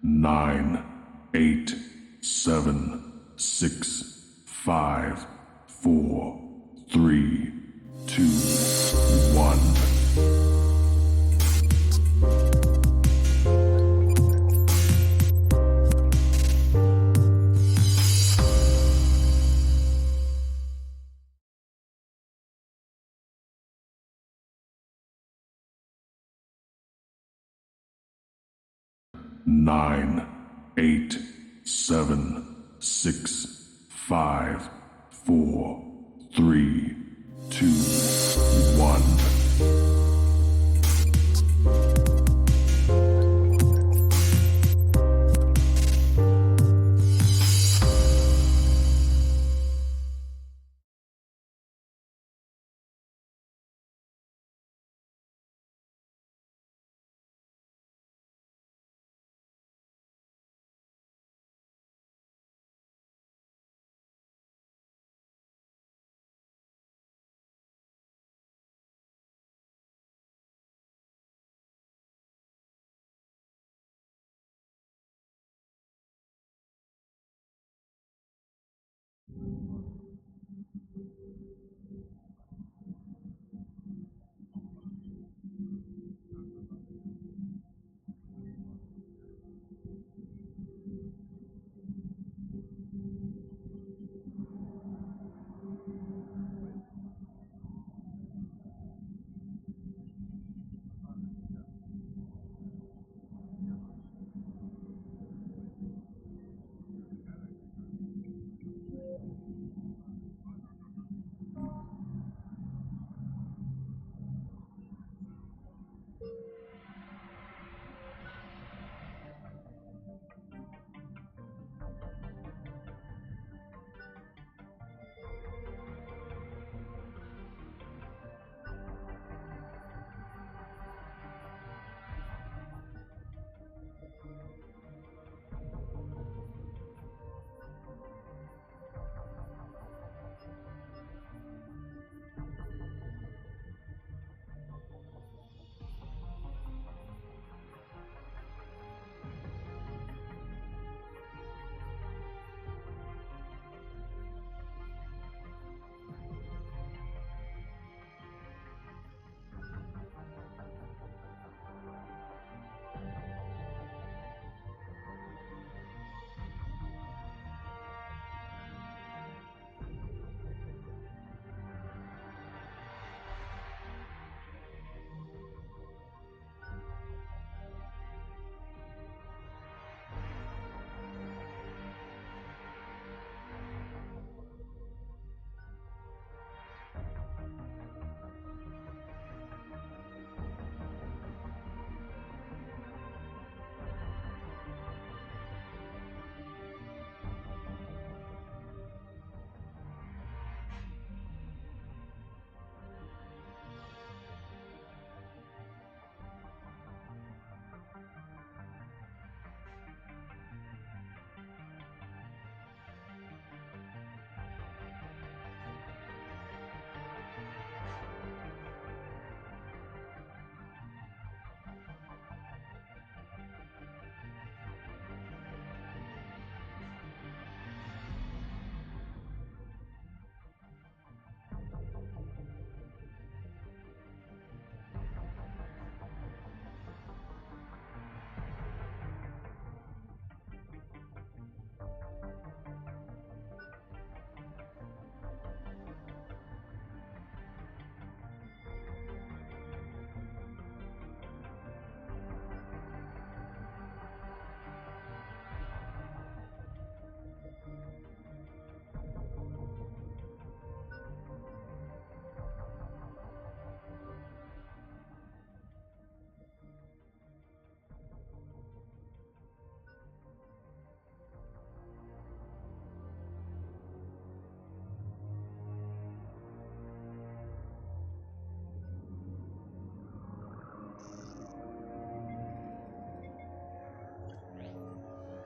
9, 8, 7, 6, 5, 4, 3, 2, 1. Nine, 8, 7, 6, 5, 4, 3, 2, 1.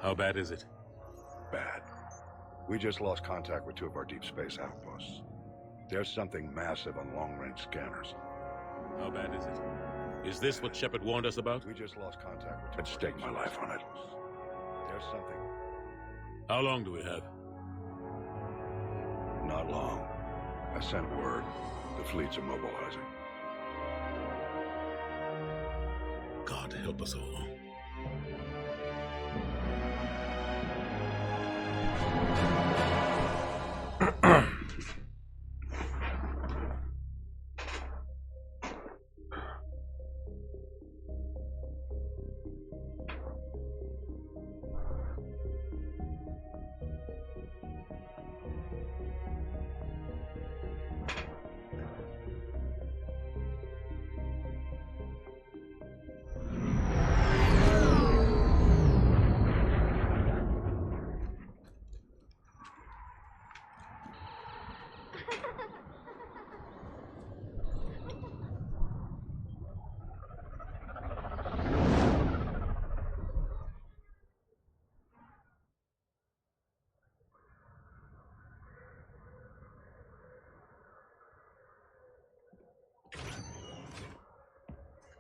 How bad is it? Bad. We just lost contact with two of our deep space outposts. There's something massive on long-range scanners. How bad is it? Is this what Shepard warned us about? We just lost contact with two I'd stake my life on it. There's something. How long do we have? Not long. I sent word. The fleets are mobilizing. God help us all.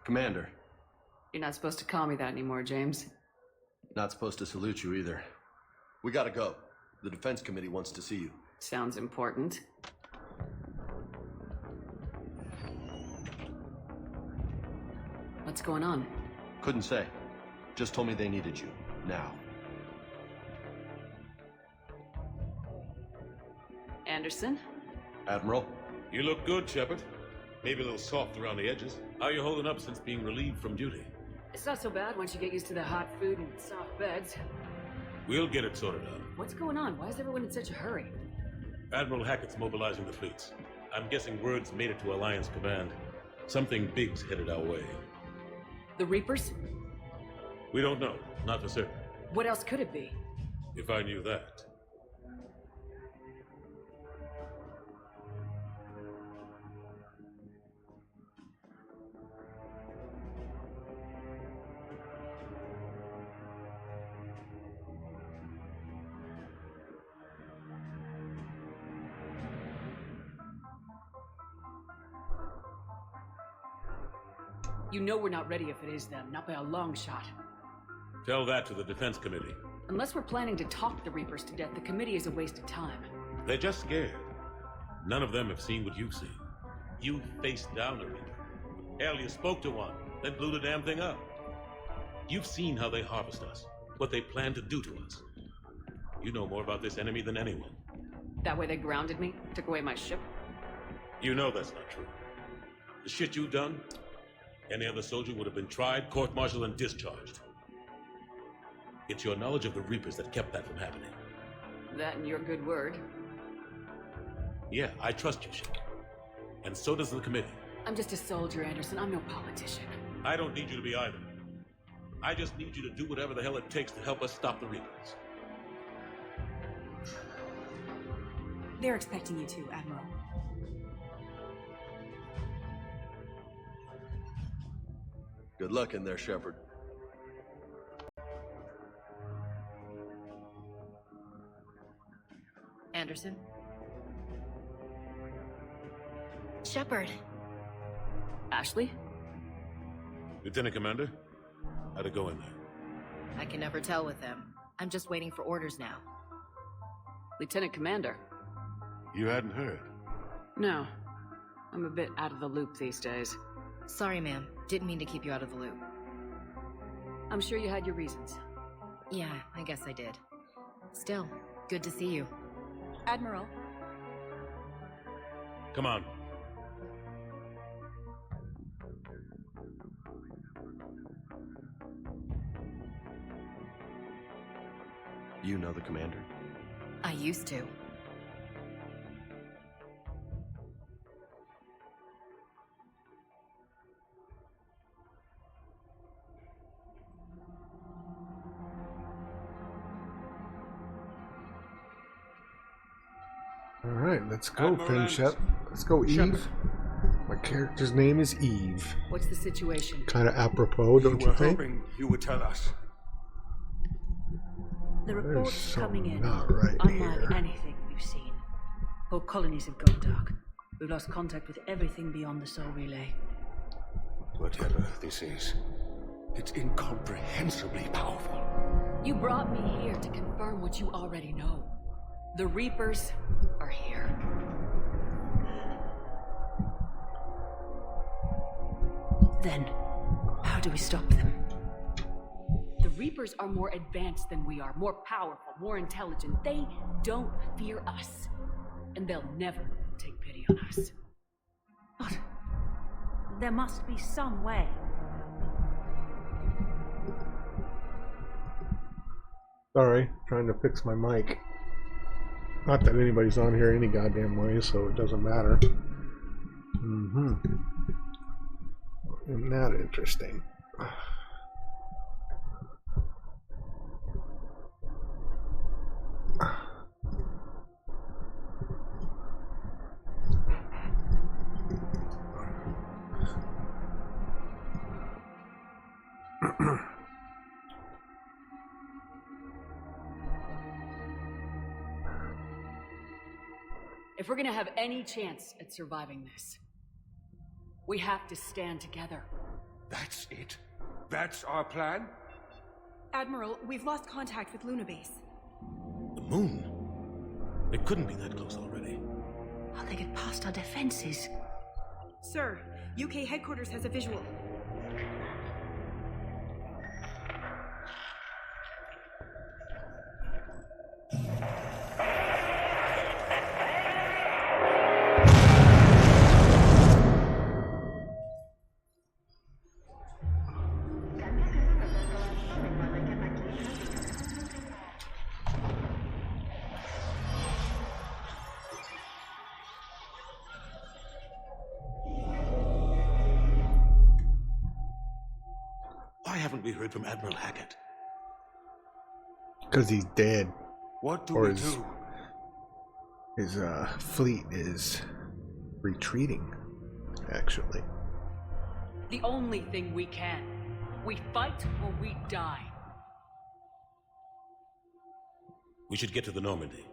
Commander. You're not supposed to call me that anymore, James. Not supposed to salute you either. We gotta go. The Defense Committee wants to see you. Sounds important. What's going on? Couldn't say. Just told me they needed you. Now. Anderson? Admiral? You look good, Shepard. Maybe a little soft around the edges. How are you holding up since being relieved from duty? It's not so bad once you get used to the hot food and soft beds. We'll get it sorted out. What's going on? Why is everyone in such a hurry? Admiral Hackett's mobilizing the fleets. I'm guessing word's made it to Alliance Command. Something big's headed our way. The Reapers? We don't know. Not for certain. What else could it be? If I knew that. You know we're not ready if it is them, not by a long shot. Tell that to the Defense Committee. Unless we're planning to talk the Reapers to death, the committee is a waste of time. They're just scared. None of them have seen what you've seen. You faced down a Reaper. Hell, you spoke to one, then blew the damn thing up. You've seen how they harvest us, what they plan to do to us. You know more about this enemy than anyone. That way they grounded me, took away my ship. You know that's not true. The shit you've done, any other soldier would have been tried, court-martialed, and discharged. It's your knowledge of the Reapers that kept that from happening. That and your good word. Yeah, I trust you, Shep. And so does the committee. I'm just a soldier, Anderson. I'm no politician. I don't need you to be either. I just need you to do whatever the hell it takes to help us stop the Reapers. They're expecting you to, Admiral. Good luck in there, Shepard. Anderson? Shepard. Ashley? Lieutenant Commander, how'd it go in there? I can never tell with them. I'm just waiting for orders now. Lieutenant Commander? You hadn't heard. No. I'm a bit out of the loop these days. Sorry, ma'am. Didn't mean to keep you out of the loop. I'm sure you had your reasons. Yeah, I guess I did. Still, good to see you. Admiral. Come on. You know the commander? I used to. Alright, let's go, Admiral FemShep. Let's go, Eve. Shepard. My character's name is Eve. What's the situation? Kind of apropos, don't you think? You would tell us. The There's reports something coming in, not right unlike here. anything we've seen. Whole colonies have gone dark. We've lost contact with everything beyond the Soul Relay. Whatever this is, It's incomprehensibly powerful. You brought me here to confirm what you already know. The Reapers are here. Then, how do we stop them? The Reapers are more advanced than we are, more powerful, more intelligent. They don't fear us. And they'll never take pity on us. But there must be some way. Sorry, trying to fix my mic. Not that anybody's on here any goddamn way, so it doesn't matter. Isn't that interesting? If we're gonna have any chance at surviving this, we have to stand together. That's it? That's our plan? Admiral, we've lost contact with Luna Base. The moon? It couldn't be that close already. How'd they get past our defenses? Sir, UK headquarters has a visual. Why haven't we heard from Admiral Hackett? Because he's dead. What do Or we his- do? His fleet is retreating, actually. The only thing we can. We fight or we die. We should get to the Normandy.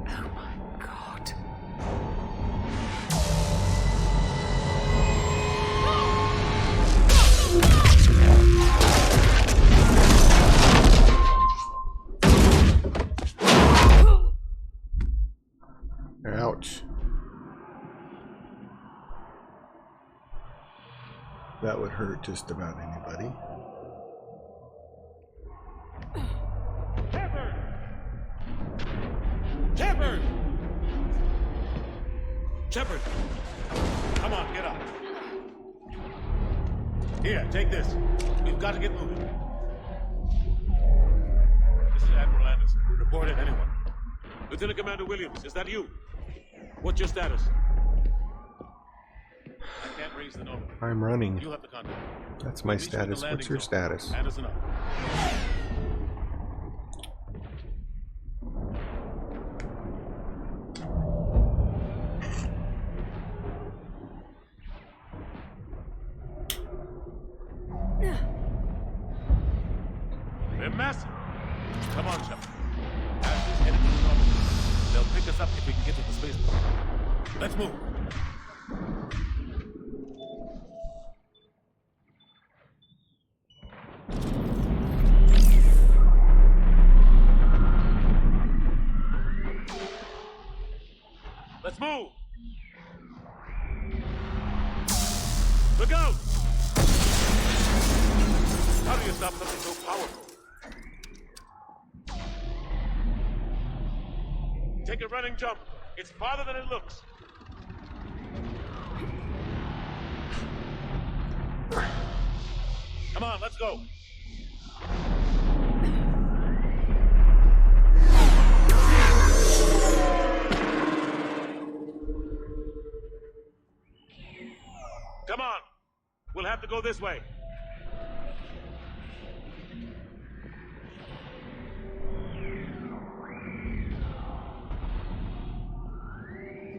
Oh my God. Ouch. That would hurt just about anybody. Shepard! Shepard! Shepard! Come on, get up. Here, take this. We've got to get moving. This is Admiral Anderson. Report it, anyone. Lieutenant Commander Williams, is that you? What's your status? I can't raise the number. I'm running. You'll have to contact. That's my Reach you at the status. landing What's your zone. status? Anderson up. They're massive. Come on, Shepard. Ashley's headed to the Normandy. They'll pick us up if we can get to the spaceport. Let's move. Let's move. Look out! How do you stop something so powerful? Take a running jump. It's farther than it looks. Come on, let's go. Come on. We'll have to go this way.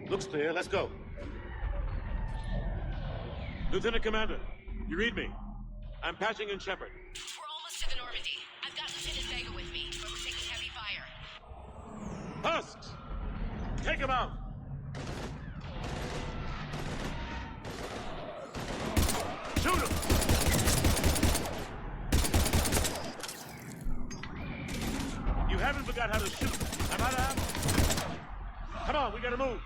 Looks clear. Let's go. Lieutenant Commander, you read me? I'm patching in Shepard. We're almost to the Normandy. I've got Lieutenant Vega with me, but we're taking heavy fire. Husks! Take him out! Shoot him! You haven't forgot how to shoot. I'm out of ammo. Come on, we gotta move.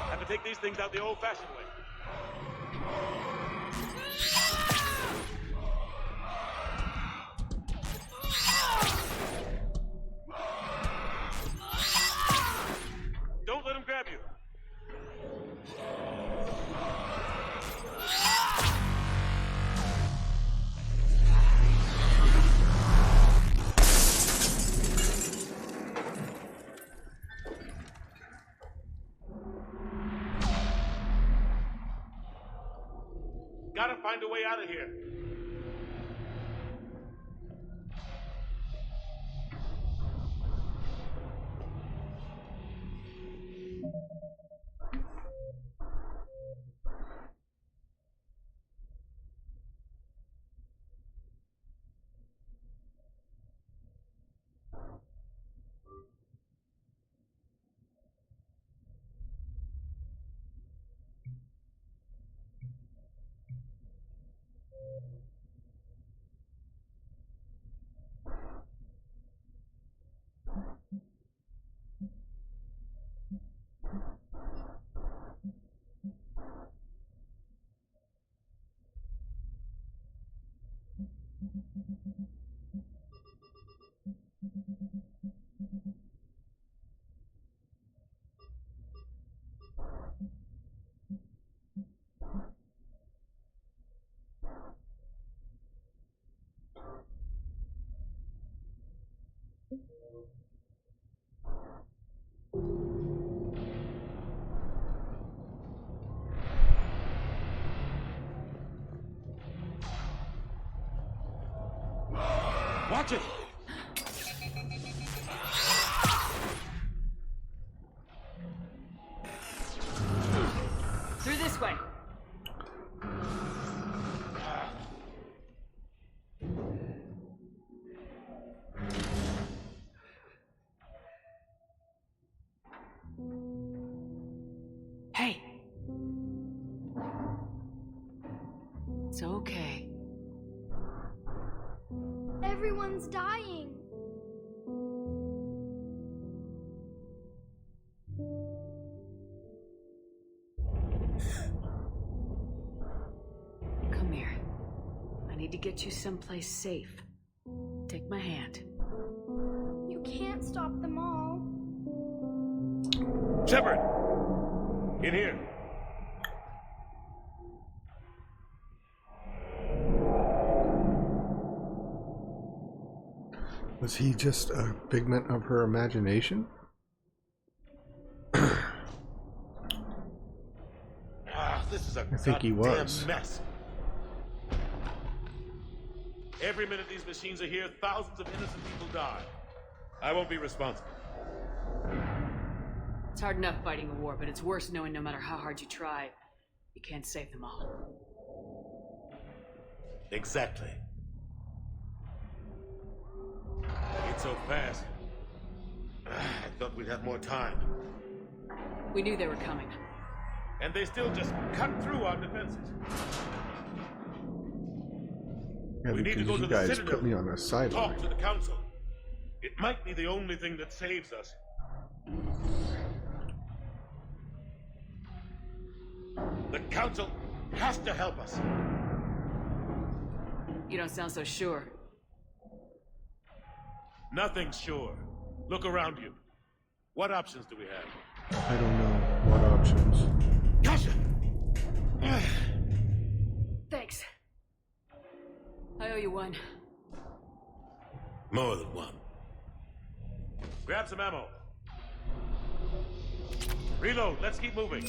Have to take these things out the old-fashioned way. Don't let him grab you. Gotta find a way out of here. Watch it! Through this way. Hey. It's okay. Everyone's dying. Come here. I need to get you someplace safe. Take my hand. You can't stop them all. Shepard! In here. Was he just a figment of her imagination? This is a I think he was. mess. Every minute these machines are here, thousands of innocent people die. I won't be responsible. It's hard enough fighting a war, but it's worse knowing no matter how hard you try, you can't save them all. Exactly. It's so fast. I thought we'd have more time. We knew they were coming. And they still just cut through our defenses. Yeah, We need to because go to you the guys Citadel. put me on a Talk sideline. to the Council. It might be the only thing that saves us. The Council has to help us. You don't sound so sure. Nothing's sure. Look around you. What options do we have? I don't know what options. Gotcha! Thanks. I owe you one. More than one. Grab some ammo. Reload. Let's keep moving.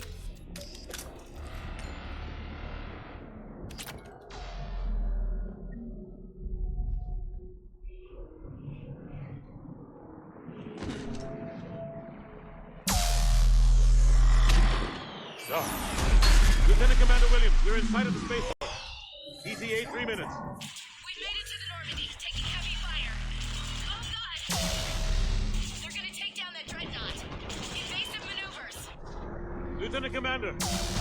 Lieutenant Commander Williams, we're in sight of the spaceport. ETA 3 minutes. We've made it to the Normandy, taking heavy fire. Oh god! They're gonna take down that dreadnought. Invasive maneuvers. Lieutenant Commander,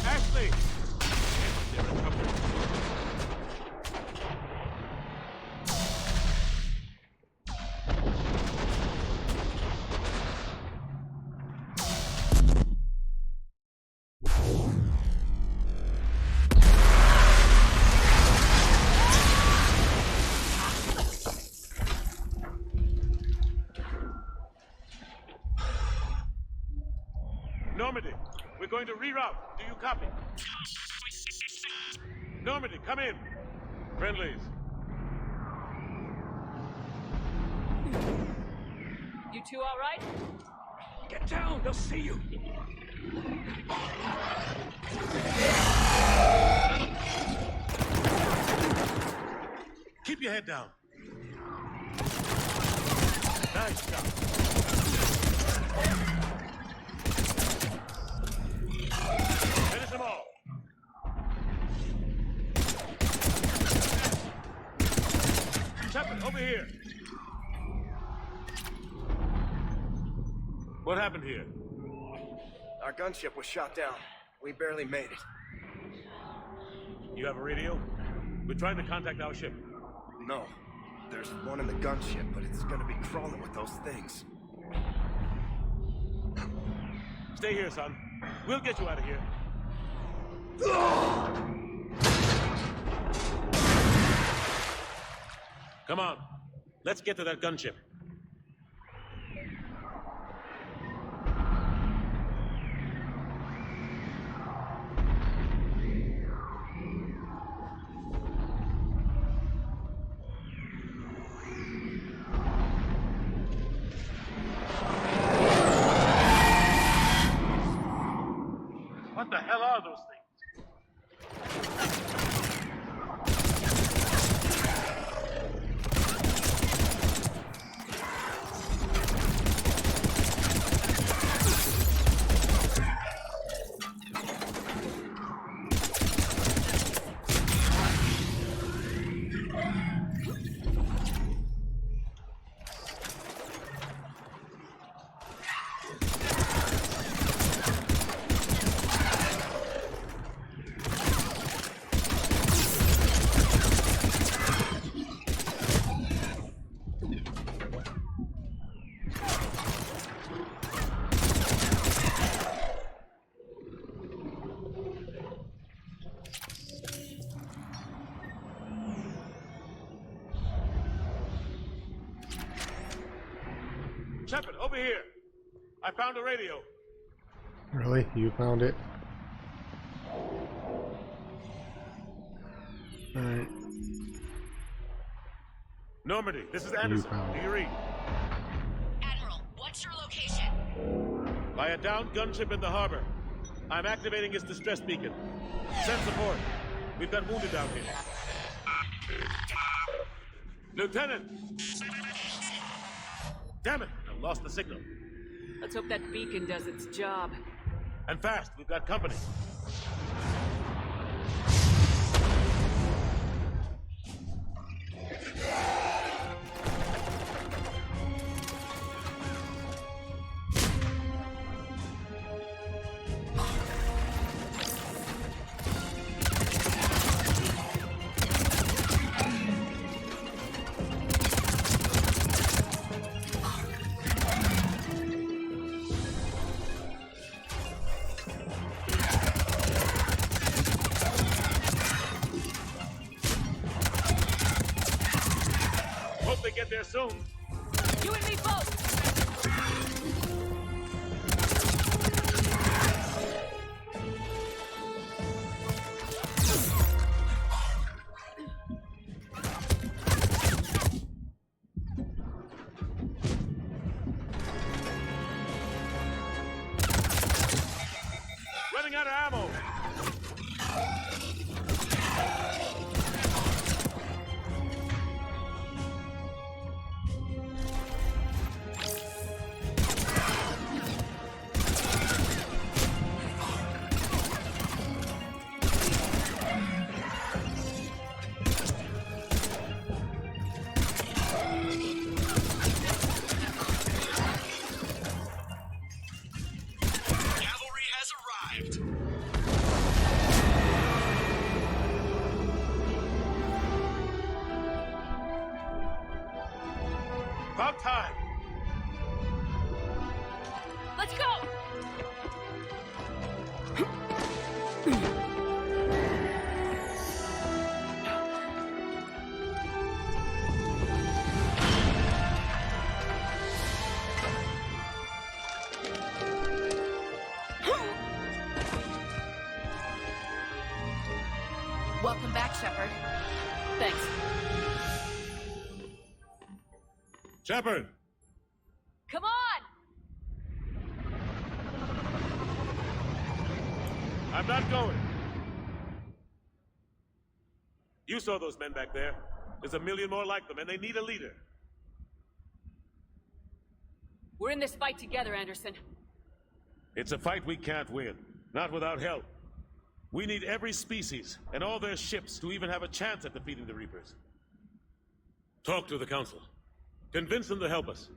Ashley! They're encumbered. Normandy, we're going to reroute. Do you copy? Normandy, come in. Friendlies. You two all right? Get down, they'll see you. Keep your head down. Nice job. Finish them all. Shepard, over here. What happened here? Our gunship was shot down. We barely made it. You have a radio? We're trying to contact our ship. No. There's one in the gunship, but it's gonna be crawling with those things. Stay here, son. We'll get you out of here. Come on. Let's get to that gunship. What the hell are those things? Shepard, over here. I found a radio. Really? You found it? Alright. Normandy, this is Anderson. found Do it. you read? Admiral, what's your location? By a downed gunship in the harbor. I'm activating its distress beacon. Send support. We've got wounded down here. Lieutenant! Damn it! I've lost the signal. Let's hope that beacon does its job. And fast, we've got company. Hope they get there soon. You and me both! Running out of ammo. Let's go! Welcome back, Shepard. Thanks. Shepard! Come on! I'm not going. You saw those men back there. There's a million more like them, and they need a leader. We're in this fight together, Anderson. It's a fight we can't win. Not without help. We need every species, and all their ships, to even have a chance at defeating the Reapers. Talk to the Council. Convince them to help us.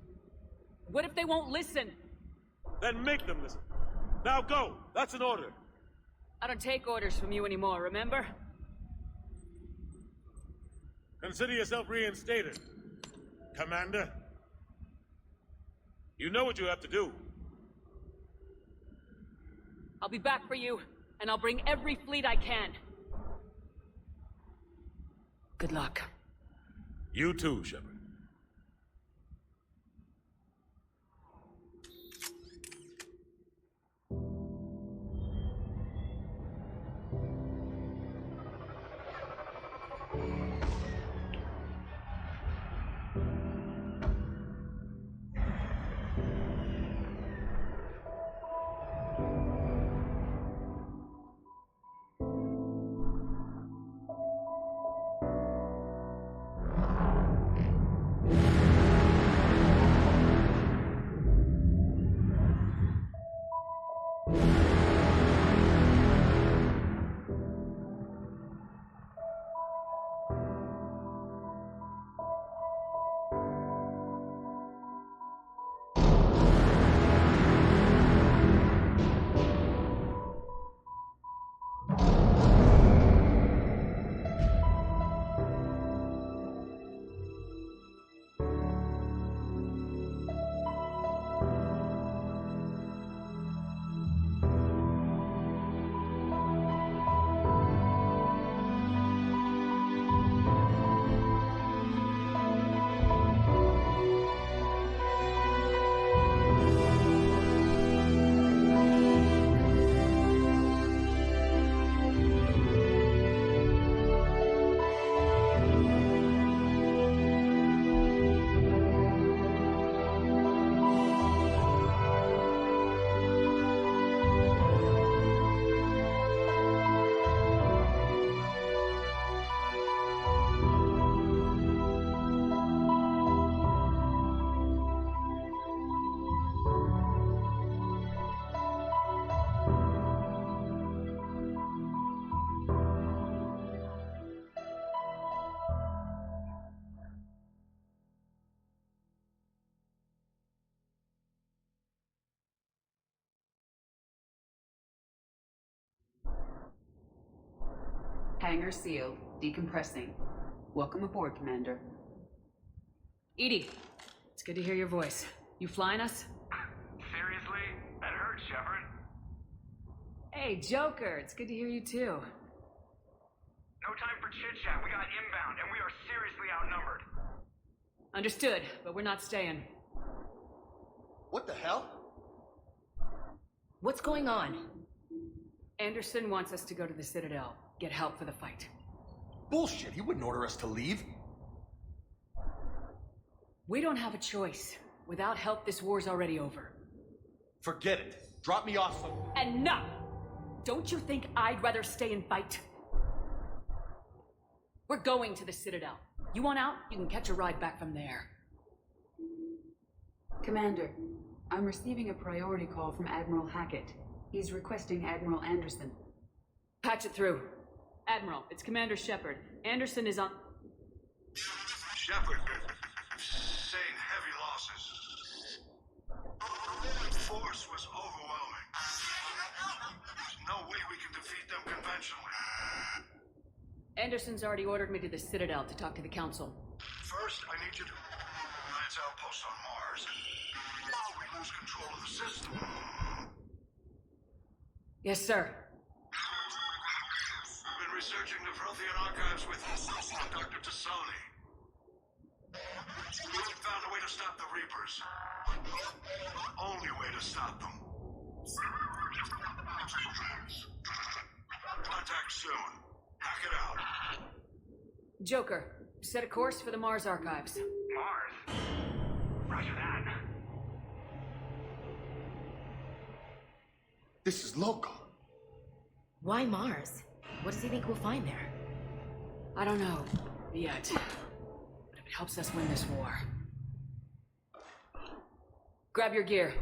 What if they won't listen? Then make them listen. Now go! That's an order. I don't take orders from you anymore, remember? Consider yourself reinstated, Commander. You know what you have to do. I'll be back for you, and I'll bring every fleet I can. Good luck. You too, Shepard. Hangar sealed. Decompressing. Welcome aboard, Commander. EDI, it's good to hear your voice. You flying us? Seriously? That hurts, Shepard. Hey, Joker, it's good to hear you too. No time for chit-chat. We got inbound, and we are seriously outnumbered. Understood, but we're not staying. What the hell? What's going on? Anderson wants us to go to the Citadel. Get help for the fight. Bullshit, he wouldn't order us to leave. We don't have a choice. Without help, this war's already over. Forget it. Drop me off some... Enough! Don't you think I'd rather stay and fight? We're going to the Citadel. You want out? You can catch a ride back from there. Commander, I'm receiving a priority call from Admiral Hackett. He's requesting Admiral Anderson. Patch it through. Admiral, it's Commander Shepard. Anderson is on... Shepard, saying heavy losses. The force was overwhelming. There's no way we can defeat them conventionally. Anderson's already ordered me to the Citadel to talk to the Council. First, I need you to... Lance outpost on Mars. lose control of the system. Yes, sir. I've been researching the Frothian archives with Dr. Tassoni. We've found a way to stop the Reapers. Only way to stop them. Contact soon. Hack it out. Joker, set a course for the Mars archives. Mars? Roger that. This is local. Why Mars? What does he think we'll find there? I don't know yet. But if it helps us win this war. Grab your gear.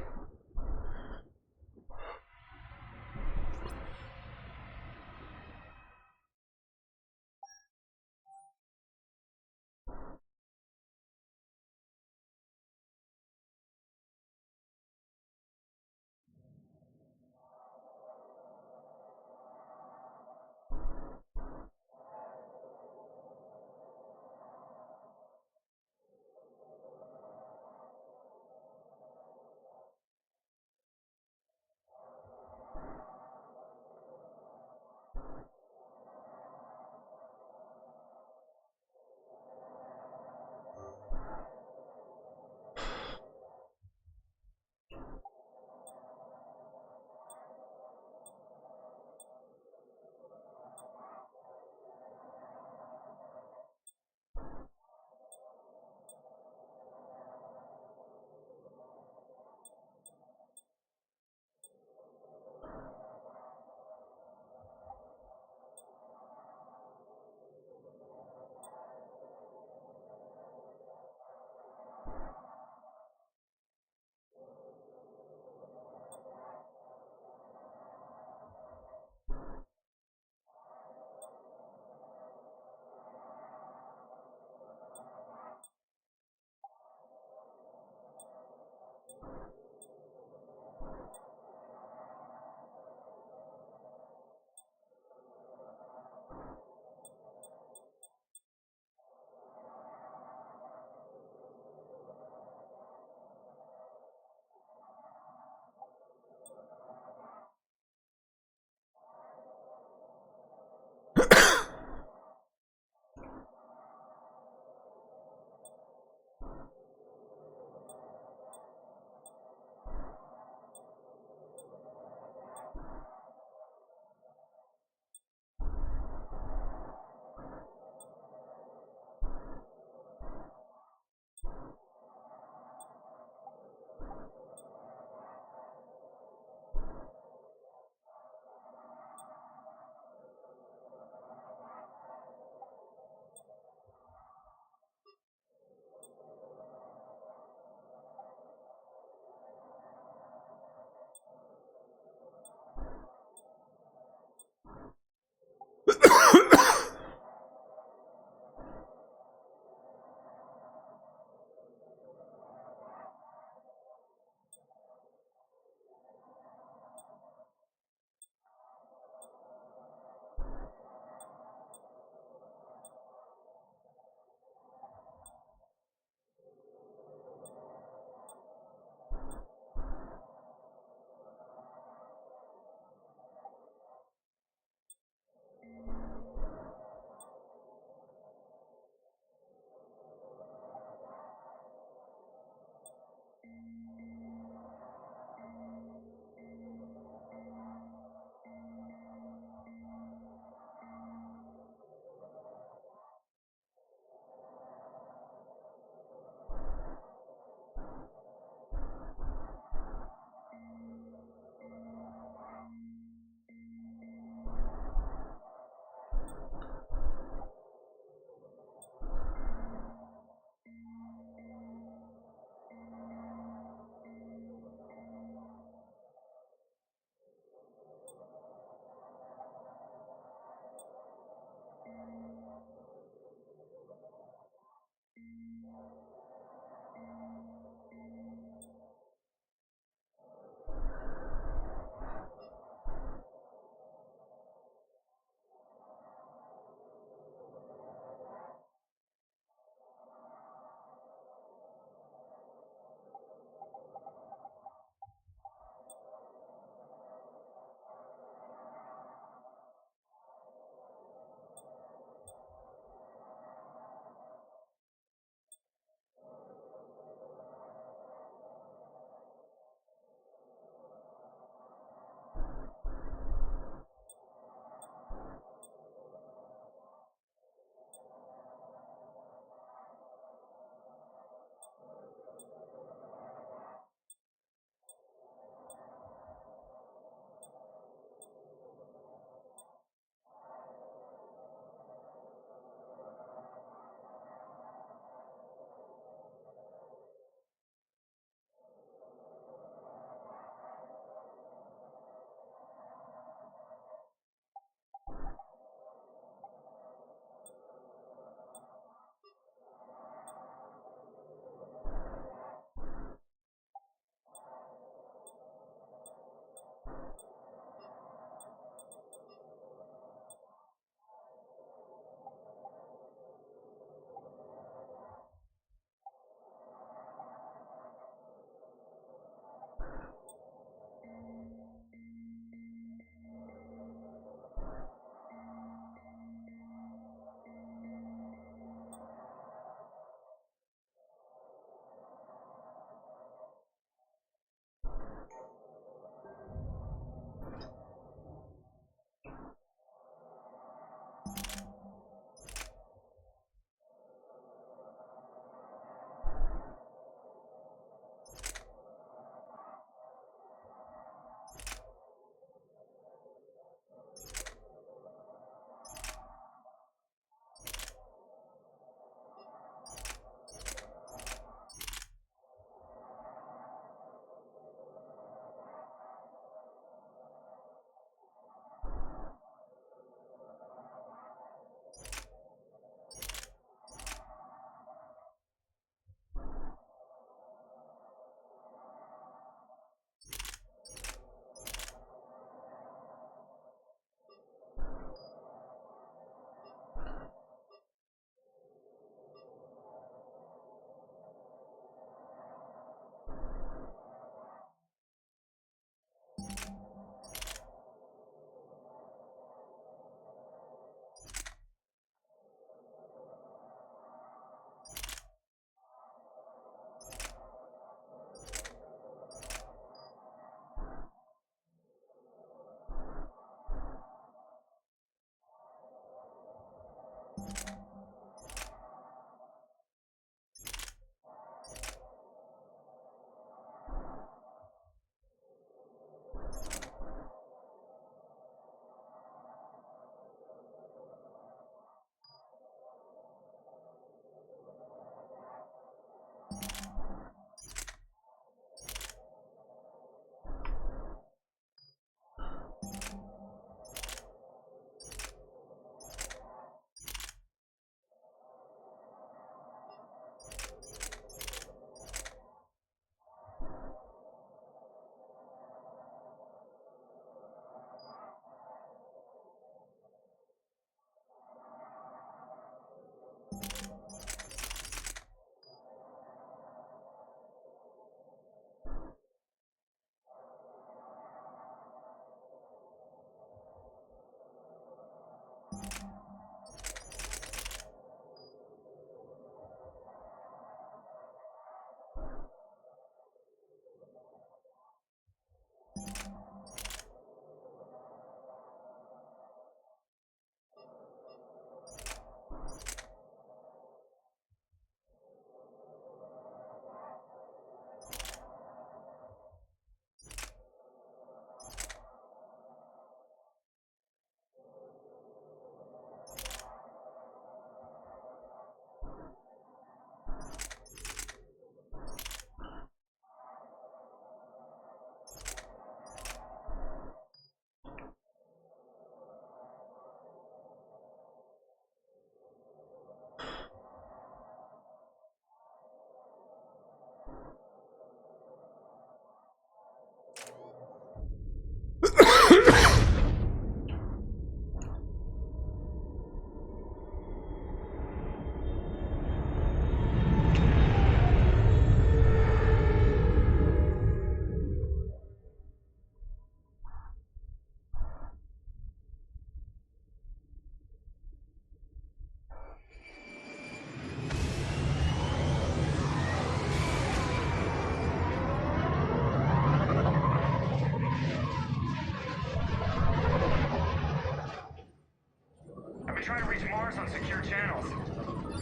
Trying to reach Mars on secure channels.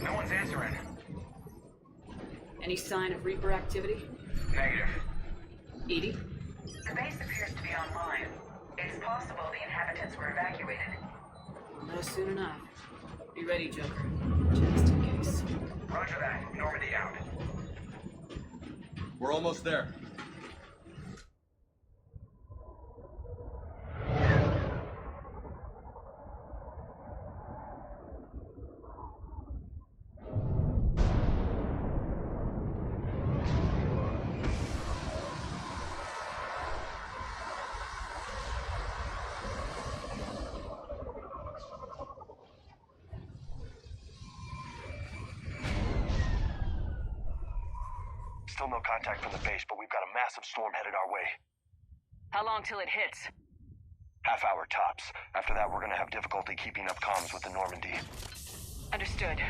No one's answering. Any sign of Reaper activity? Negative. Edie? The base appears to be online. It's possible the inhabitants were evacuated. No, soon enough. Be ready, Joker. Just in case. Roger that. Normandy out. We're almost there. Still no contact from the base, but we've got a massive storm headed our way. How long till it hits? Half hour tops. After that, we're gonna have difficulty keeping up comms with the Normandy. Understood.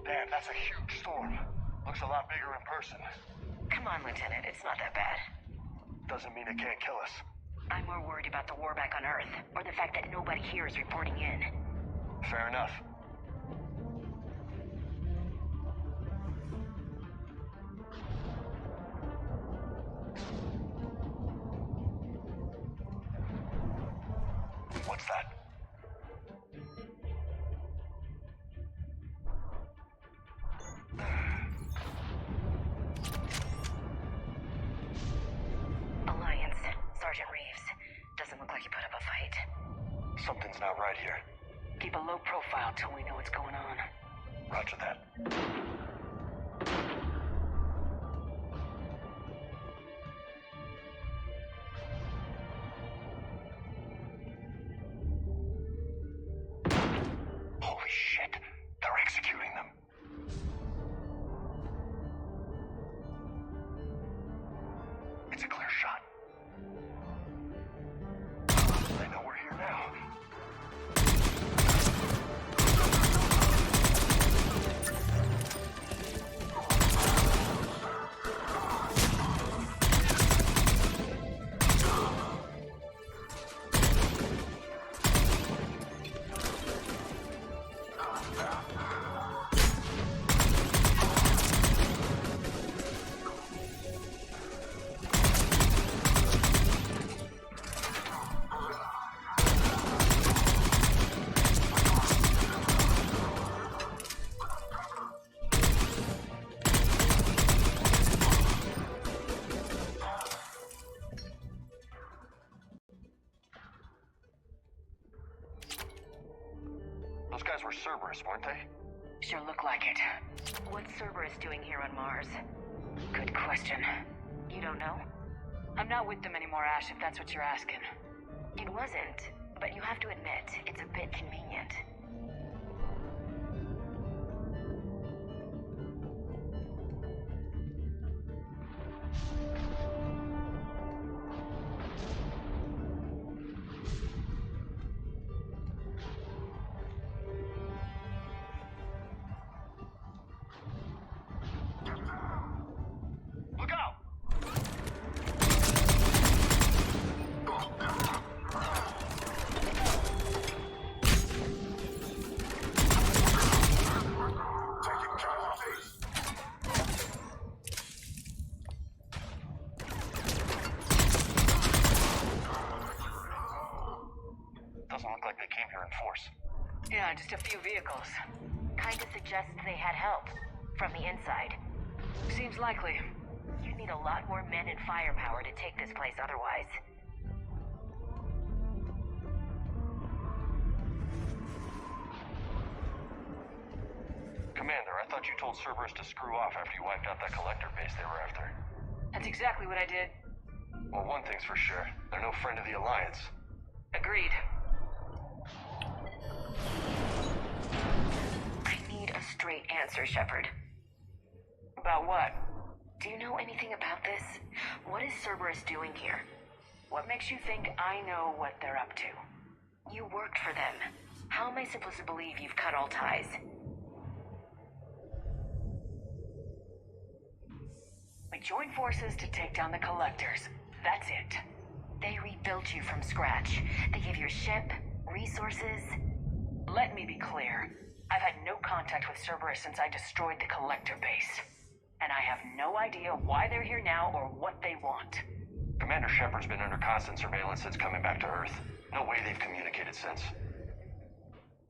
Damn, that's a huge storm. Looks a lot bigger in person. Come on, Lieutenant, it's not that bad. Doesn't mean it can't kill us. I'm more worried about the war back on Earth, or the fact that nobody here is reporting in. Fair enough. What's that? Alliance, Sergeant Reeves. Doesn't look like you put up a fight. Something's not right here. Keep a low profile till we know what's going on. Roger that. Holy shit! They're executing them. It's a clear shot. They know we're here now. Those guys were Cerberus, weren't they? Sure look like it. What's Cerberus doing here on Mars? Good question. You don't know? I'm not with them anymore, Ash, if that's what you're asking. It wasn't, but you have to admit, it's a bit convenient. Look out! Doesn't look like they came here in force. Yeah, just a few vehicles. Kinda suggests they had help. From the inside. Seems likely. You need a lot more men and firepower to take this place otherwise. Commander, I thought you told Cerberus to screw off after you wiped out that collector base they were after. That's exactly what I did. Well, one thing's for sure. They're no friend of the Alliance. Agreed. I need a straight answer, Shepard. About what? Do you know anything about this? What is Cerberus doing here? What makes you think I know what they're up to? You worked for them. How am I supposed to believe you've cut all ties? We joined forces to take down the Collectors. That's it. They rebuilt you from scratch. They gave you a ship, resources. Let me be clear. I've had no contact with Cerberus since I destroyed the Collector base. And I have no idea why they're here now or what they want. Commander Shepard's been under constant surveillance since coming back to Earth. No way they've communicated since.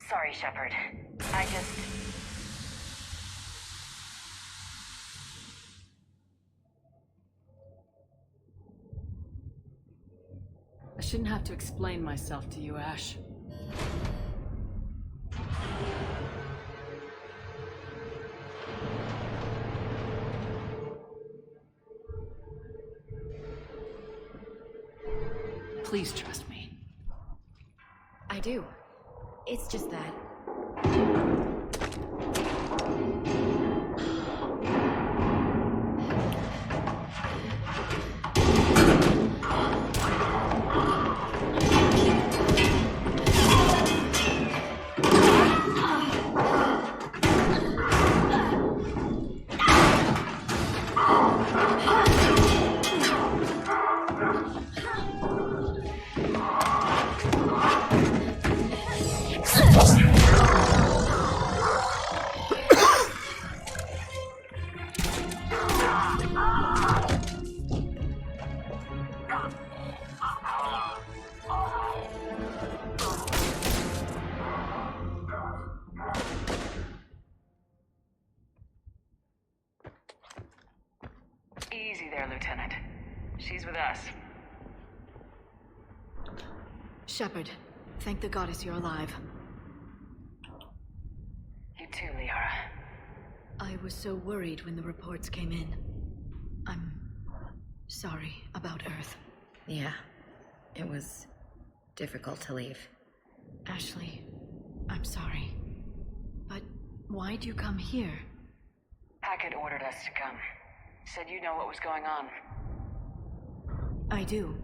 Sorry, Shepard. I shouldn't have to explain myself to you, Ash. Please trust me. I do. It's just that. Easy there, Lieutenant. She's with us. Shepard, thank the goddess you're alive. You too, Liara. I was so worried when the reports came in. I'm sorry about Earth. Yeah, it was difficult to leave. Ashley, I'm sorry. But why'd you come here? Hackett ordered us to come. Said you know what was going on. I do.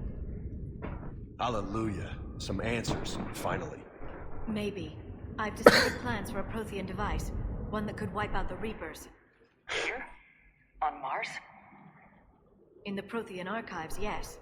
Hallelujah. Some answers, finally. Maybe. I've discovered plans for a Prothean device. One that could wipe out the Reapers. Here? On Mars? In the Prothean archives, yes.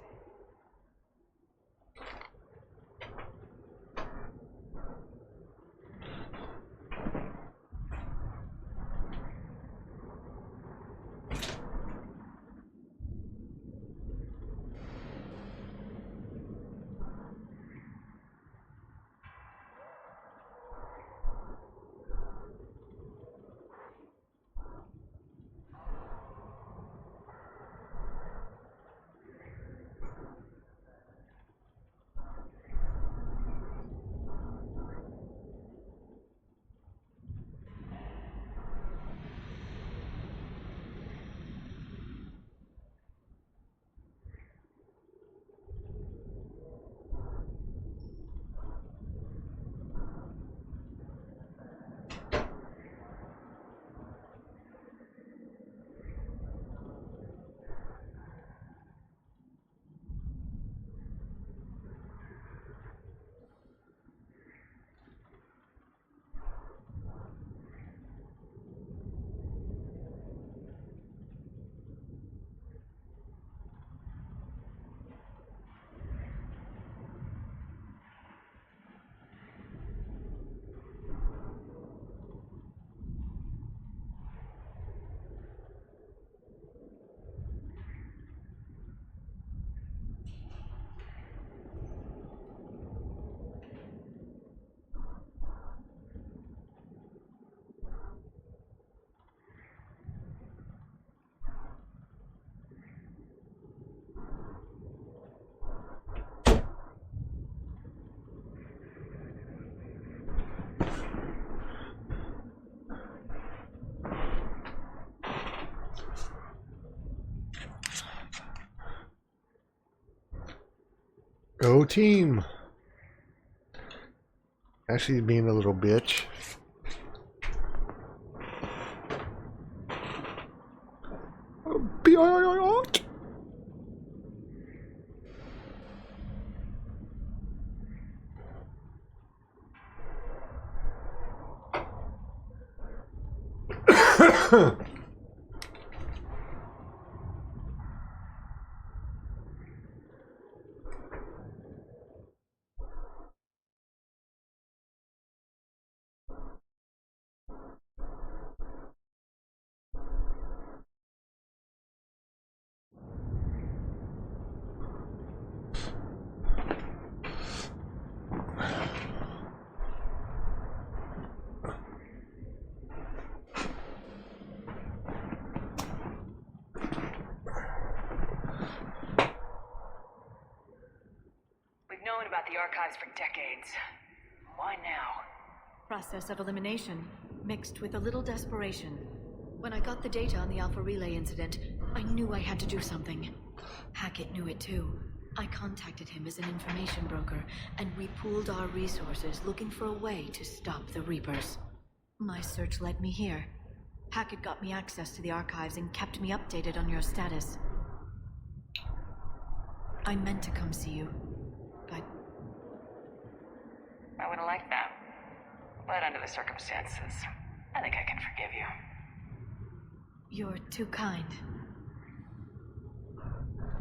Go team. Ashley's being a little bitch. B-I-I-I-I. Known about the archives for decades. Why now? Process of elimination, mixed with a little desperation. When I got the data on the Alpha Relay incident, I knew I had to do something. Hackett knew it too. I contacted him as an information broker, and we pooled our resources looking for a way to stop the Reapers. My search led me here. Hackett got me access to the archives and kept me updated on your status. I meant to come see you. I would have liked that. But under the circumstances, I think I can forgive you. You're too kind.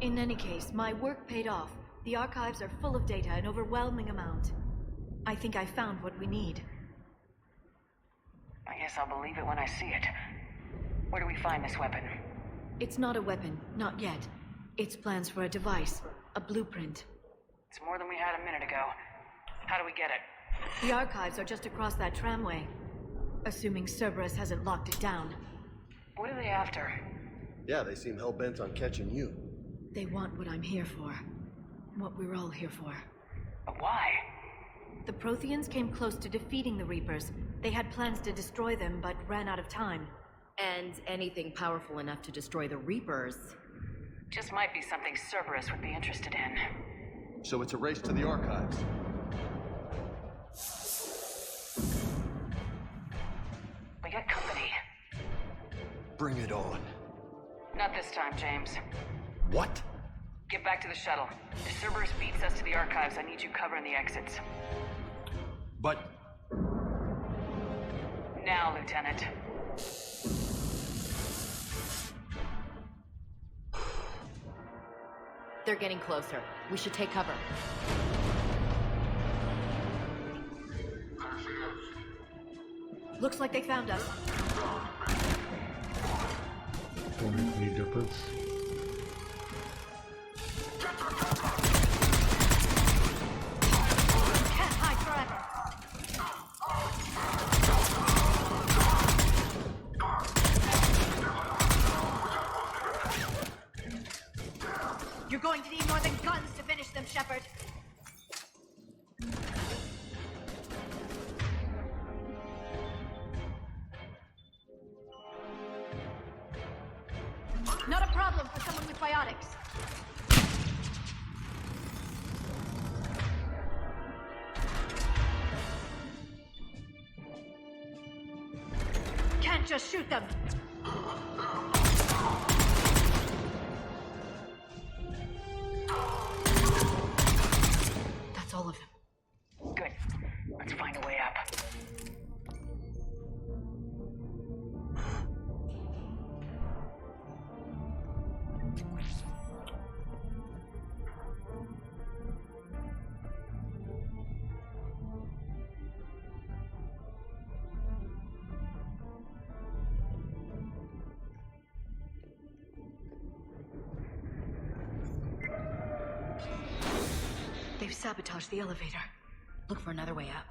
In any case, my work paid off. The archives are full of data, an overwhelming amount. I think I found what we need. I guess I'll believe it when I see it. Where do we find this weapon? It's not a weapon, not yet. It's plans for a device, a blueprint. It's more than we had a minute ago. How do we get it? The archives are just across that tramway. Assuming Cerberus hasn't locked it down. What are they after? Yeah, they seem hell-bent on catching you. They want what I'm here for. What we're all here for. But why? The Protheans came close to defeating the Reapers. They had plans to destroy them, but ran out of time. And anything powerful enough to destroy the Reapers. Just might be something Cerberus would be interested in. So it's a race to the archives. We got company. Bring it on. Not this time, James. What? Get back to the shuttle. If Cerberus beats us to the archives, I need you covering the exits. But... Now, Lieutenant. They're getting closer. We should take cover. Looks like they found us. Don't make any difference. Can't hide forever. You're going to need more than guns to finish them, Shepard. Not a problem for someone with biotics. Can't just shoot them. That's all of them. Good. Let's find a way up. They've sabotaged the elevator. Look for another way up.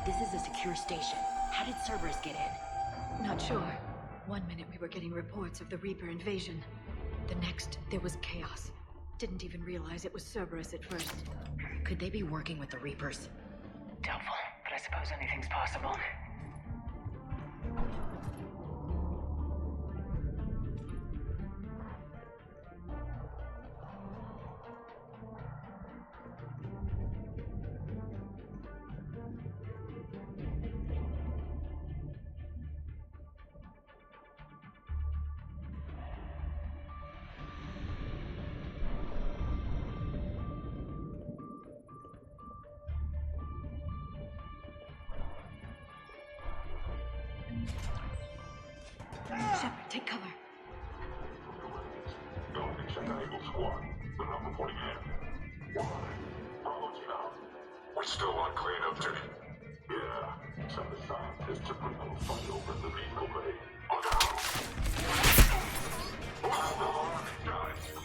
This is a secure station. How did Cerberus get in? Not sure. 1 minute we were getting reports of the Reaper invasion. The next, there was chaos. Didn't even realize it was Cerberus at first. Could they be working with the Reapers? Doubtful, but I suppose anything's possible. Shepard, take cover. Go and check out Eagle Squad. They're not reporting in. Why? Bravo team out. We're still on cleanup duty. Yeah. Send the scientists to bring them a fight over the vehicle bay. Look out! Where the hell are these guys?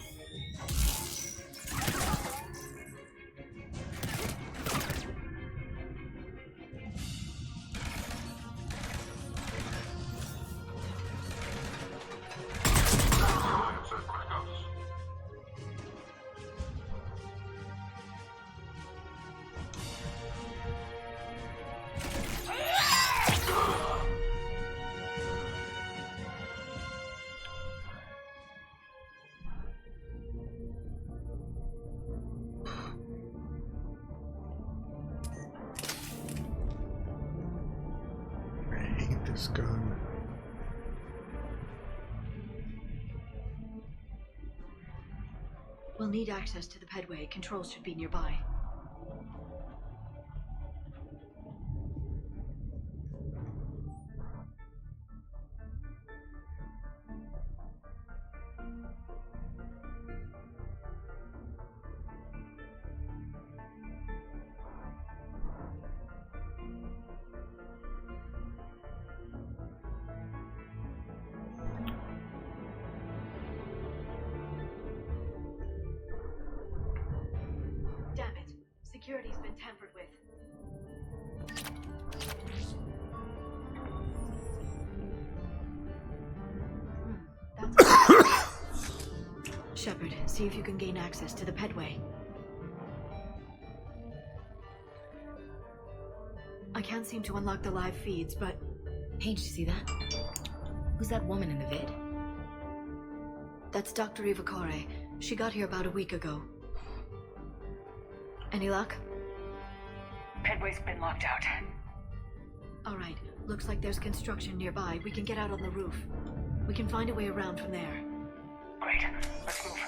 This gun. We'll need access to the pedway. Controls should be nearby. Damn it. Security's been tampered with. That's Shepard, see if you can gain access to the pedway. I can't seem to unlock the live feeds, but... Hey, did you see that? Who's that woman in the vid? That's Dr. Ivakare. She got here about a week ago. Any luck? Pedway's been locked out. Alright, looks like there's construction nearby. We can get out on the roof. We can find a way around from there. Great, let's move.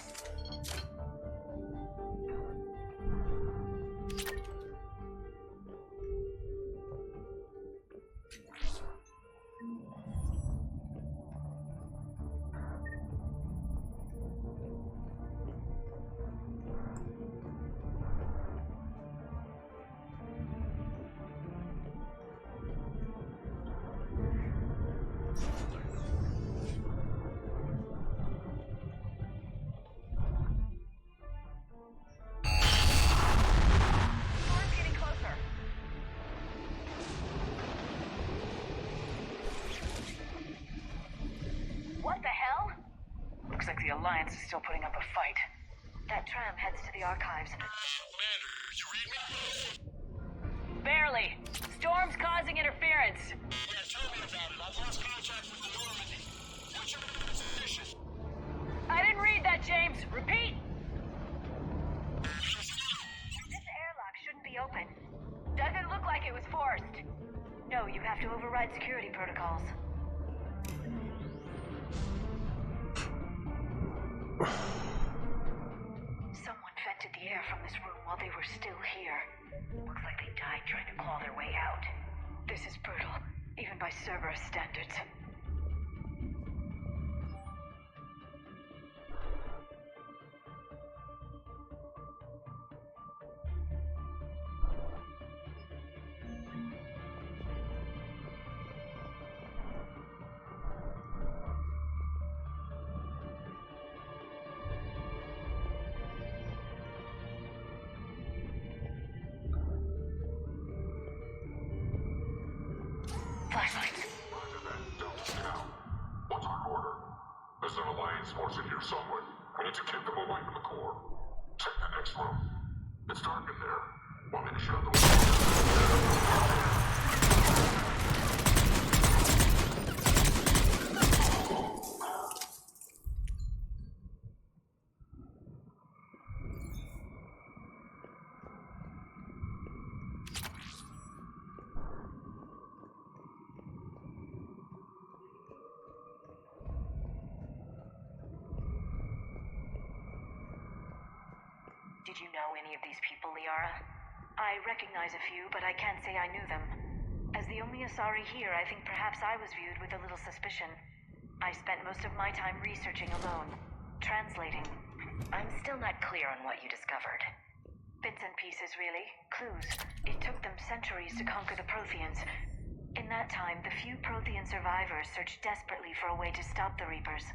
What the hell? Looks like the Alliance is still putting up a fight. That tram heads to the archives. Commander, you read me? Barely. Storm's causing interference. Yeah, tell me about it. I've lost contact with the Normandy. What's your position? I didn't read that, James. Repeat. This airlock shouldn't be open. Doesn't look like it was forced. No, you have to override security protocols. Someone vented the air from this room while they were still here. Looks like they died trying to claw their way out. This is brutal, even by Cerberus standards. Flashlights. Roger that. Don't now. What's our order? There's an Alliance force in here somewhere. We need to keep them away from the core. Check the next room. It's dark in there. Want me to shut the Did you know any of these people, Liara? I recognize a few, but I can't say I knew them. As the only Asari here, I think perhaps I was viewed with a little suspicion. I spent most of my time researching alone, translating. I'm still not clear on what you discovered. Bits and pieces, really. Clues. It took them centuries to conquer the Protheans. In that time, the few Prothean survivors searched desperately for a way to stop the Reapers.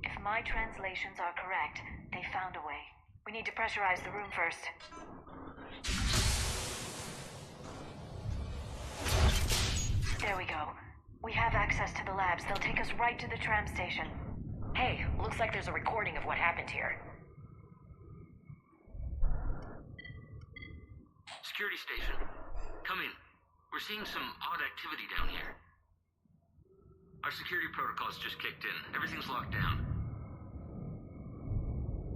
If my translations are correct, they found a way. We need to pressurize the room first. There we go. We have access to the labs. They'll take us right to the tram station. Hey, looks like there's a recording of what happened here. Security station. Come in. We're seeing some odd activity down here. Our security protocols just kicked in. Everything's locked down.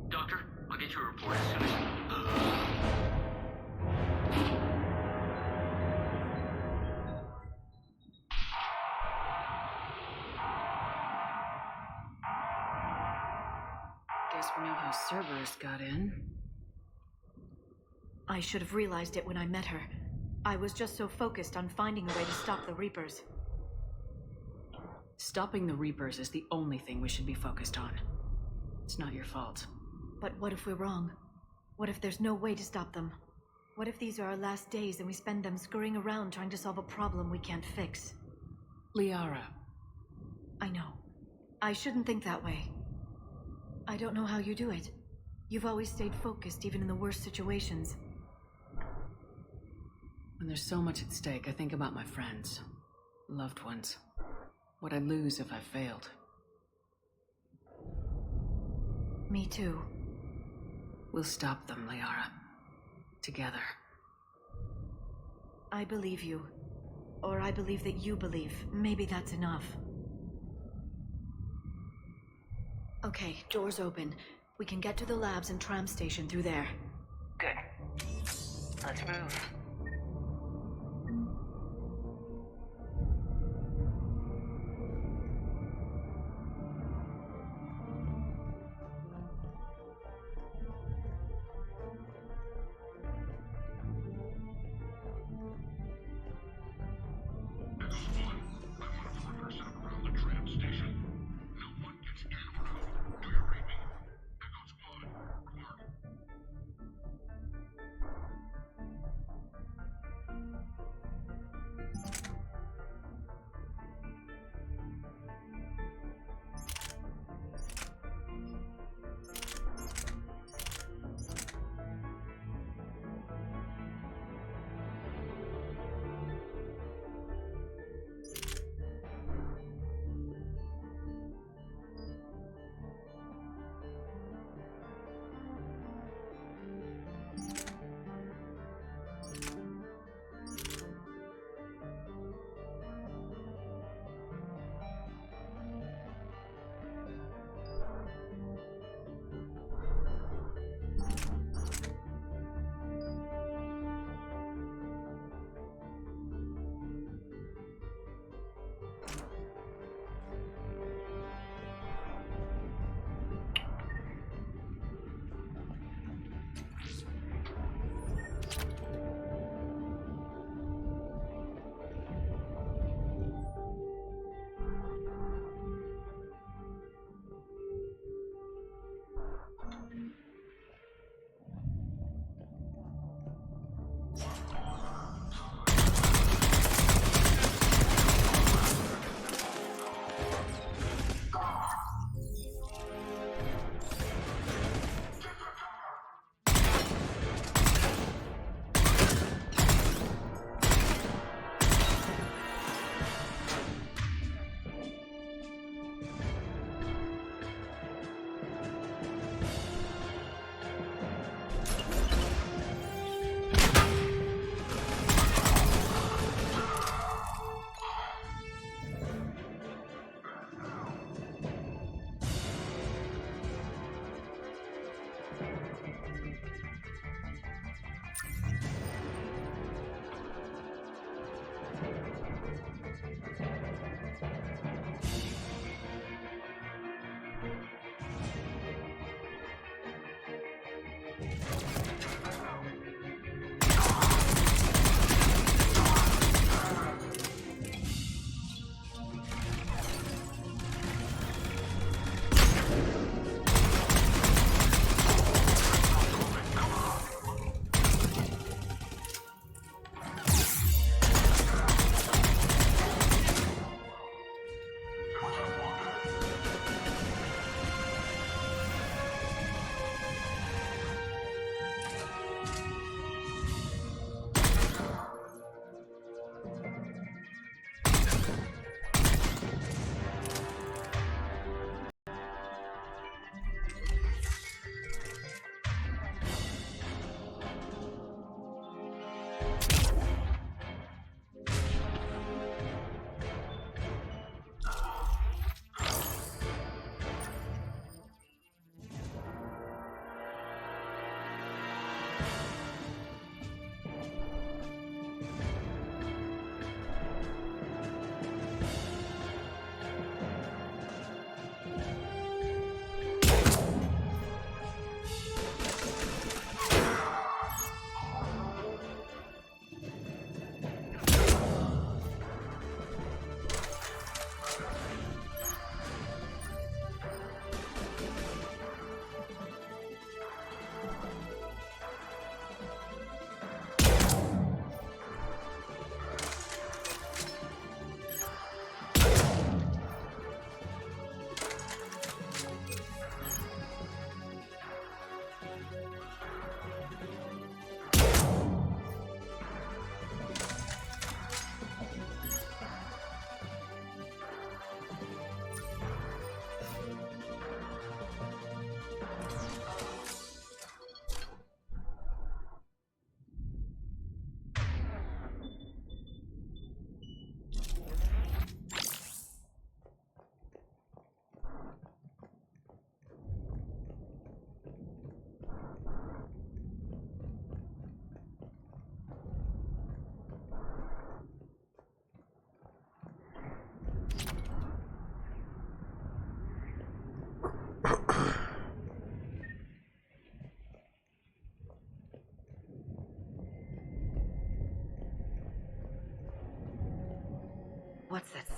Doctor, I'll get you a report as soon as... Guess we know how Cerberus got in. I should have realized it when I met her. I was just so focused on finding a way to stop the Reapers. Stopping the Reapers is the only thing we should be focused on. It's not your fault. But what if we're wrong? What if there's no way to stop them? What if these are our last days and we spend them scurrying around trying to solve a problem we can't fix? Liara. I know. I shouldn't think that way. I don't know how you do it. You've always stayed focused even in the worst situations. When there's so much at stake, I think about my friends, loved ones. What I'd lose if I failed. Me too. We'll stop them, Liara. Together. I believe you. Or I believe that you believe. Maybe that's enough. Okay, doors open. We can get to the labs and tram station through there. Good. Let's move.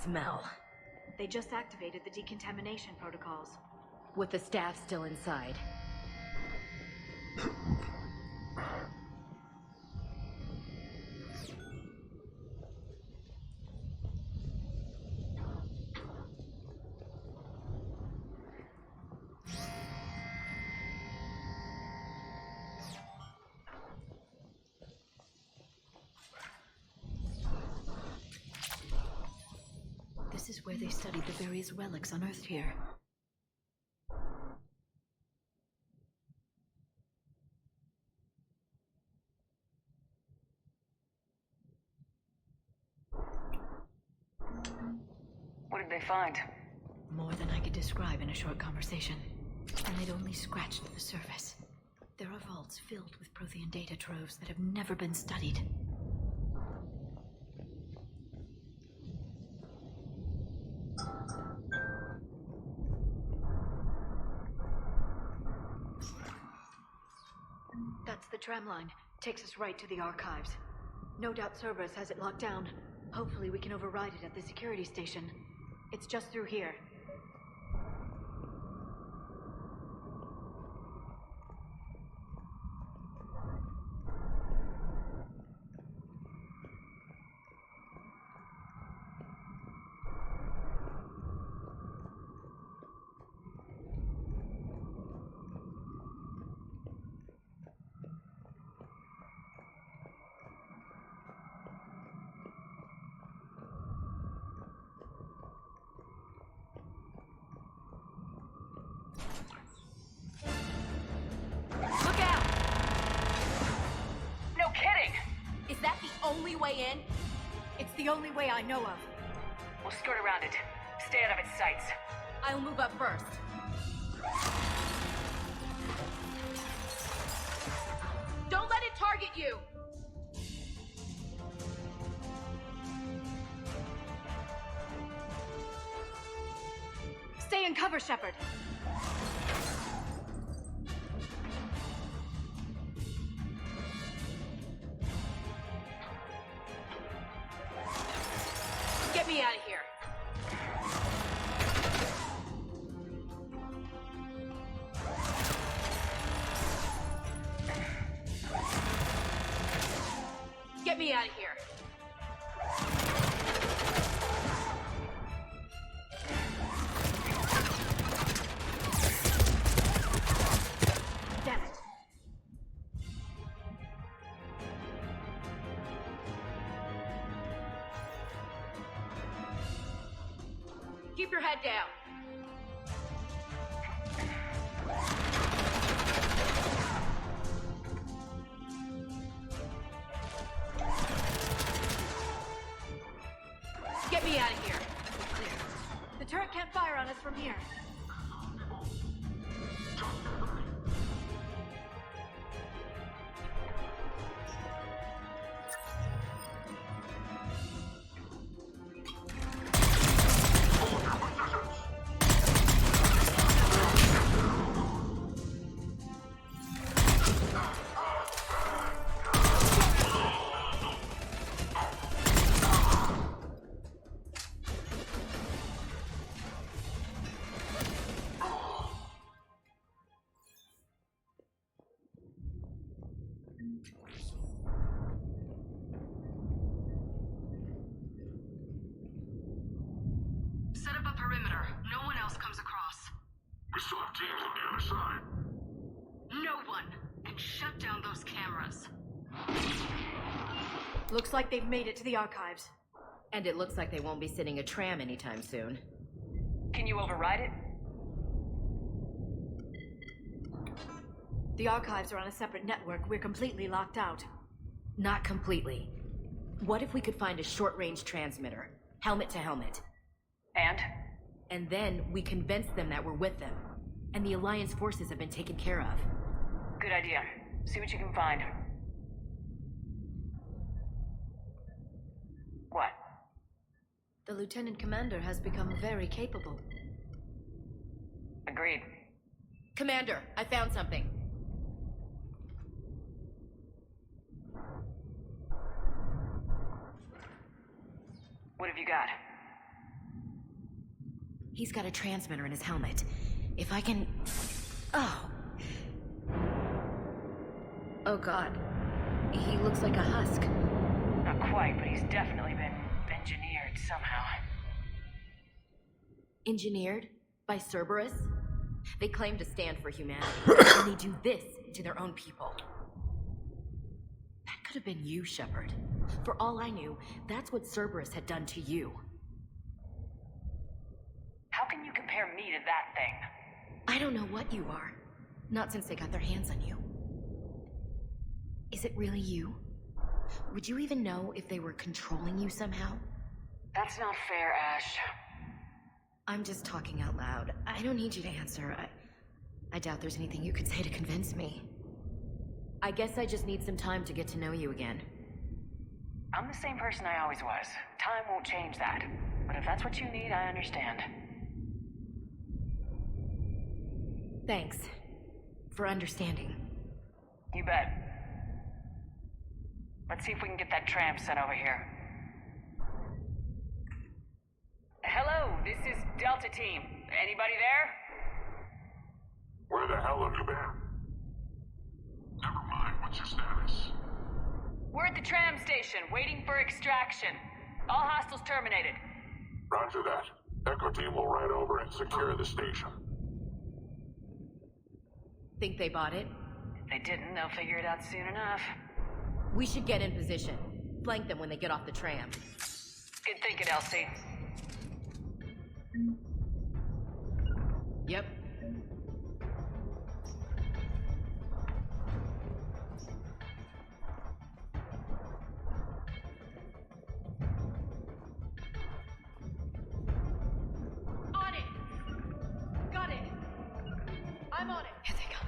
smell. They just activated the decontamination protocols. With the staff still inside. This is where they studied the various relics unearthed here. What did they find? More than I could describe in a short conversation. And they'd only scratched the surface. There are vaults filled with Prothean data troves that have never been studied. That's the tram line. Takes us right to the archives. No doubt Cerberus has it locked down. Hopefully we can override it at the security station. It's just through here. Look out! No kidding! Is that the only way in? It's the only way I know of. We'll skirt around it. Stay out of its sights. I'll move up first. Don't let it target you! Stay in cover, Shepard. Get me out of here. Get me out of here. Damn it. Keep your head down. Get me out of here. The turret can't fire on us from here. Set up a perimeter. No one else comes across. We still have teams on the other side. No one! And shut down those cameras. Looks like they've made it to the archives. And it looks like they won't be sitting a tram anytime soon. Can you override it? The archives are on a separate network. We're completely locked out. Not completely. What if we could find a short-range transmitter? Helmet to helmet. And? And then we convince them that we're with them. And the Alliance forces have been taken care of. Good idea. See what you can find. What? The Lieutenant Commander has become very capable. Agreed. Commander, I found something. What have you got? He's got a transmitter in his helmet. If I can... Oh. Oh god. He looks like a husk. Not quite, but he's definitely been engineered somehow. Engineered? By Cerberus? They claim to stand for humanity, and they do this to their own people. That could have been you, Shepard. For all I knew, that's what Cerberus had done to you. How can you compare me to that thing? I don't know what you are. Not since they got their hands on you. Is it really you? Would you even know if they were controlling you somehow? That's not fair, Ash. I'm just talking out loud. I don't need you to answer. I doubt there's anything you could say to convince me. I guess I just need some time to get to know you again. I'm the same person I always was. Time won't change that. But if that's what you need, I understand. Thanks. For understanding. You bet. Let's see if we can get that tram sent over here. Hello, this is Delta Team. Anybody there? Where the hell have you been? Never mind, what's your status? We're at the tram station, waiting for extraction. All hostiles terminated. Roger that. Echo Team will ride over and secure the station. Think they bought it? If they didn't, they'll figure it out soon enough. We should get in position. Flank them when they get off the tram. Good thinking, Elsie. Yep. On it! Got it! I'm on it! Here they come.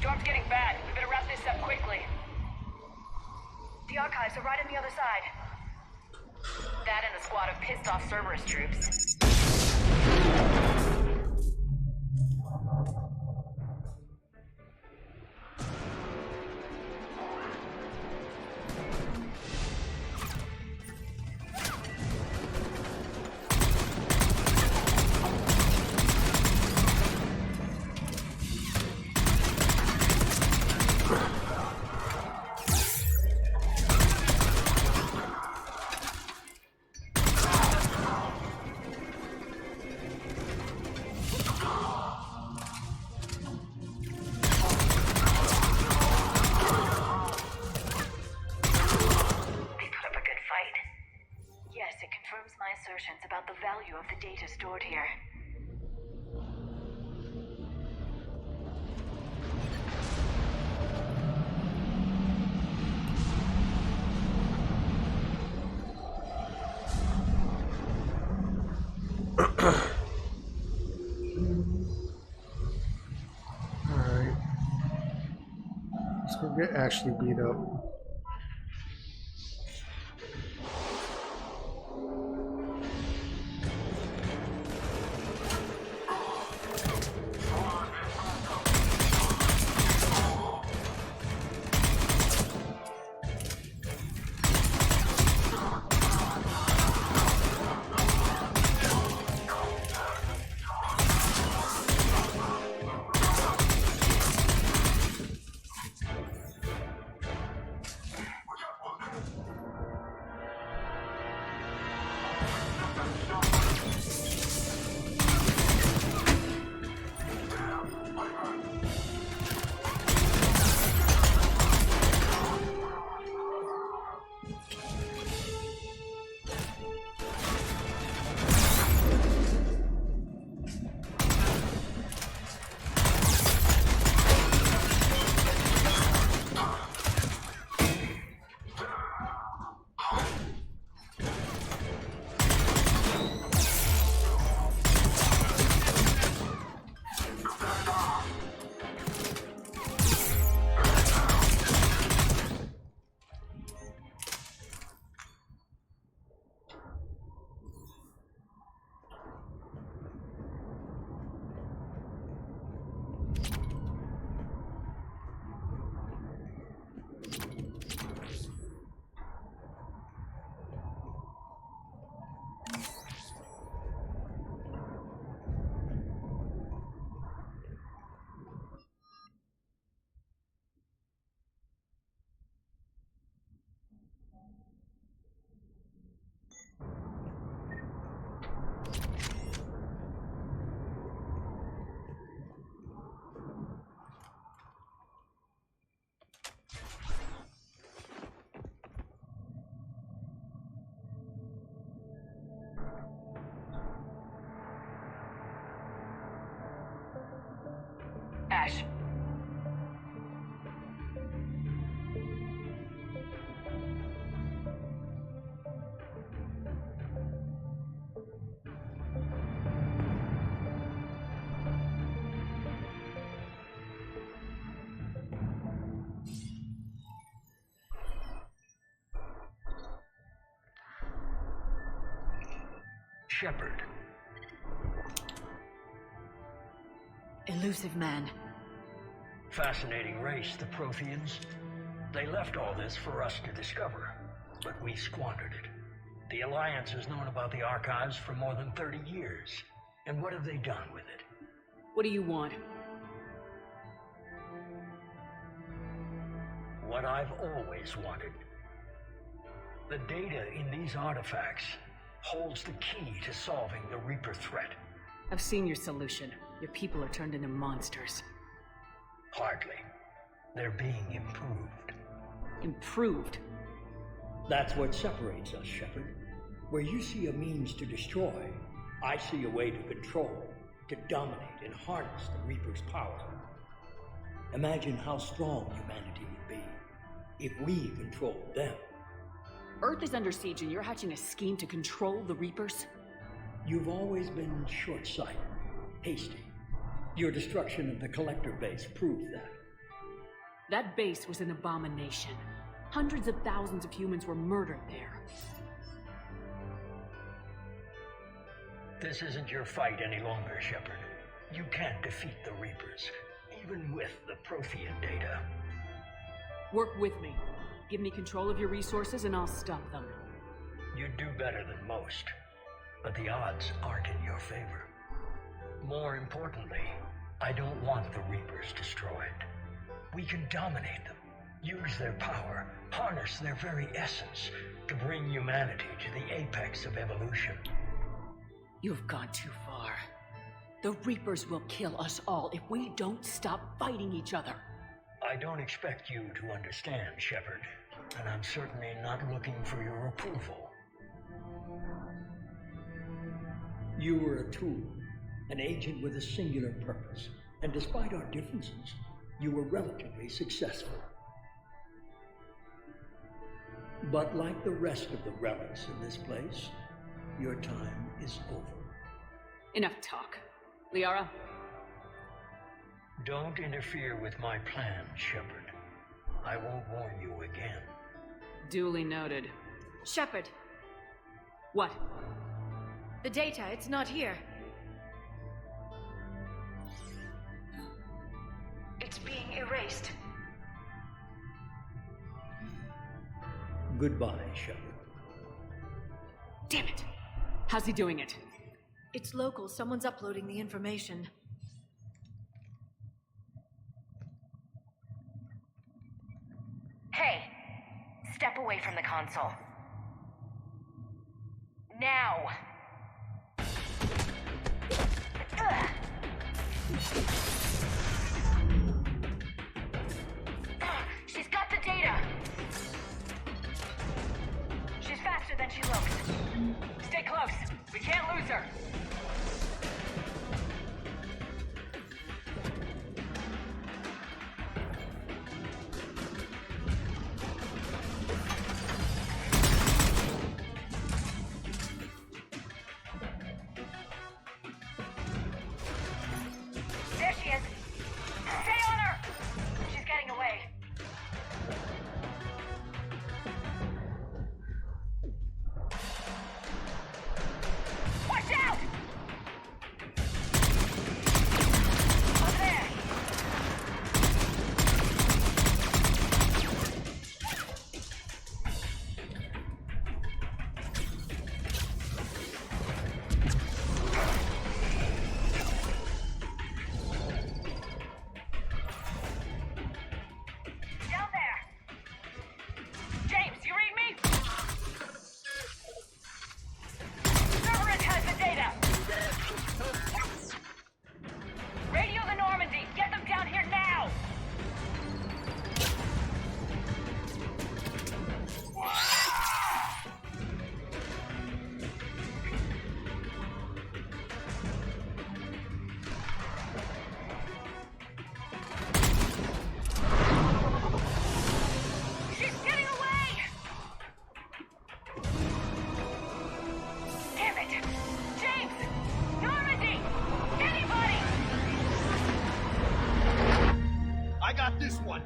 Storm's getting bad. We better wrap this up quickly. The archives are right on the other side. That and a squad of pissed off Cerberus troops. Let's go get Ashley beat up. Ash. Shepard. Elusive man. Fascinating race, the Protheans. They left all this for us to discover, but we squandered it. The Alliance has known about the archives for more than 30 years. And what have they done with it? What do you want? What I've always wanted. The data in these artifacts holds the key to solving the Reaper threat. I've seen your solution. Your people are turned into monsters. Hardly. They're being improved. Improved? That's what separates us, Shepard. Where you see a means to destroy, I see a way to control, to dominate and harness the Reaper's power. Imagine how strong humanity would be if we controlled them. Earth is under siege and you're hatching a scheme to control the Reapers? You've always been short-sighted, hasty. Your destruction of the Collector base proved that. That base was an abomination. Hundreds of thousands of humans were murdered there. This isn't your fight any longer, Shepard. You can't defeat the Reapers, even with the Prothean data. Work with me. Give me control of your resources and I'll stop them. You'd do better than most, but the odds aren't in your favor. More importantly, I don't want the Reapers destroyed. We can dominate them, use their power, harness their very essence to bring humanity to the apex of evolution. You've gone too far. The Reapers will kill us all if we don't stop fighting each other. I don't expect you to understand, Shepard, and I'm certainly not looking for your approval. You were a tool, an agent with a singular purpose, and despite our differences, you were relatively successful. But like the rest of the relics in this place, your time is over. Enough talk. Liara? Don't interfere with my plan, Shepard. I won't warn you again. Duly noted. Shepard, What? the data, it's not here. It's being erased. Goodbye, Shepard. Damn it! How's he doing it? It's local. Someone's uploading the information. Hey, step away from the console. Now! Ugh. She's got the data! She's faster than she looks. Stay close. We can't lose her. There she is. Stay on her! She's getting away. Watch out! Over there! Down there! James, you read me? Cerberus has the data! Radio the Normandy! Get them down here now! She's getting away! Damn it! James! Normandy! Anybody! I got this one.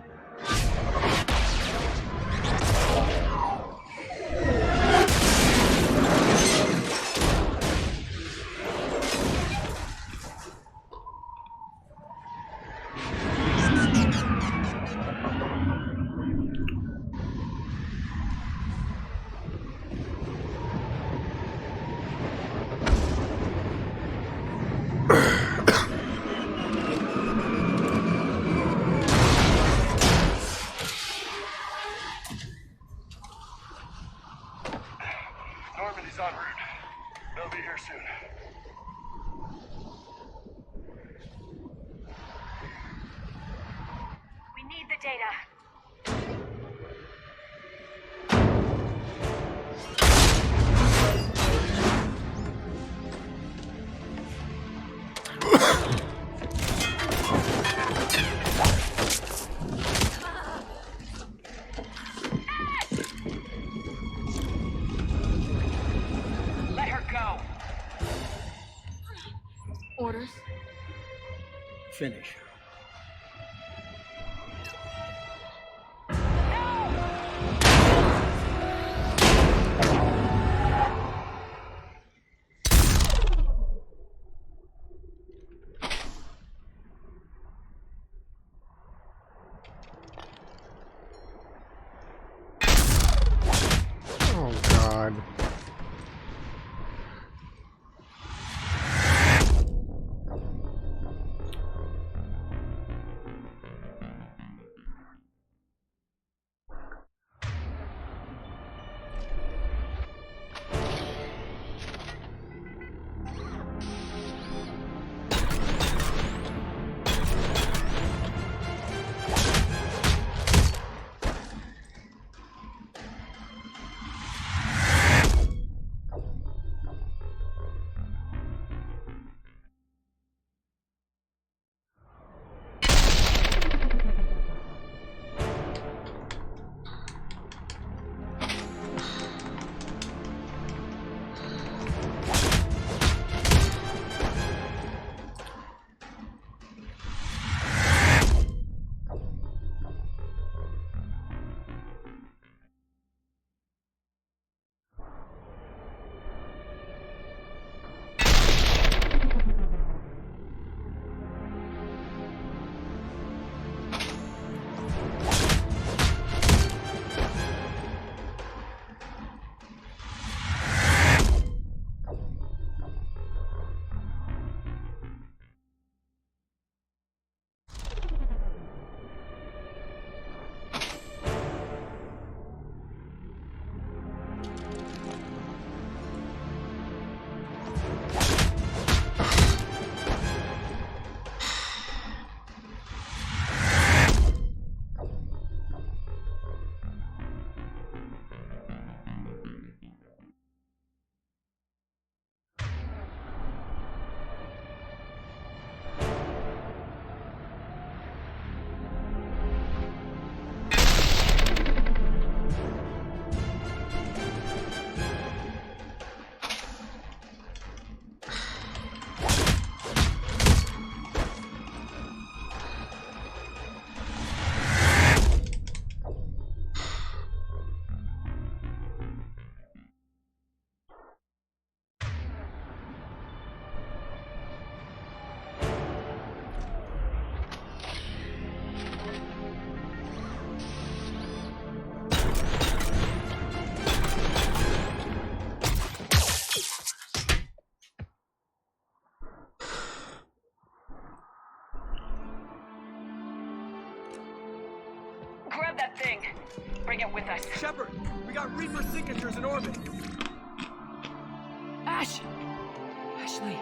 Normandy's en route. They'll be here soon. We need the data. Let her go. Orders? Finish her. Oh, God. Grab that thing. Bring it with us. Shepard, we got Reaper signatures in orbit. Ash! Ashley.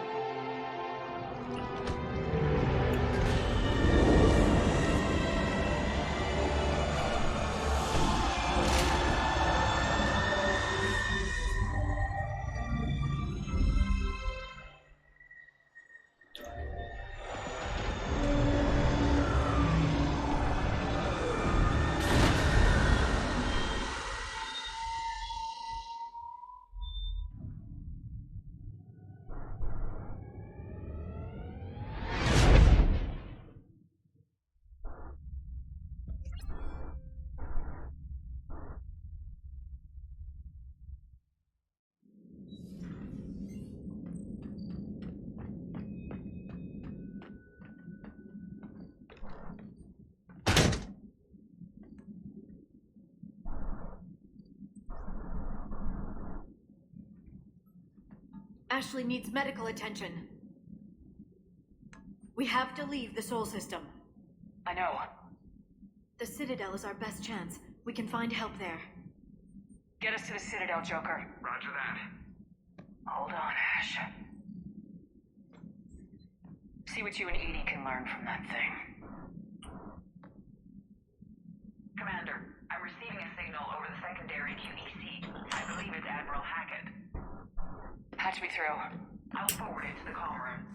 Ashley needs medical attention. We have to leave the Sol system. I know. The Citadel is our best chance. We can find help there. Get us to the Citadel, Joker. Roger that. Hold on, Ash. See what you and Edie can learn from that thing. Commander, I'm receiving a signal over the secondary QEC. I believe it's Admiral Hackett. Patch me through. I'll forward it to the comm room.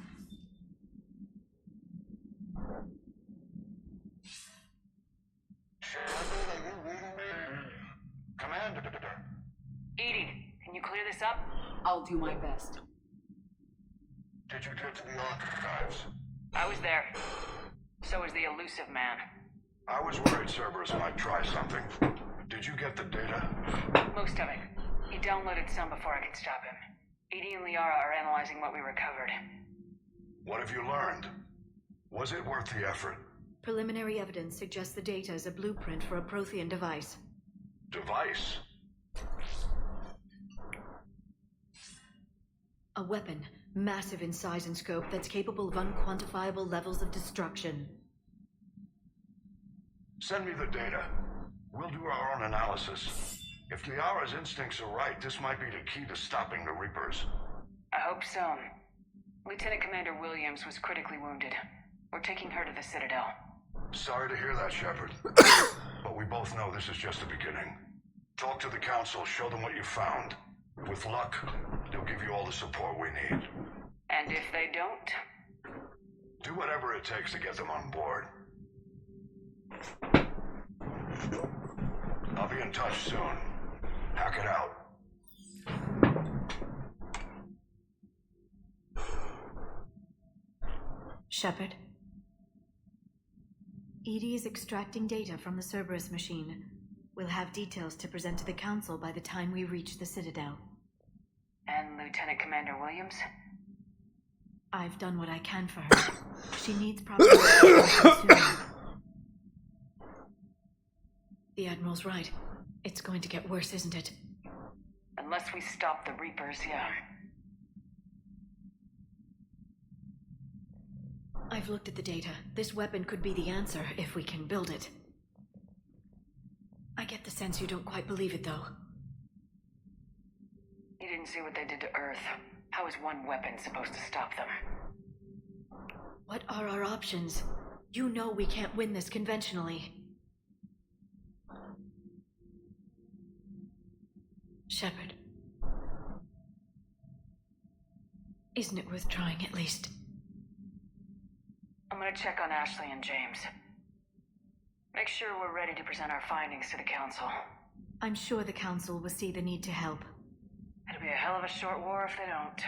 Commander. Edie, can you clear this up? I'll do my best. Did you get to the archives? I was there. So was the elusive man. I was worried Cerberus might try something. Did you get the data? Most of it. He downloaded some before I could stop him. Edie and Liara are analyzing what we recovered. What have you learned? Was it worth the effort? Preliminary evidence suggests the data is a blueprint for a Prothean device. Device? A weapon, massive in size and scope, that's capable of unquantifiable levels of destruction. Send me the data. We'll do our own analysis. If Liara's instincts are right, this might be the key to stopping the Reapers. I hope so. Lieutenant Commander Williams was critically wounded. We're taking her to the Citadel. Sorry to hear that, Shepard. But we both know this is just the beginning. Talk to the Council, show them what you found. With luck, they'll give you all the support we need. And if they don't? Do whatever it takes to get them on board. I'll be in touch soon. Hack it out. Shepard. Edie is extracting data from the Cerberus machine. We'll have details to present to the Council by the time we reach the Citadel. And Lieutenant Commander Williams? I've done what I can for her. She needs proper attention soon. The Admiral's right. It's going to get worse, isn't it? Unless we stop the Reapers, yeah. I've looked at the data. This weapon could be the answer if we can build it. I get the sense you don't quite believe it, though. You didn't see what they did to Earth. How is one weapon supposed to stop them? What are our options? You know we can't win this conventionally. Shepard. Isn't it worth trying at least? I'm gonna check on Ashley and James. Make sure we're ready to present our findings to the Council. I'm sure the Council will see the need to help. It'll be a hell of a short war if they don't.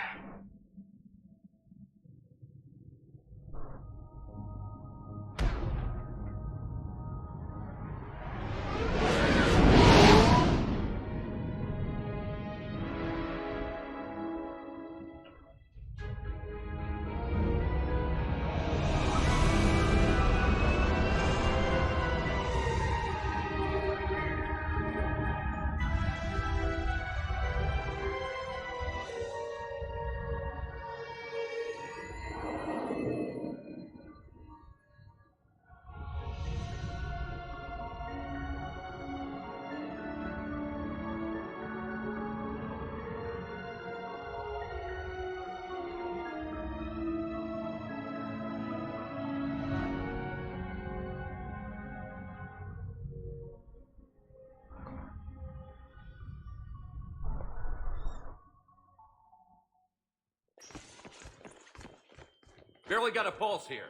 Barely got a pulse here.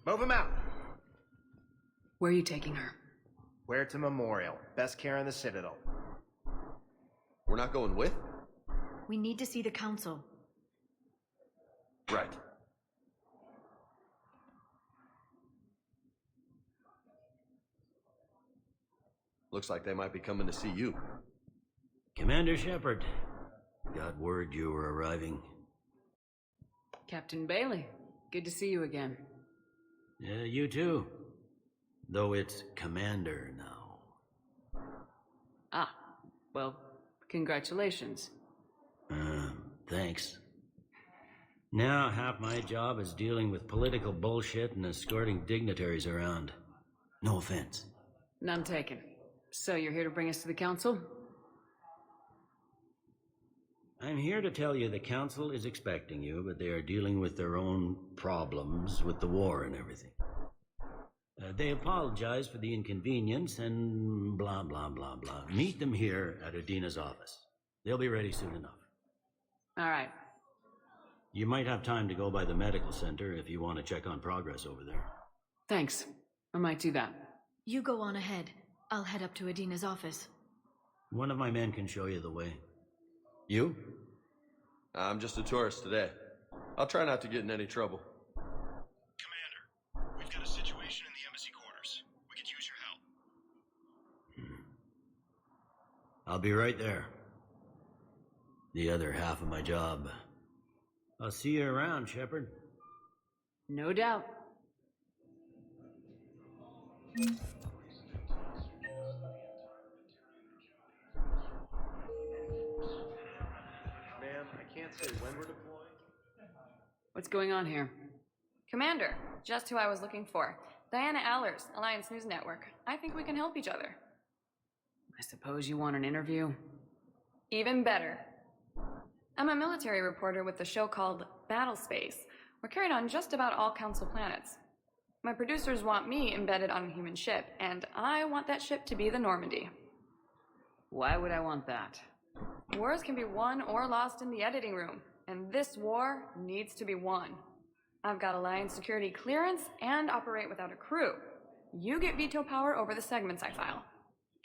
Move him out. Where are you taking her? Where to Memorial. Best care in the Citadel. We're not going with? We need to see the council. Right. Looks like they might be coming to see you. Commander Shepard, got word you were arriving. Captain Bailey, good to see you again. You too. Though it's Commander now. Ah, well, congratulations. Thanks. Now half my job is dealing with political bullshit and escorting dignitaries around. No offense. None taken. So you're here to bring us to the council? I'm here to tell you the council is expecting you, but they are dealing with their own problems with the war and everything. They apologize for the inconvenience and blah, blah, blah, blah. Meet them here at Udina's office. They'll be ready soon enough. All right. You might have time to go by the medical center if you want to check on progress over there. Thanks. I might do that. You go on ahead. I'll head up to Adina's office. One of my men can show you the way. You? I'm just a tourist today. I'll try not to get in any trouble. Commander, we've got a situation in the embassy quarters. We could use your help. I'll be right there. The other half of my job. I'll see you around, Shepard. No doubt. Ma'am, I can't say when we're deploying. What's going on here? Commander, just who I was looking for. Diana Allers, Alliance News Network. I think we can help each other. I suppose you want an interview? Even better. I'm a military reporter with the show called Battle Space. We're carried on just about all Council planets. My producers want me embedded on a human ship, and I want that ship to be the Normandy. Why would I want that? Wars can be won or lost in the editing room, and this war needs to be won. I've got Alliance security clearance and operate without a crew. You get veto power over the segments I file.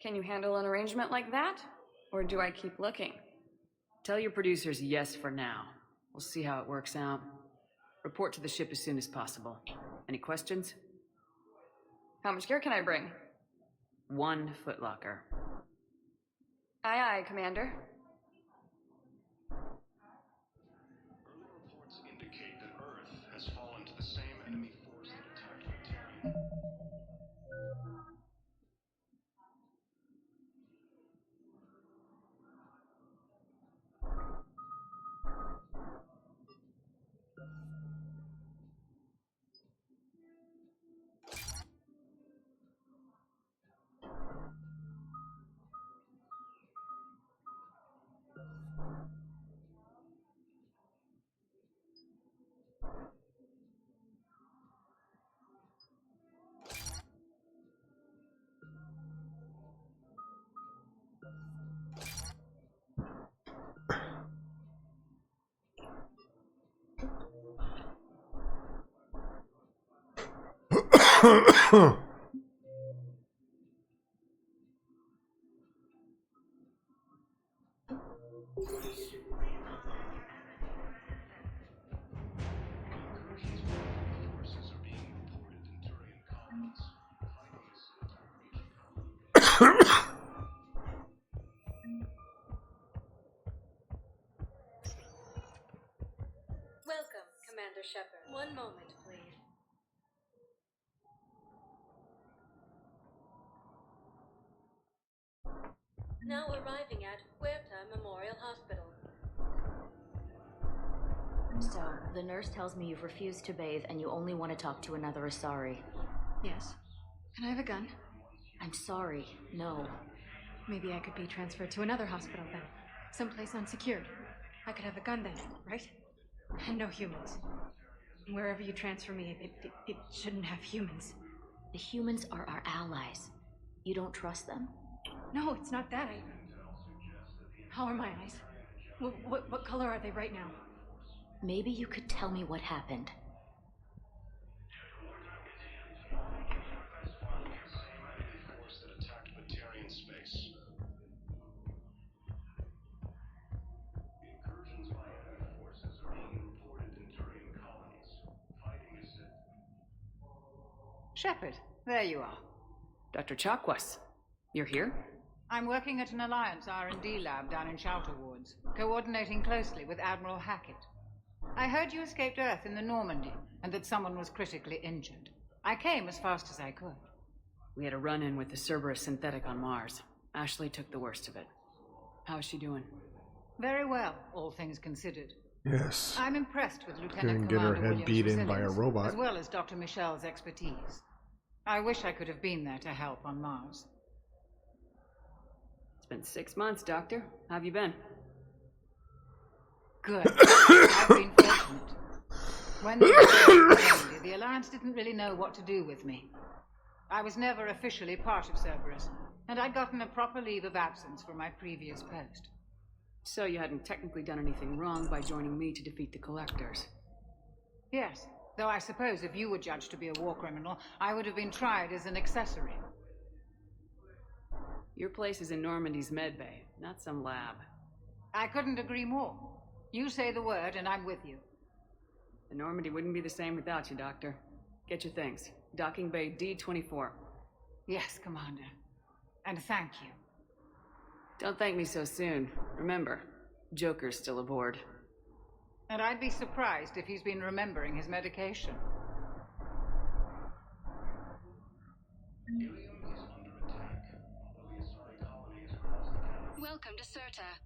Can you handle an arrangement like that? Or do I keep looking? Tell your producers yes for now. We'll see how it works out. Report to the ship as soon as possible. Any questions? How much gear can I bring? 1 footlocker. Aye, aye, Commander. Early reports indicate that Earth has fallen to the same enemy force that attacked the Terran. Welcome, Commander Shepard. One moment, please. Now arriving at Huerta Memorial Hospital. So, the nurse tells me you've refused to bathe and you only want to talk to another Asari. Yes. Can I have a gun? I'm sorry, no. Maybe I could be transferred to another hospital then. Someplace unsecured. I could have a gun then, right? And no humans. Wherever you transfer me, it shouldn't have humans. The humans are our allies. You don't trust them? No, it's not that. How are my eyes? What color are they right now? Maybe you could tell me what happened. Shepard, there you are. Dr. Chakwas, you're here? I'm working at an Alliance R&D lab down in Shelter Woods, coordinating closely with Admiral Hackett. I heard you escaped Earth in the Normandy, and that someone was critically injured. I came as fast as I could. We had a run-in with the Cerberus synthetic on Mars. Ashley took the worst of it. How is she doing? Very well, all things considered. Yes. I'm impressed with Lieutenant Couldn't get her Commander head Williams' beat in by a resilience, robot. as well as Dr. Michel's expertise. I wish I could have been there to help on Mars. It's been 6 months, Doctor. How have you been? Good. I've been fortunate. When they were the Alliance didn't really know what to do with me. I was never officially part of Cerberus, and I'd gotten a proper leave of absence from my previous post. So you hadn't technically done anything wrong by joining me to defeat the Collectors? Yes, though I suppose if you were judged to be a war criminal, I would have been tried as an accessory. Your place is in Normandy's medbay, not some lab. I couldn't agree more. You say the word and I'm with you. The Normandy wouldn't be the same without you, Doctor. Get your things. Docking Bay D-24. Yes, Commander. And thank you. Don't thank me so soon. Remember, Joker's still aboard. And I'd be surprised if he's been remembering his medication. Welcome to Serta.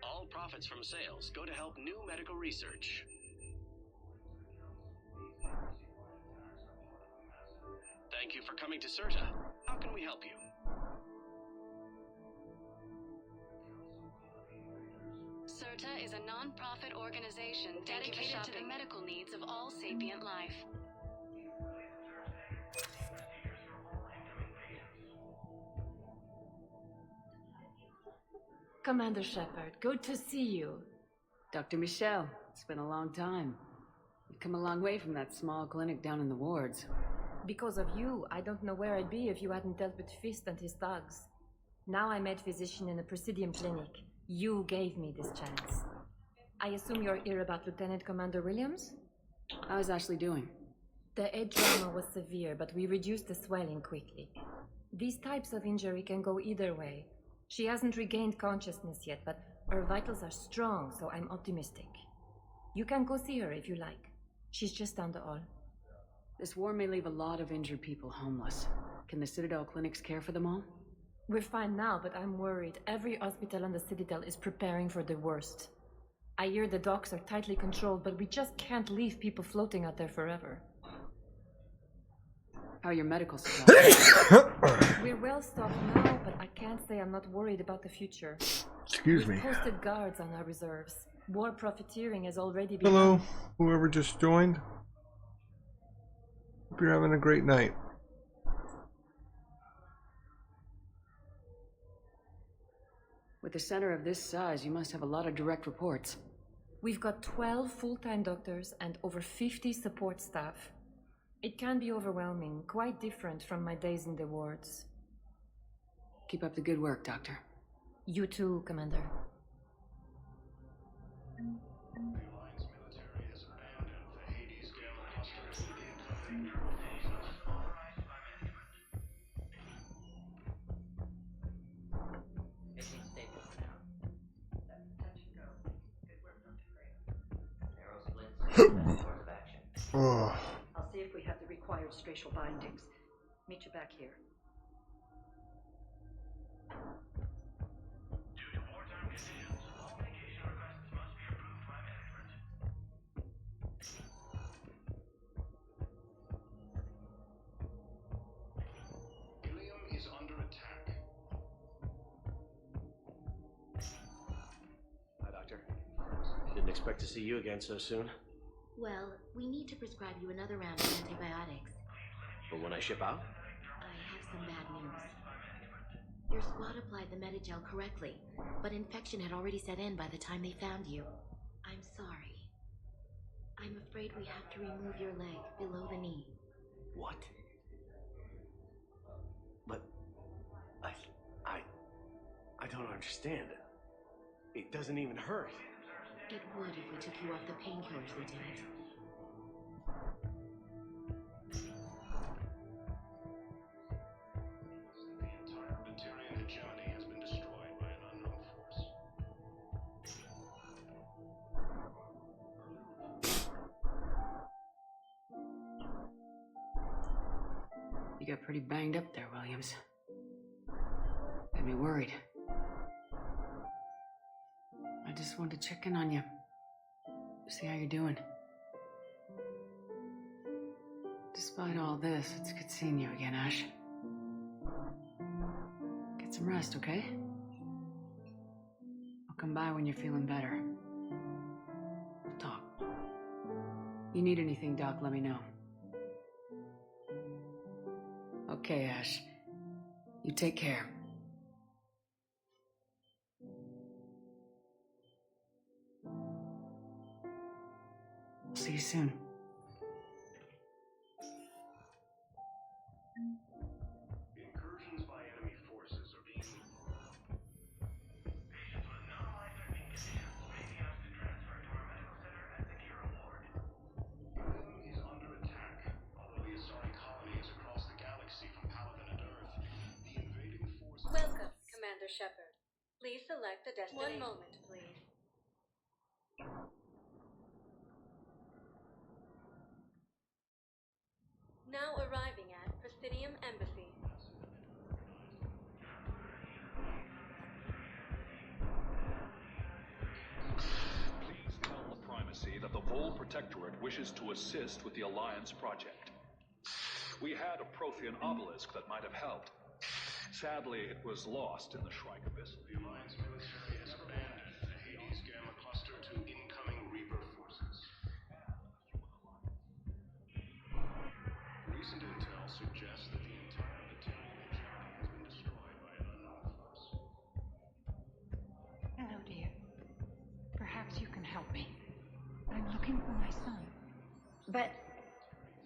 All profits from sales go to help new medical research. Thank you for coming to Serta. How can we help you? Serta is a non-profit organization dedicated to the medical needs of all sapient life. Commander Shepard, good to see you. Dr. Michel, it's been a long time. You've come a long way from that small clinic down in the wards. Because of you, I don't know where I'd be if you hadn't dealt with Fist and his thugs. Now I'm head physician in a Presidium clinic. You gave me this chance. I assume you're here about Lieutenant Commander Williams? How's Ashley doing? The head trauma was severe, but we reduced the swelling quickly. These types of injury can go either way. She hasn't regained consciousness yet, but her vitals are strong, so I'm optimistic. You can go see her if you like. She's just down the hall. This war may leave a lot of injured people homeless. Can the Citadel clinics care for them all? We're fine now, but I'm worried. Every hospital on the Citadel is preparing for the worst. I hear the docks are tightly controlled, but we just can't leave people floating out there forever. How are your medical supplies? We're well stocked now, but I can't say I'm not worried about the future. Excuse me. We've posted guards on our reserves. War profiteering has already begun. Hello, whoever just joined. Hope you're having a great night. With a center of this size, you must have a lot of direct reports. We've got 12 full-time doctors and over 50 support staff. It can be overwhelming, quite different from my days in the wards. Keep up the good work, Doctor. You too, Commander. Oh. I'll see if we have the required spatial bindings. Meet you back here. Ilium is under attack. Hi, Doctor. Didn't expect to see you again so soon. Well, we need to prescribe you another round of antibiotics. But when I ship out? I have some bad news. Your squad applied the Medigel correctly, but infection had already set in by the time they found you. I'm sorry. I'm afraid we have to remove your leg below the knee. What? But I don't understand. It doesn't even hurt. It would if we took you off the painkillers, Lieutenant. The entire Batarian hegemony has been destroyed by an unknown force. You got pretty banged up there, Williams. Had me worried. I just wanted to check in on you. See how you're doing. Despite all this, it's good seeing you again, Ash. Get some rest, okay? I'll come by when you're feeling better. We'll talk. You need anything, Doc, let me know. Okay, Ash. You take care. I'll see you soon. Incursions by enemy forces are being... Patients with no life-threatening conditions may be asked to transfer to our medical center at the Cure Ward. Rome is under attack. Although the Asari colony is across the galaxy from Paladin and Earth, the invading forces... Welcome, Commander Shepard. Please select a destination. 1 moment, please. Now arriving at Presidium Embassy. Please tell the Primacy that the Vol Protectorate wishes to assist with the Alliance project. We had a Prothean obelisk that might have helped. Sadly, it was lost in the Shrike Abyss. The Alliance military has abandoned the Hades Gamma cluster to incoming Reaper forces. Recent intel suggests that the entire Batarian hegemony has been destroyed by an unknown force. Hello, dear. Perhaps you can help me. I'm looking for my son. But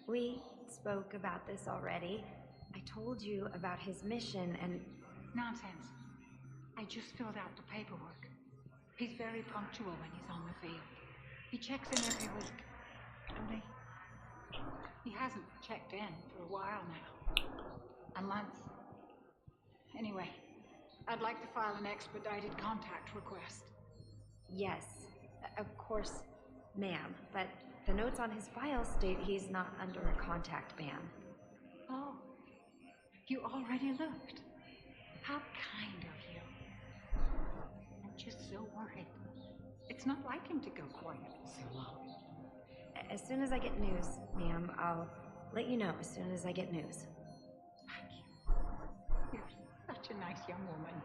we spoke about this already. I told you about his mission and... Nonsense. I just filled out the paperwork. He's very punctual when he's on the field. He checks in every week. Only, he hasn't checked in for a while now. A month. Anyway, I'd like to file an expedited contact request. Yes, of course, ma'am. But the notes on his file state he's not under a contact ban. Oh, you already looked. How kind of you. I'm just so worried. It's not like him to go quiet for so long. As soon as I get news, ma'am, I'll let you know as soon as I get news. Thank you. You're such a nice young woman.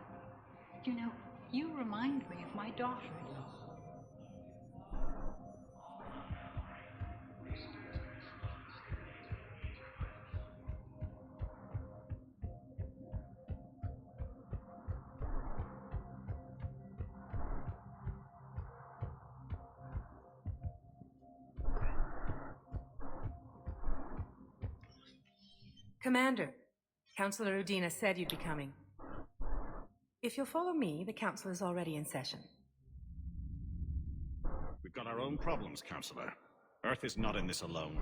You know, you remind me of my daughter-in-law. Commander, Councillor Udina said you'd be coming. If you'll follow me, the council is already in session. We've got our own problems, Councillor. Earth is not in this alone.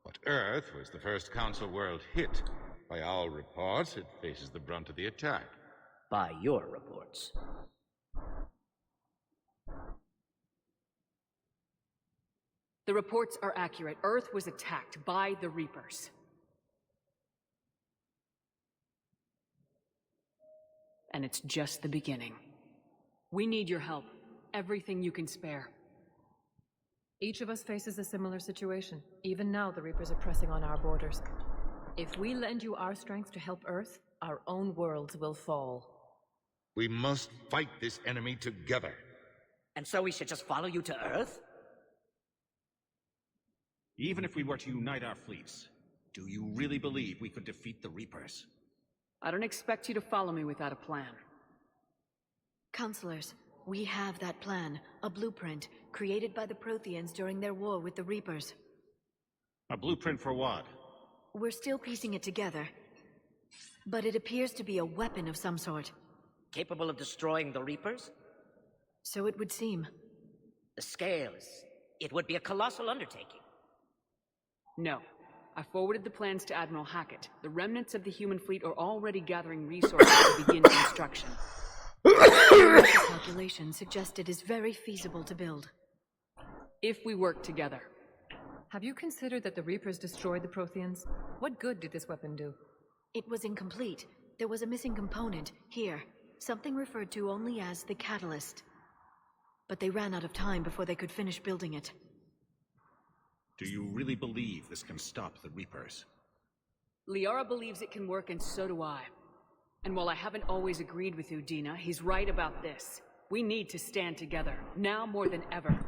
But Earth was the first Council world hit. By our reports, it faces the brunt of the attack. By your reports. The reports are accurate. Earth was attacked by the Reapers. And it's just the beginning. We need your help. Everything you can spare. Each of us faces a similar situation. Even now, the Reapers are pressing on our borders. If we lend you our strength to help Earth, our own worlds will fall. We must fight this enemy together. And so we should just follow you to Earth? Even if we were to unite our fleets, do you really believe we could defeat the Reapers? I don't expect you to follow me without a plan. Counselors, we have that plan, a blueprint, created by the Protheans during their war with the Reapers. A blueprint for what? We're still piecing it together. But it appears to be a weapon of some sort. Capable of destroying the Reapers? So it would seem. The scales. It would be a colossal undertaking. No. I forwarded the plans to Admiral Hackett. The remnants of the human fleet are already gathering resources to begin construction. The calculation suggests it is very feasible to build. If we work together. Have you considered that the Reapers destroyed the Protheans? What good did this weapon do? It was incomplete. There was a missing component, here. Something referred to only as the catalyst. But they ran out of time before they could finish building it. Do you really believe this can stop the Reapers? Liara believes it can work, and so do I. And while I haven't always agreed with you, Dina, he's right about this. We need to stand together, now more than ever.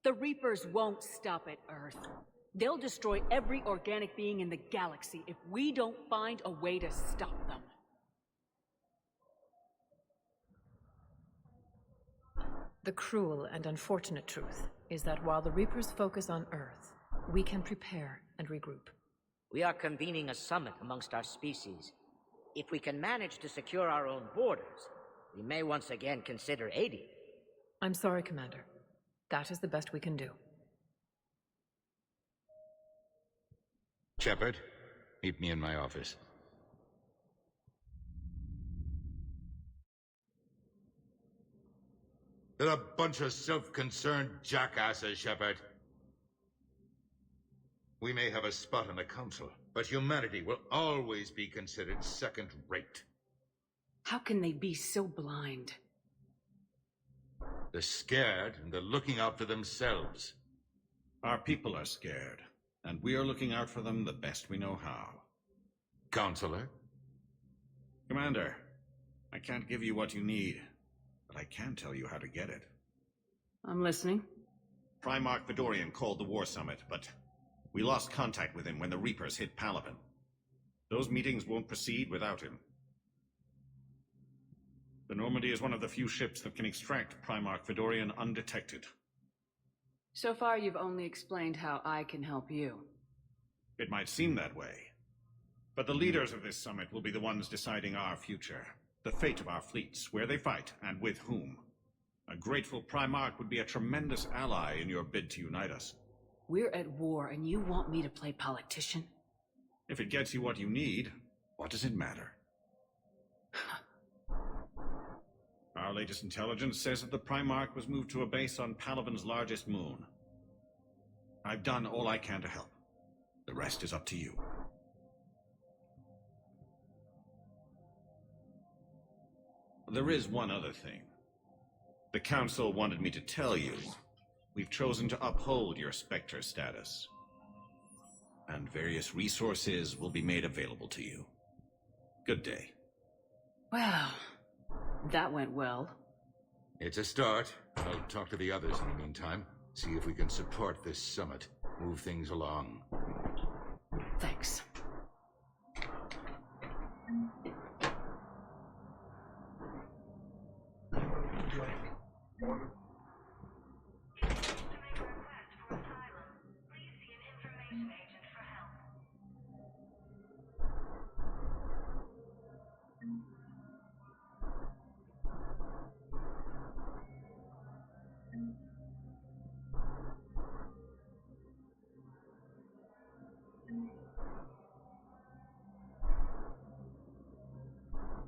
The Reapers won't stop at Earth. They'll destroy every organic being in the galaxy if we don't find a way to stop them. The cruel and unfortunate truth is that while the Reapers focus on Earth, we can prepare and regroup. We are convening a summit amongst our species. If we can manage to secure our own borders, we may once again consider aiding. I'm sorry, Commander. That is the best we can do. Shepard, meet me in my office. They're a bunch of self-concerned jackasses, Shepard. We may have a spot on the council, but humanity will always be considered second-rate. How can they be so blind? They're scared, and they're looking out for themselves. Our people are scared, and we are looking out for them the best we know how. Counselor? Commander, I can't give you what you need, but I can tell you how to get it. I'm listening. Primarch Fedorian called the War Summit, but we lost contact with him when the Reapers hit Palaven. Those meetings won't proceed without him. The Normandy is one of the few ships that can extract Primarch Fedorian undetected. So far, you've only explained how I can help you. It might seem that way, but the leaders of this summit will be the ones deciding our future, the fate of our fleets, where they fight, and with whom. A grateful Primarch would be a tremendous ally in your bid to unite us. We're at war, and you want me to play politician? If it gets you what you need, what does it matter? Our latest intelligence says that the Primarch was moved to a base on Palaven's largest moon. I've done all I can to help. The rest is up to you. There is one other thing. The Council wanted me to tell you, we've chosen to uphold your Spectre status. And various resources will be made available to you. Good day. Well, that went well. It's a start. I'll talk to the others in the meantime. See if we can support this summit. Move things along. Thanks.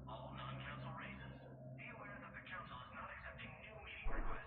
All non-council races, be aware that the council is not accepting new meeting requests.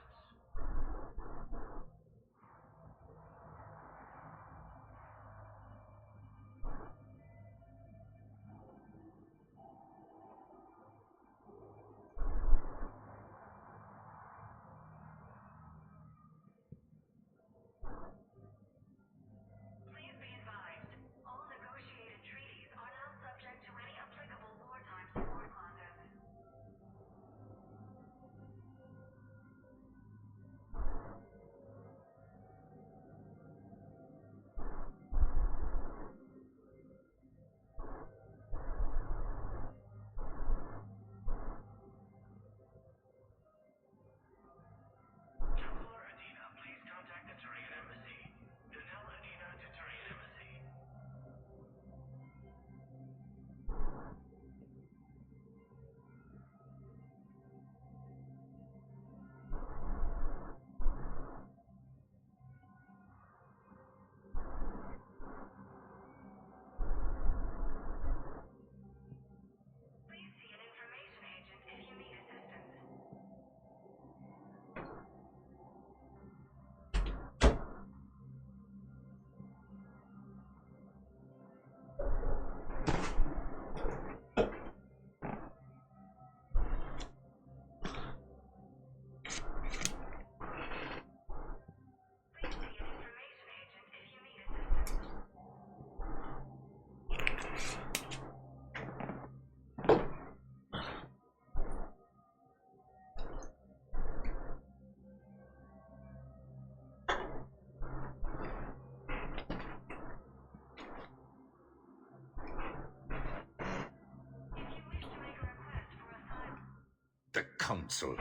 The Council.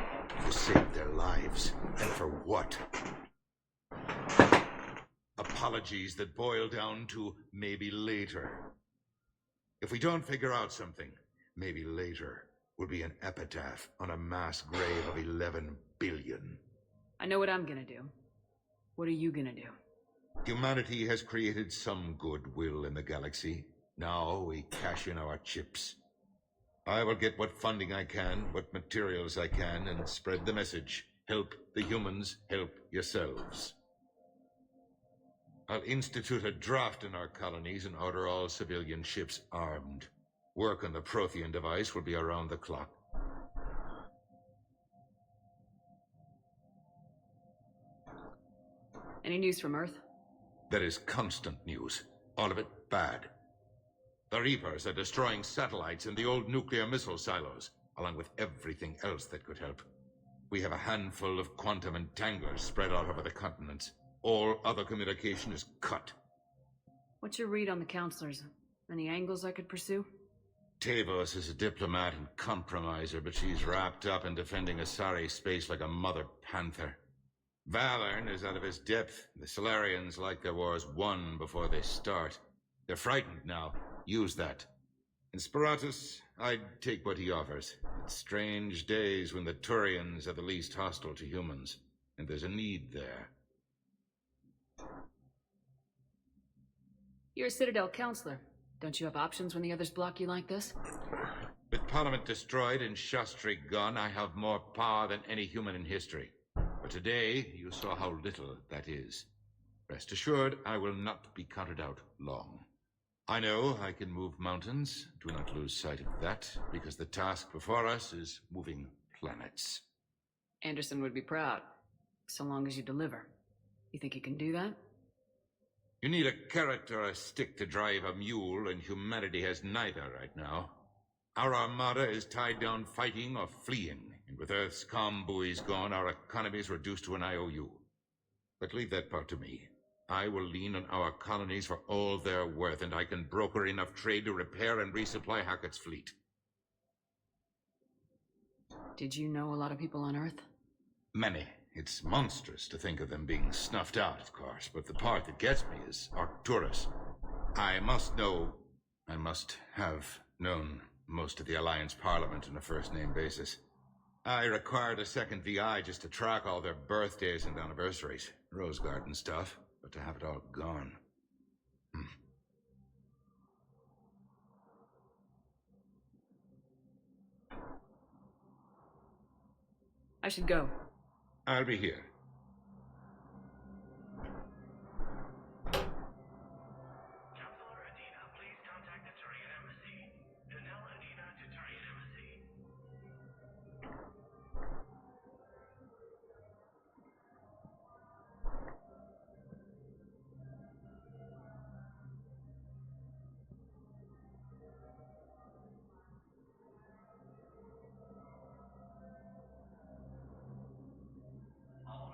You saved their lives. And for what? Apologies that boil down to maybe later. If we don't figure out something, maybe later will be an epitaph on a mass grave of 11 billion. I know what I'm gonna do. What are you gonna do? Humanity has created some goodwill in the galaxy. Now we cash in our chips. I will get what funding I can, what materials I can, and spread the message. Help the humans, help yourselves. I'll institute a draft in our colonies and order all civilian ships armed. Work on the Prothean device will be around the clock. Any news from Earth? There is constant news. All of it bad. The Reapers are destroying satellites and the old nuclear missile silos, along with everything else that could help. We have a handful of quantum entanglers spread out over the continents. All other communication is cut. What's your read on the counselors? Any angles I could pursue? Tavos is a diplomat and compromiser, but she's wrapped up in defending Asari space like a mother panther. Valern is out of his depth. The Solarians like their wars won before they start. They're frightened now. Use that. In Sparatus, I'd take what he offers. It's strange days when the Turians are the least hostile to humans, and there's a need there. You're a Citadel counselor. Don't you have options when the others block you like this? With Parliament destroyed and Shastri gone, I have more power than any human in history. But today, you saw how little that is. Rest assured, I will not be counted out long. I know I can move mountains. Do not lose sight of that, because the task before us is moving planets. Anderson would be proud, so long as you deliver. You think you can do that? You need a carrot or a stick to drive a mule, and humanity has neither right now. Our armada is tied down fighting or fleeing, and with Earth's comm buoys gone, our economy is reduced to an IOU. But leave that part to me. I will lean on our colonies for all they're worth, and I can broker enough trade to repair and resupply Hackett's fleet. Did you know a lot of people on Earth? Many. It's monstrous to think of them being snuffed out, of course, but the part that gets me is Arcturus. I must have known most of the Alliance Parliament on a first-name basis. I required a second VI just to track all their birthdays and anniversaries, Rose Garden stuff, but to have it all gone. I should go. I'll be here. Counselor Adina, please contact the Turian Embassy. Danelle Adina to Turian Embassy. All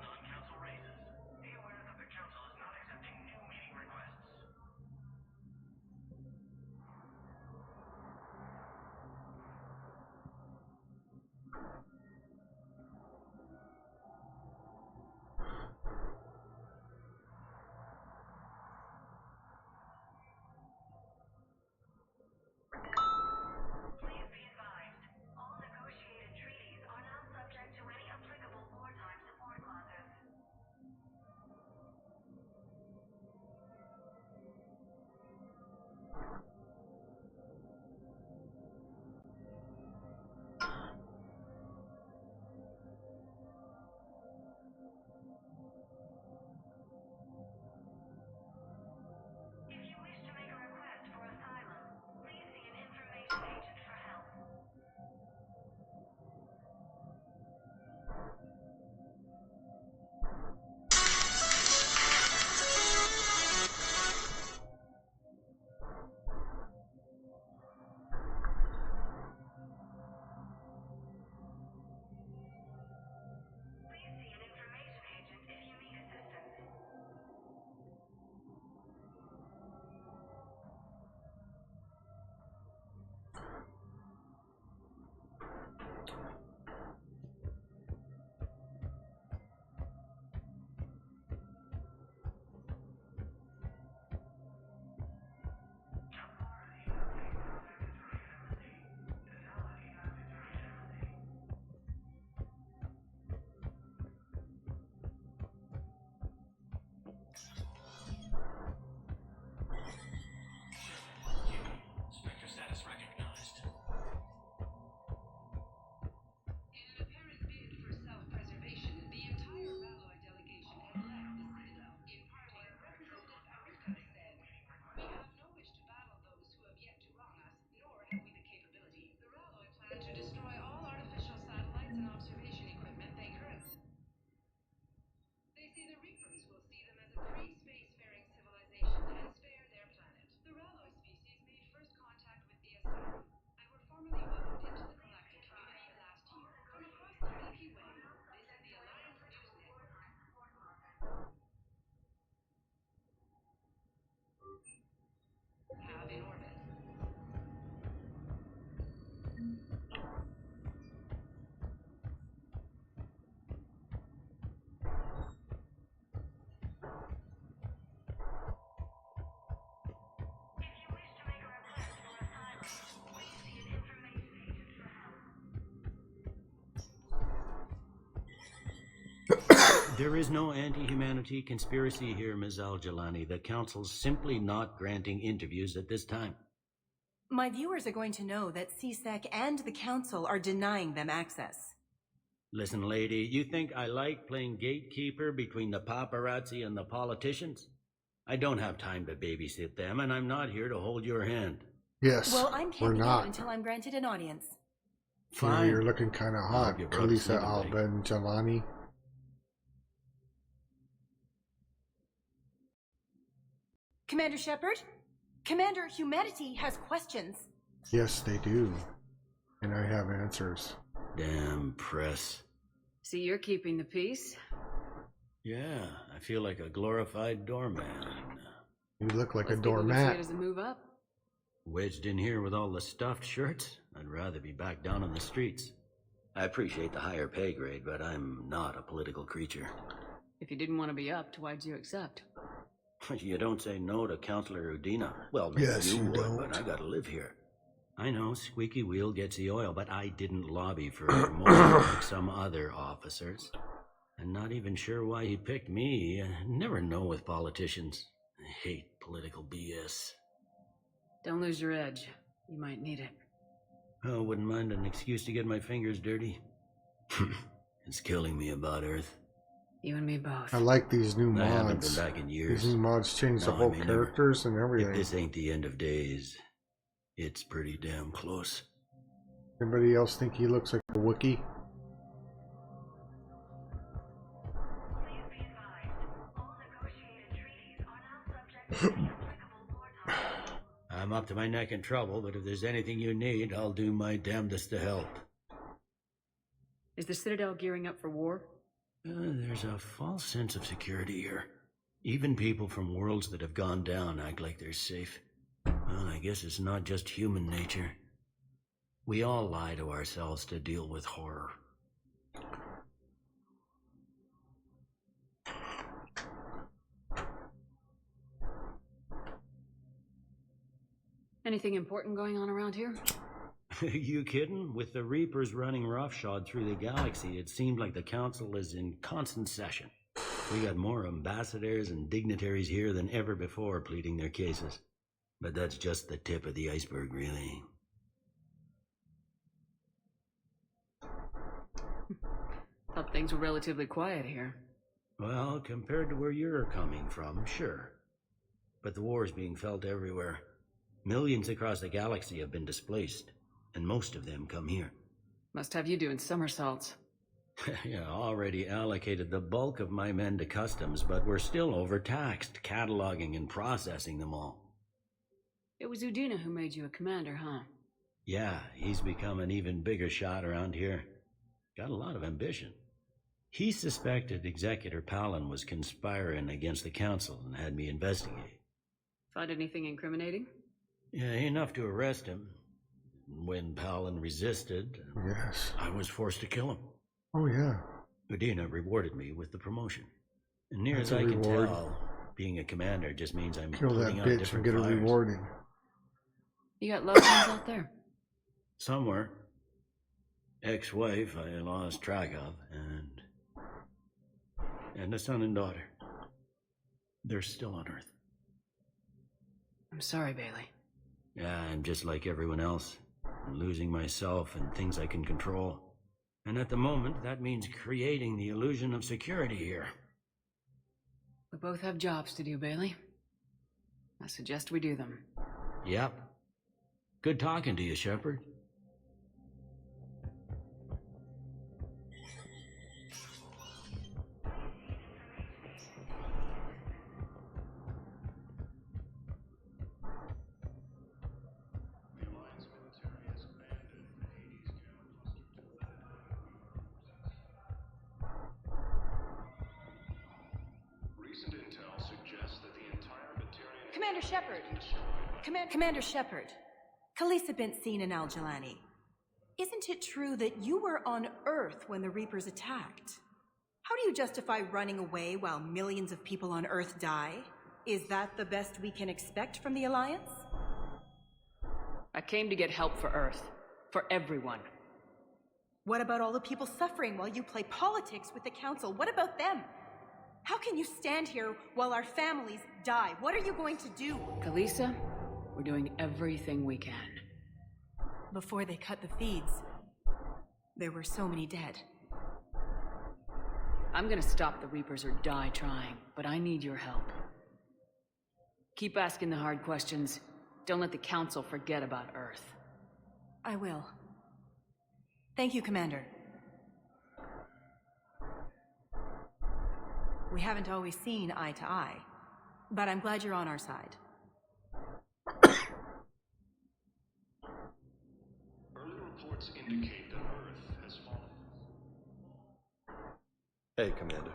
There is no anti-humanity conspiracy here, Ms. Al-Jalani. The Council's simply not granting interviews at this time. My viewers are going to know that CSEC and the Council are denying them access. Listen, lady, you think I like playing gatekeeper between the paparazzi and the politicians? I don't have time to babysit them, and I'm not here to hold your hand. Yes, well, I'm we're camping not. out until I'm granted an audience. Yeah, you're looking kind of hot, Khaleesa Al-Jalani. Commander Shepard? Commander, humanity has questions. Yes, they do. And I have answers. Damn press. See, you're keeping the peace? Yeah, I feel like a glorified doorman. You look like Most a people would say doormat. it as a move up. Wedged in here with all the stuffed shirts? I'd rather be back down on the streets. I appreciate the higher pay grade, but I'm not a political creature. If you didn't want to be upped, why'd you accept? You don't say no to Counselor Udina. Well, maybe Yes, you would, don't. but I gotta live here. I know, squeaky wheel gets the oil, but I didn't lobby for a promotion like some other officers. I'm not even sure why he picked me. I never know with politicians. I hate political BS. Don't lose your edge. You might need it. Oh, wouldn't mind an excuse to get my fingers dirty. It's killing me about Earth. You and me both. I like these new I haven't mods. been back in years. These new mods change the No, I whole may never. characters and everything. If this ain't the end of days, it's pretty damn close. Anybody else think he looks like a Wookiee? I'm up to my neck in trouble, but if there's anything you need, I'll do my damnedest to help. Is the Citadel gearing up for war? There's a false sense of security here. Even people from worlds that have gone down act like they're safe. Well, I guess it's not just human nature. We all lie to ourselves to deal with horror. Anything important going on around here? You kidding? With the Reapers running roughshod through the galaxy, it seemed like the Council is in constant session. We got more ambassadors and dignitaries here than ever before pleading their cases. But that's just the tip of the iceberg, really. Thought things were relatively quiet here. Well, compared to where you're coming from, sure. But the war's being felt everywhere. Millions across the galaxy have been displaced, and most of them come here. Must have you doing somersaults. Yeah, already allocated the bulk of my men to customs, but we're still overtaxed, cataloging and processing them all. It was Udina who made you a commander, huh? Yeah, he's become an even bigger shot around here. Got a lot of ambition. He suspected Executor Palin was conspiring against the Council and had me investigate. Find anything incriminating? Yeah, enough to arrest him. When Palin resisted, yes, I was forced to kill him. Oh, yeah. Udina rewarded me with the promotion. And near That's as a I can reward. tell, being a commander just means I'm Kill that putting out bitch and different get a fires. rewarding. You got loved ones out there? Somewhere. Ex-wife I lost track of, and a son and daughter. They're still on Earth. I'm sorry, Bailey. Yeah, I'm just like everyone else. I'm losing myself and things I can control. And at the moment, that means creating the illusion of security here. We both have jobs to do, Bailey. I suggest we do them. Yep. Good talking to you, Shepard. Recent intel suggests that the entire Batarian... Commander Shepard! Commander Shepard. Khaleesa bint Seen and Al-Jalani. Isn't it true that you were on Earth when the Reapers attacked? How do you justify running away while millions of people on Earth die? Is that the best we can expect from the Alliance? I came to get help for Earth. For everyone. What about all the people suffering while you play politics with the Council? What about them? How can you stand here while our families die? What are you going to do? Kalisa, we're doing everything we can. Before they cut the feeds, there were so many dead. I'm gonna stop the Reapers or die trying, but I need your help. Keep asking the hard questions. Don't let the Council forget about Earth. I will. Thank you, Commander. We haven't always seen eye to eye, but I'm glad you're on our side. Early reports indicate that Earth has fallen. Hey, Commander.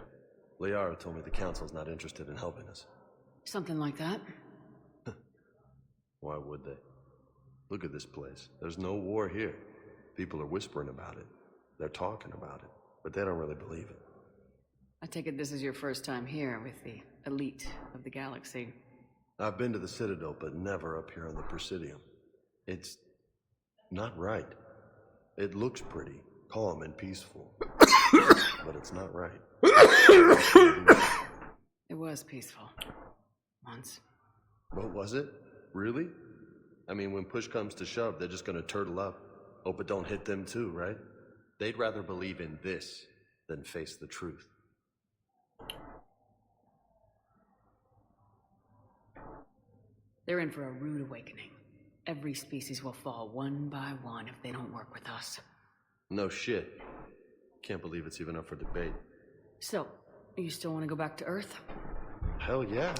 Liara told me the Council's not interested in helping us. Something like that? Why would they? Look at this place. There's no war here. People are whispering about it. They're talking about it, but they don't really believe it. I take it this is your first time here with the elite of the galaxy. I've been to the Citadel, but never up here on the Presidium. It's not right. It looks pretty, calm and peaceful, but it's not right. It was peaceful. Once. What was it? Really? I mean, when push comes to shove, they're just gonna turtle up. Hope it don't hit them too, right? They'd rather believe in this than face the truth. They're in for a rude awakening. Every species will fall one by one if they don't work with us. No shit. Can't believe it's even up for debate. So, you still want to go back to Earth? Hell yeah.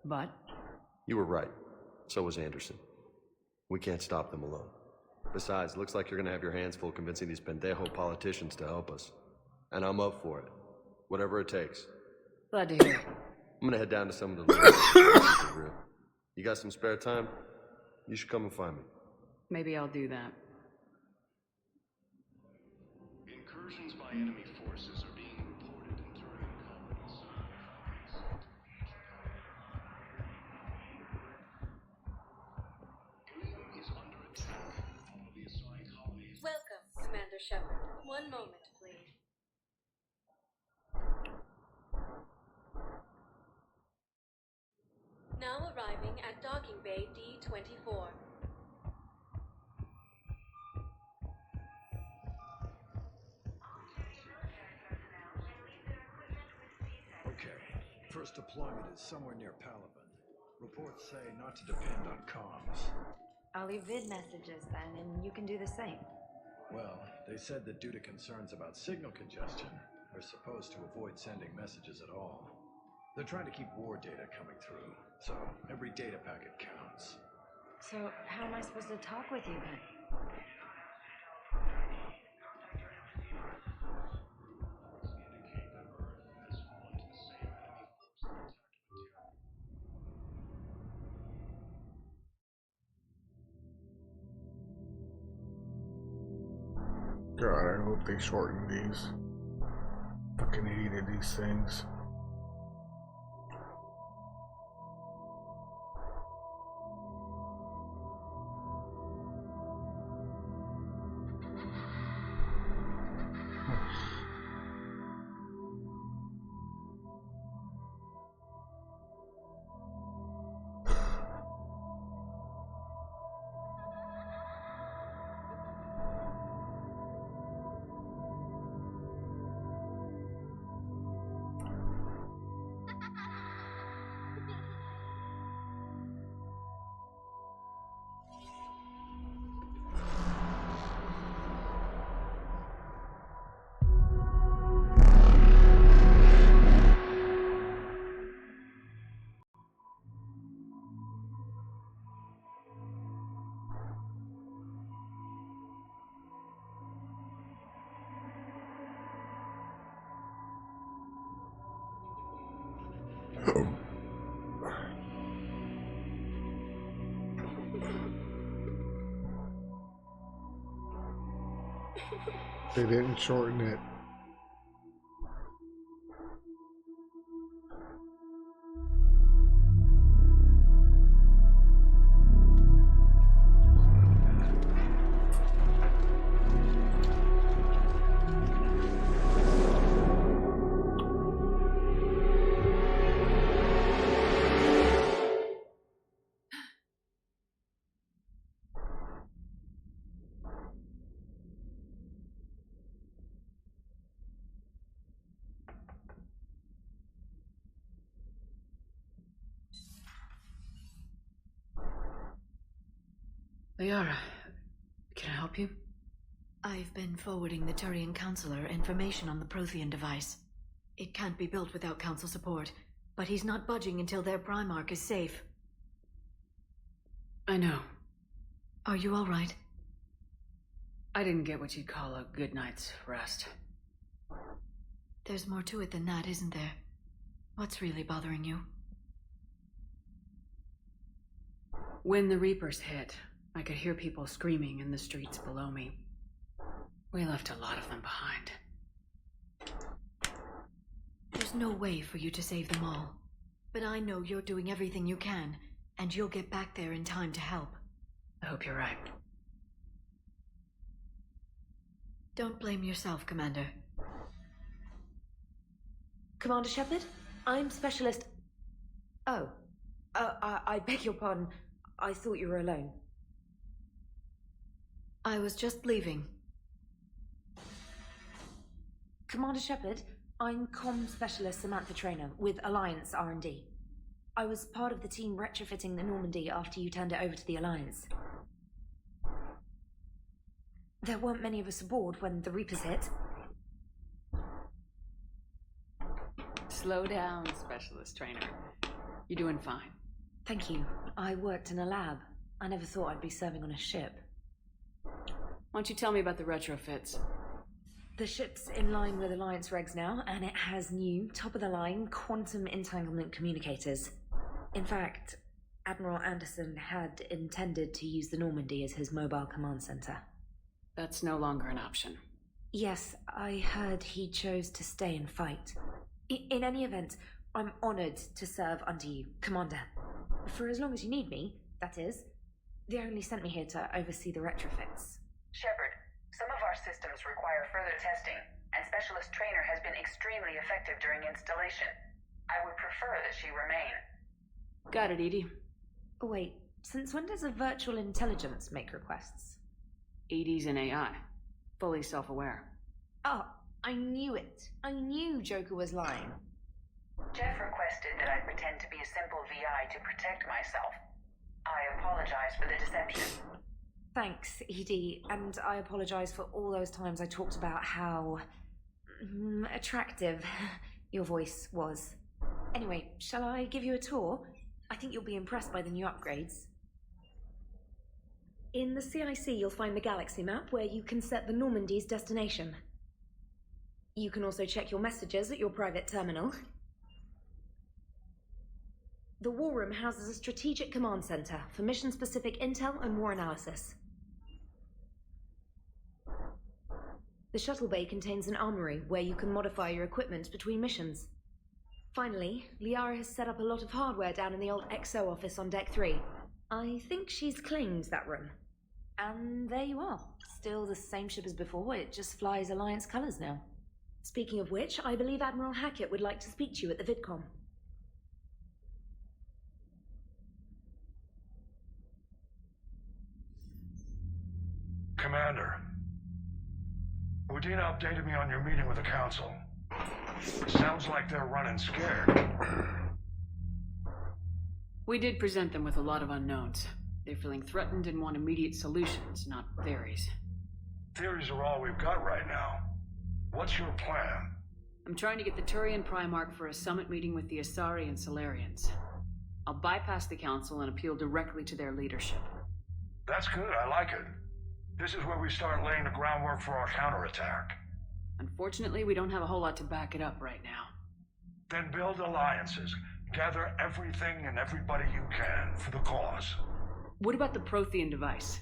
But? You were right. So was Anderson. We can't stop them alone. Besides, looks like you're gonna have your hands full convincing these pendejo politicians to help us. And I'm up for it. Whatever it takes. Glad to hear it. I'm gonna head down to some of the You got some spare time? You should come and find me. Maybe I'll do that. Incursions by enemy forces are being reported in Turian colonies. Ilium is under attack. All of the assigned colonies. Welcome, Commander Shepard. One moment, please. Now arriving at docking bay D-24. Okay. First deployment is somewhere near Palaven. Reports say not to depend on comms. I'll leave vid messages then, and you can do the same. Well, they said that due to concerns about signal congestion, they're supposed to avoid sending messages at all. They're trying to keep war data coming through, so every data packet counts. So, how am I supposed to talk with you then? God, I hope they shorten these. Fucking hated these things. They didn't shorten it. Liara, can I help you? I've been forwarding the Turian Counselor information on the Prothean device. It can't be built without Council support, but he's not budging until their Primarch is safe. I know. Are you alright? I didn't get what you'd call a good night's rest. There's more to it than that, isn't there? What's really bothering you? When the Reapers hit, I could hear people screaming in the streets below me. We left a lot of them behind. There's no way for you to save them all. But I know you're doing everything you can, and you'll get back there in time to help. I hope you're right. Don't blame yourself, Commander. Commander Shepard, I'm Specialist... Oh. I beg your pardon. I thought you were alone. I was just leaving. Commander Shepard, I'm Comm Specialist Samantha Traynor with Alliance R&D. I was part of the team retrofitting the Normandy after you turned it over to the Alliance. There weren't many of us aboard when the Reapers hit. Slow down, Specialist Trainer. You're doing fine. Thank you. I worked in a lab. I never thought I'd be serving on a ship. Why don't you tell me about the retrofits? The ship's in line with Alliance regs now, and it has new, top-of-the-line quantum entanglement communicators. In fact, Admiral Anderson had intended to use the Normandy as his mobile command center. That's no longer an option. Yes, I heard he chose to stay and fight. In any event, I'm honored to serve under you, Commander. For as long as you need me, that is. They only sent me here to oversee the retrofits. Shepard, some of our systems require further testing, and Specialist Trainer has been extremely effective during installation. I would prefer that she remain. Got it, Edie. Oh, wait, since when does a virtual intelligence make requests? Edie's an AI. Fully self-aware. Oh, I knew it. I knew Joker was lying. Jeff requested that I pretend to be a simple VI to protect myself. I apologize for the deception. Thanks, Edie, and I apologize for all those times I talked about how... attractive your voice was. Anyway, shall I give you a tour? I think you'll be impressed by the new upgrades. In the CIC, you'll find the galaxy map where you can set the Normandy's destination. You can also check your messages at your private terminal. The War Room houses a strategic command center for mission-specific intel and war analysis. The shuttle bay contains an armory where you can modify your equipment between missions. Finally, Liara has set up a lot of hardware down in the old XO office on Deck 3. I think she's claimed that room. And there you are. Still the same ship as before, it just flies Alliance colors now. Speaking of which, I believe Admiral Hackett would like to speak to you at the VidCom. Commander, Udina updated me on your meeting with the Council. Sounds like they're running scared. We did present them with a lot of unknowns. They're feeling threatened and want immediate solutions, not theories. Theories are all we've got right now. What's your plan? I'm trying to get the Turian Primarch for a summit meeting with the Asari and Solarians. I'll bypass the Council and appeal directly to their leadership. That's good, I like it. This is where we start laying the groundwork for our counterattack. Unfortunately, we don't have a whole lot to back it up right now. Then build alliances. Gather everything and everybody you can for the cause. What about the Prothean device?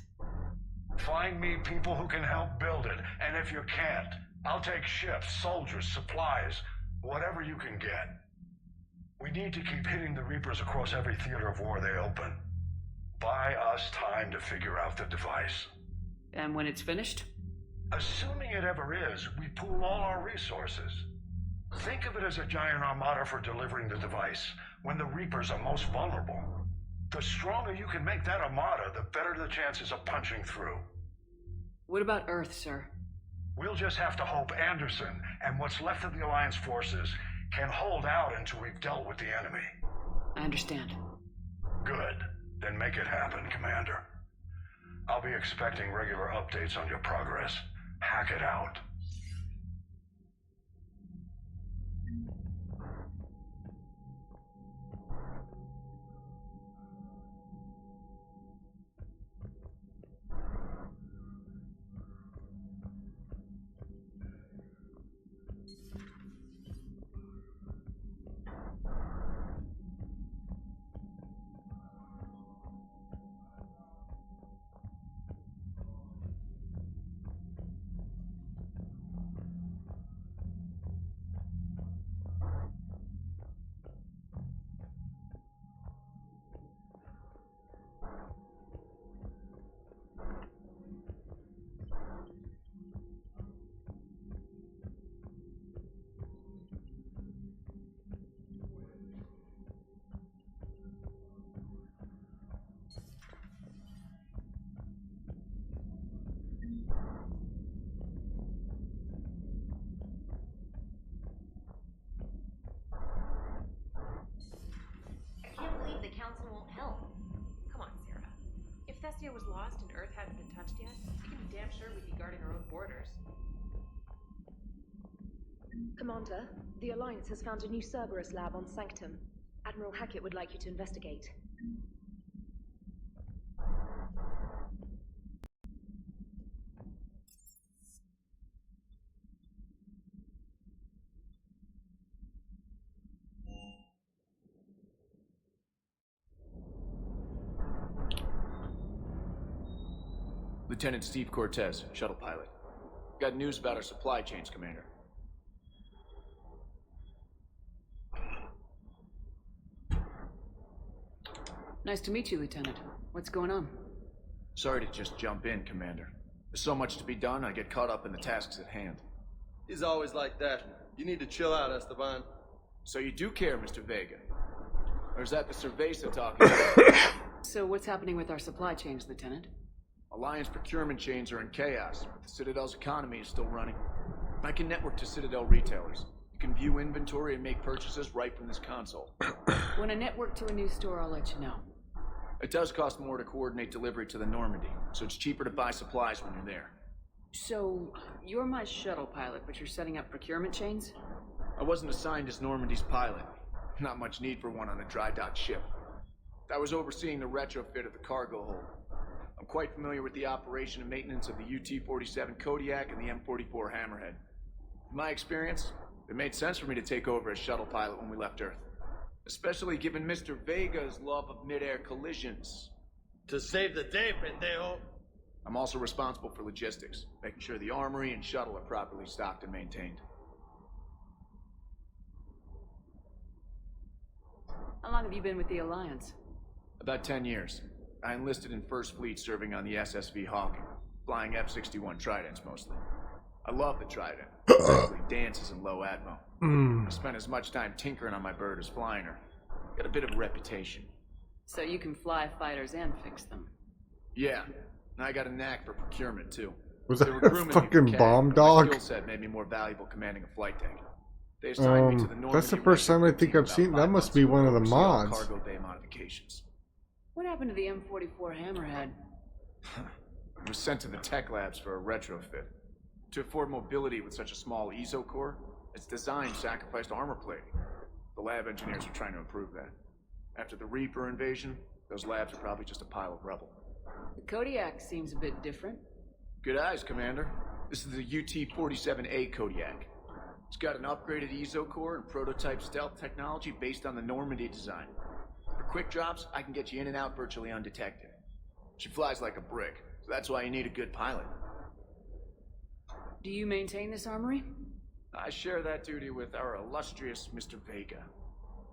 Find me people who can help build it, and if you can't, I'll take ships, soldiers, supplies, whatever you can get. We need to keep hitting the Reapers across every theater of war they open. Buy us time to figure out the device. And when it's finished? Assuming it ever is, we pool all our resources. Think of it as a giant armada for delivering the device, when the Reapers are most vulnerable. The stronger you can make that armada, the better the chances of punching through. What about Earth, sir? We'll just have to hope Anderson and what's left of the Alliance forces can hold out until we've dealt with the enemy. I understand. Good. Then make it happen, Commander. I'll be expecting regular updates on your progress. Hack it out. The council won't help. Come on, Sarah. If Thessia was lost and Earth hadn't been touched yet, you can be damn sure we'd be guarding our own borders. Commander, the Alliance has found a new Cerberus lab on Sanctum. Admiral Hackett would like you to investigate. Lieutenant Steve Cortez, shuttle pilot. Got news about our supply chains, Commander. Nice to meet you, Lieutenant. What's going on? Sorry to just jump in, Commander. There's so much to be done, I get caught up in the tasks at hand. He's always like that. You need to chill out, Esteban. So you do care, Mr. Vega? Or is that the Cerveza talking about? So what's happening with our supply chains, Lieutenant? Alliance procurement chains are in chaos, but the Citadel's economy is still running. I can network to Citadel retailers. You can view inventory and make purchases right from this console. When I network to a new store, I'll let you know. It does cost more to coordinate delivery to the Normandy, so it's cheaper to buy supplies when you're there. So, you're my shuttle pilot, but you're setting up procurement chains? I wasn't assigned as Normandy's pilot. Not much need for one on a dry dock ship. I was overseeing the retrofit of the cargo hold. I'm quite familiar with the operation and maintenance of the UT-47 Kodiak and the M44 Hammerhead. In my experience, it made sense for me to take over as shuttle pilot when we left Earth. Especially given Mr. Vega's love of mid-air collisions. To save the day, pendejo. I'm also responsible for logistics, making sure the armory and shuttle are properly stocked and maintained. How long have you been with the Alliance? About 10 years. I enlisted in First Fleet serving on the SSV Hawking, flying F-61 Tridents mostly. I love the Trident. It simply dances in low atmo. I spent as much time tinkering on my bird as flying her. Got a bit of a reputation. So you can fly fighters and fix them? Yeah, and I got a knack for procurement too. Was that a fucking bomb dog? My skill set made me more valuable commanding a flight deck. They assigned me to the Normandy. That's the first time I think I've seen. That must be one of the mods. Cargo bay modifications. What happened to the M44 Hammerhead? It was sent to the tech labs for a retrofit. To afford mobility with such a small ESO core, its design sacrificed armor plating. The lab engineers are trying to improve that. After the Reaper invasion, those labs are probably just a pile of rubble. The Kodiak seems a bit different. Good eyes, Commander. This is the UT-47A Kodiak. It's got an upgraded ESO core and prototype stealth technology based on the Normandy design. For quick drops, I can get you in and out virtually undetected. She flies like a brick, so that's why you need a good pilot. Do you maintain this armory? I share that duty with our illustrious Mr. Vega.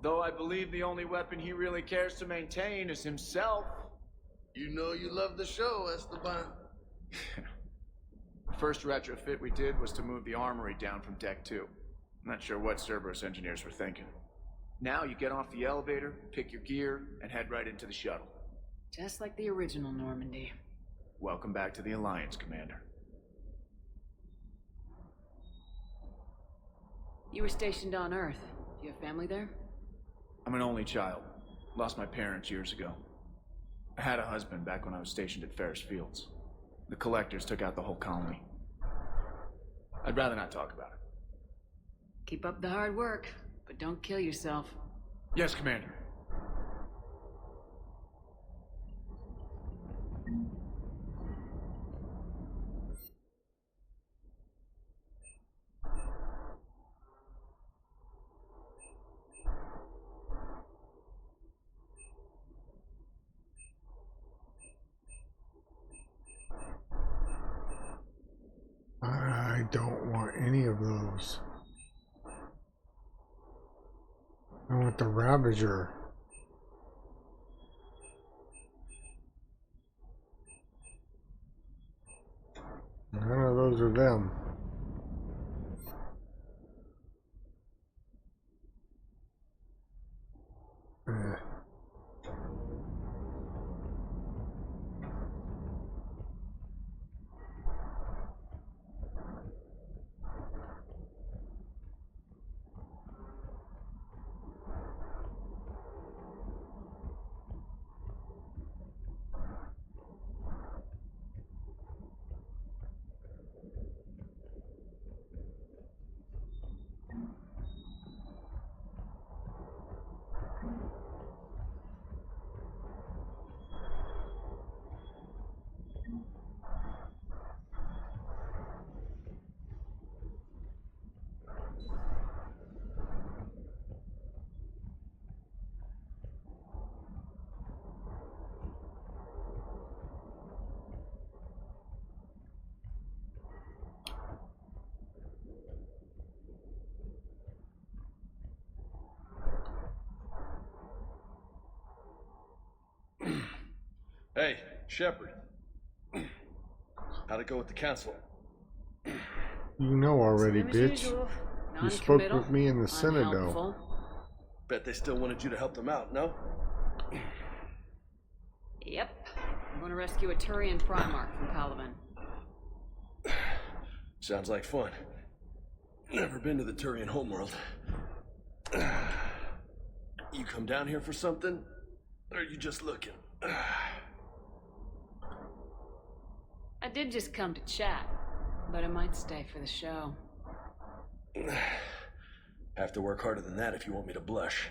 Though I believe the only weapon he really cares to maintain is himself. You know you love the show, Esteban. The first retrofit we did was to move the armory down from Deck 2. I'm not sure what Cerberus engineers were thinking. Now you get off the elevator, pick your gear, and head right into the shuttle. Just like the original Normandy. Welcome back to the Alliance, Commander. You were stationed on Earth. Do you have family there? I'm an only child. Lost my parents years ago. I had a husband back when I was stationed at Ferris Fields. The collectors took out the whole colony. I'd rather not talk about it. Keep up the hard work, but don't kill yourself. Yes, Commander. I don't want any of those. I want the Ravager. None of those are them. Hey, Shepard. How'd it go with the council? You know already, Same as bitch. usual. You spoke Non-committal, with me in the Senate, unhelpful. Bet they still wanted you to help them out, no? Yep. I'm going to rescue a Turian Primarch from Palaven. Sounds like fun. Never been to the Turian homeworld. You come down here for something? Or are you just looking? I did just come to chat, but I might stay for the show. Have to work harder than that if you want me to blush.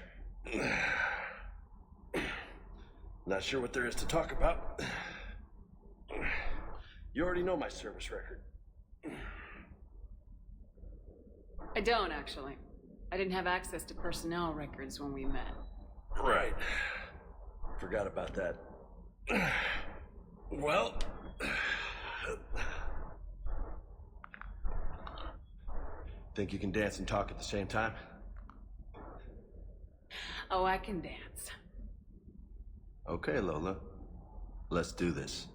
Not sure what there is to talk about. You already know my service record. I don't, actually. I didn't have access to personnel records when we met. Right. Forgot about that. Well... Think you can dance and talk at the same time? Oh, I can dance. Okay, Lola. Let's do this.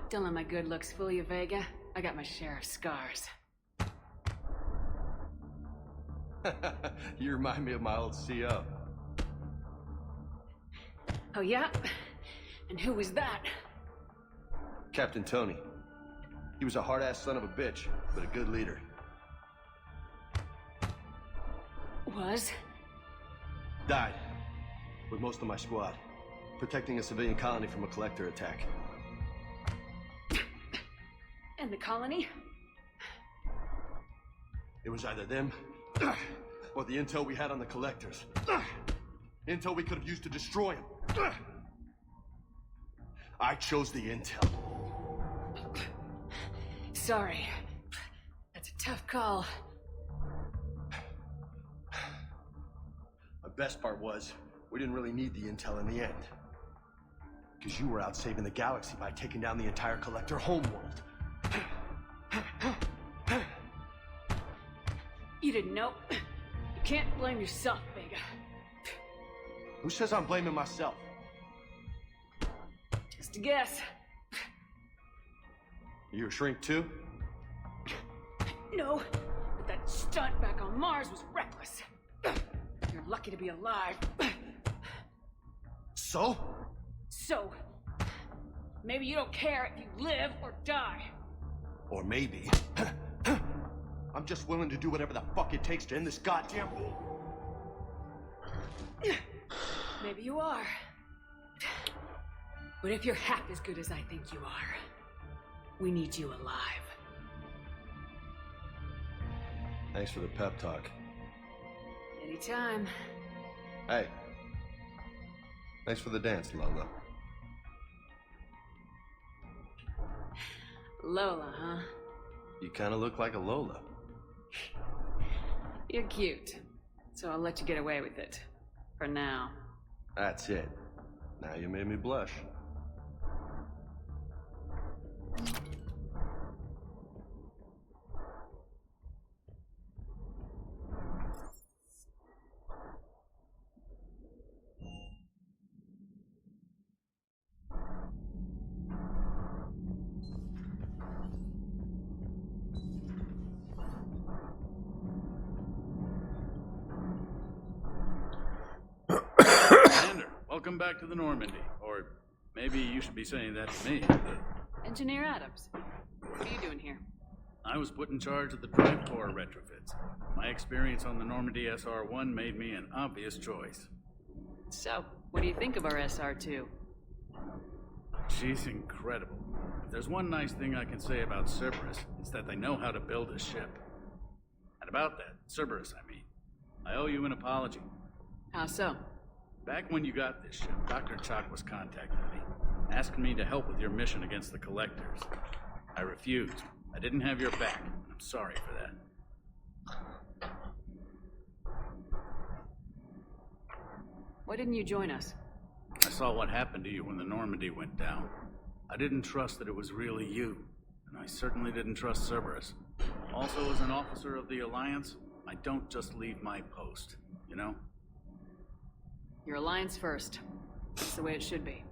Don't let my good looks fool you, Vega. I got my share of scars. You remind me of my old CO. Oh, yeah? And who was that? Captain Tony. He was a hard-ass son of a bitch, but a good leader. Was? Died. With most of my squad. Protecting a civilian colony from a collector attack. And the colony? It was either them, or the intel we had on the collectors. Intel we could have used to destroy them. I chose the intel. Sorry. That's a tough call. The best part was, we didn't really need the intel in the end. Because you were out saving the galaxy by taking down the entire collector homeworld. You didn't know. You can't blame yourself, Vega. Who says I'm blaming myself? Just a guess. You a shrink too? No, but that stunt back on Mars was reckless. You're lucky to be alive. So? So, maybe you don't care if you live or die. Or maybe... I'm just willing to do whatever the fuck it takes to end this goddamn war. Maybe you are. But if you're half as good as I think you are, we need you alive. Thanks for the pep talk. Anytime. Hey. Thanks for the dance, Lola. Lola, huh? You kind of look like a Lola. You're cute, so I'll let you get away with it. For now. That's it. Now you made me blush. Welcome back to the Normandy. Or maybe you should be saying that to me. Engineer Adams, what are you doing here? I was put in charge of the drive core retrofits. My experience on the Normandy SR-1 made me an obvious choice. So, what do you think of our SR-2? She's incredible. If there's one nice thing I can say about Cerberus, it's that they know how to build a ship. And about that, Cerberus, I mean, I owe you an apology. How so? Back when you got this ship, Dr. Chalk was contacting me, asking me to help with your mission against the Collectors. I refused. I didn't have your back, and I'm sorry for that. Why didn't you join us? I saw what happened to you when the Normandy went down. I didn't trust that it was really you, and I certainly didn't trust Cerberus. Also, as an officer of the Alliance, I don't just leave my post, you know? Your Alliance first. That's the way it should be.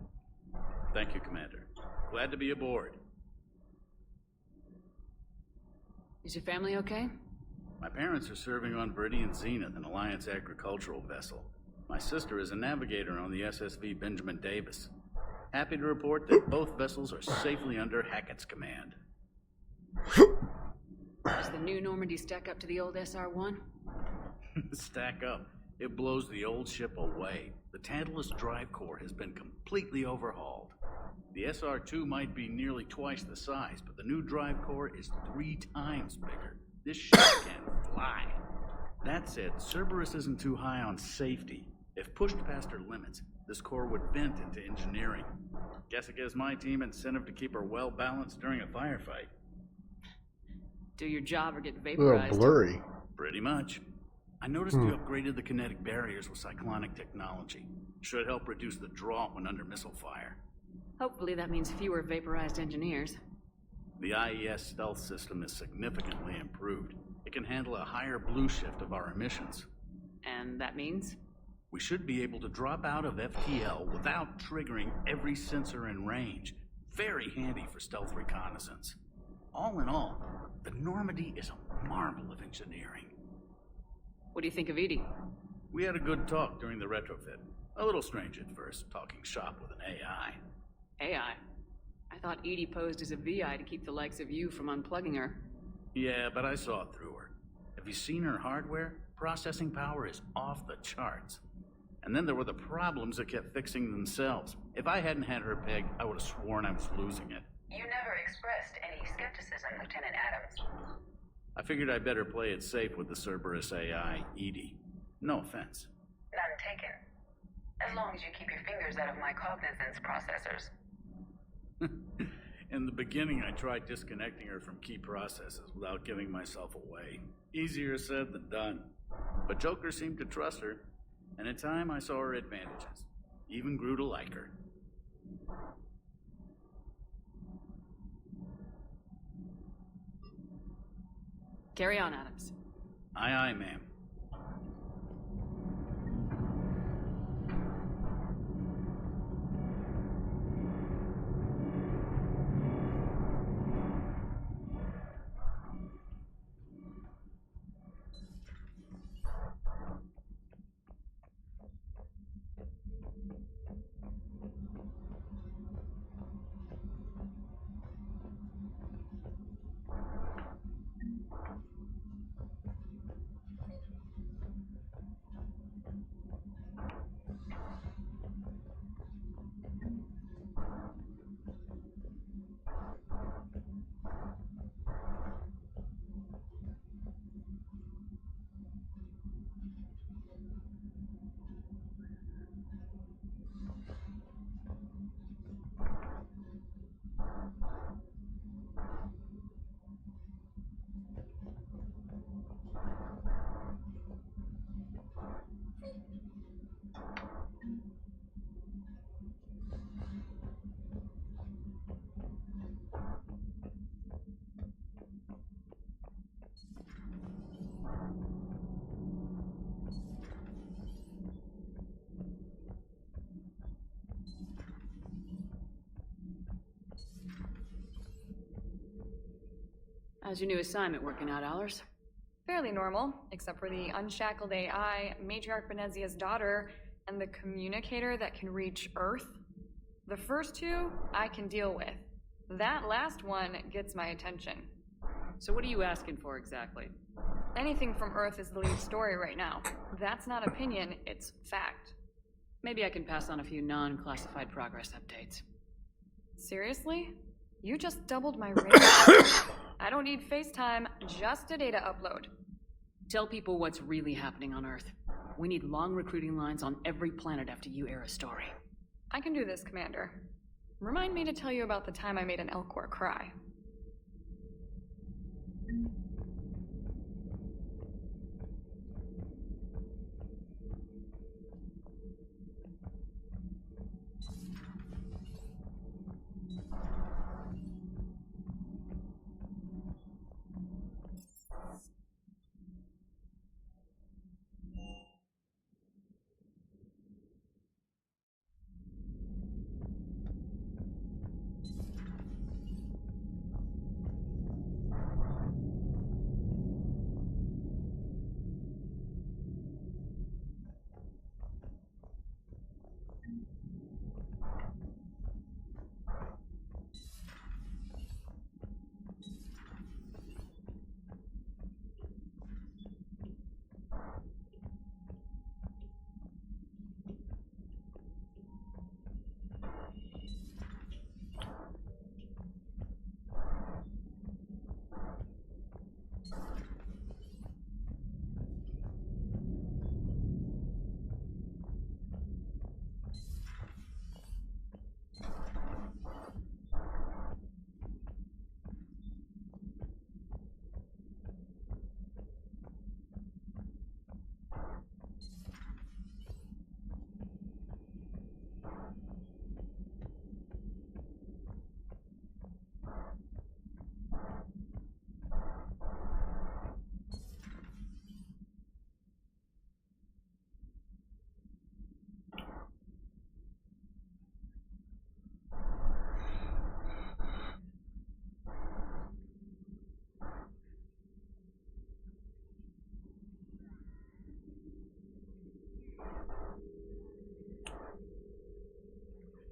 Thank you, Commander. Glad to be aboard. Is your family okay? My parents are serving on Viridian Zenith, an Alliance agricultural vessel. My sister is a navigator on the SSV Benjamin Davis. Happy to report that both vessels are safely under Hackett's command. Does the new Normandy stack up to the old SR-1? Stack up. It blows the old ship away. The Tantalus drive core has been completely overhauled. The SR-2 might be nearly twice the size, but the new drive core is 3 times bigger. This ship can fly. That said, Cerberus isn't too high on safety. If pushed past her limits, this core would vent into engineering. Guess it gives my team incentive to keep her well balanced during a firefight. Do your job or get A vaporized. little blurry. Pretty much. I noticed you upgraded the kinetic barriers with cyclonic technology. Should help reduce the draw when under missile fire. Hopefully that means fewer vaporized engineers. The IES stealth system is significantly improved. It can handle a higher blue shift of our emissions. And that means? We should be able to drop out of FTL without triggering every sensor in range. Very handy for stealth reconnaissance. All in all, the Normandy is a marvel of engineering. What do you think of Edie? We had a good talk during the retrofit. A little strange at first, talking shop with an AI. AI? I thought Edie posed as a VI to keep the likes of you from unplugging her. Yeah, but I saw through her. Have you seen her hardware? Processing power is off the charts. And then there were the problems that kept fixing themselves. If I hadn't had her pegged, I would have sworn I was losing it. You never expressed any skepticism, Lieutenant Adams. I figured I'd better play it safe with the Cerberus AI, Edie. No offense. None taken. As long as you keep your fingers out of my cognizance processors. In the beginning, I tried disconnecting her from key processes without giving myself away. Easier said than done. But Joker seemed to trust her, and in time I saw her advantages. Even grew to like her. Carry on, Adams. Aye, aye, ma'am. How's your new assignment working out, Allers? Fairly normal, except for the unshackled AI, Matriarch Benezia's daughter, and the communicator that can reach Earth. The first two, I can deal with. That last one gets my attention. So what are you asking for exactly? Anything from Earth is the lead story right now. That's not opinion, it's fact. Maybe I can pass on a few non-classified progress updates. Seriously? You just doubled my rate. I don't need FaceTime, just a data upload. Tell people what's really happening on Earth. We need long recruiting lines on every planet after you air a story. I can do this, Commander. Remind me to tell you about the time I made an Elcor cry.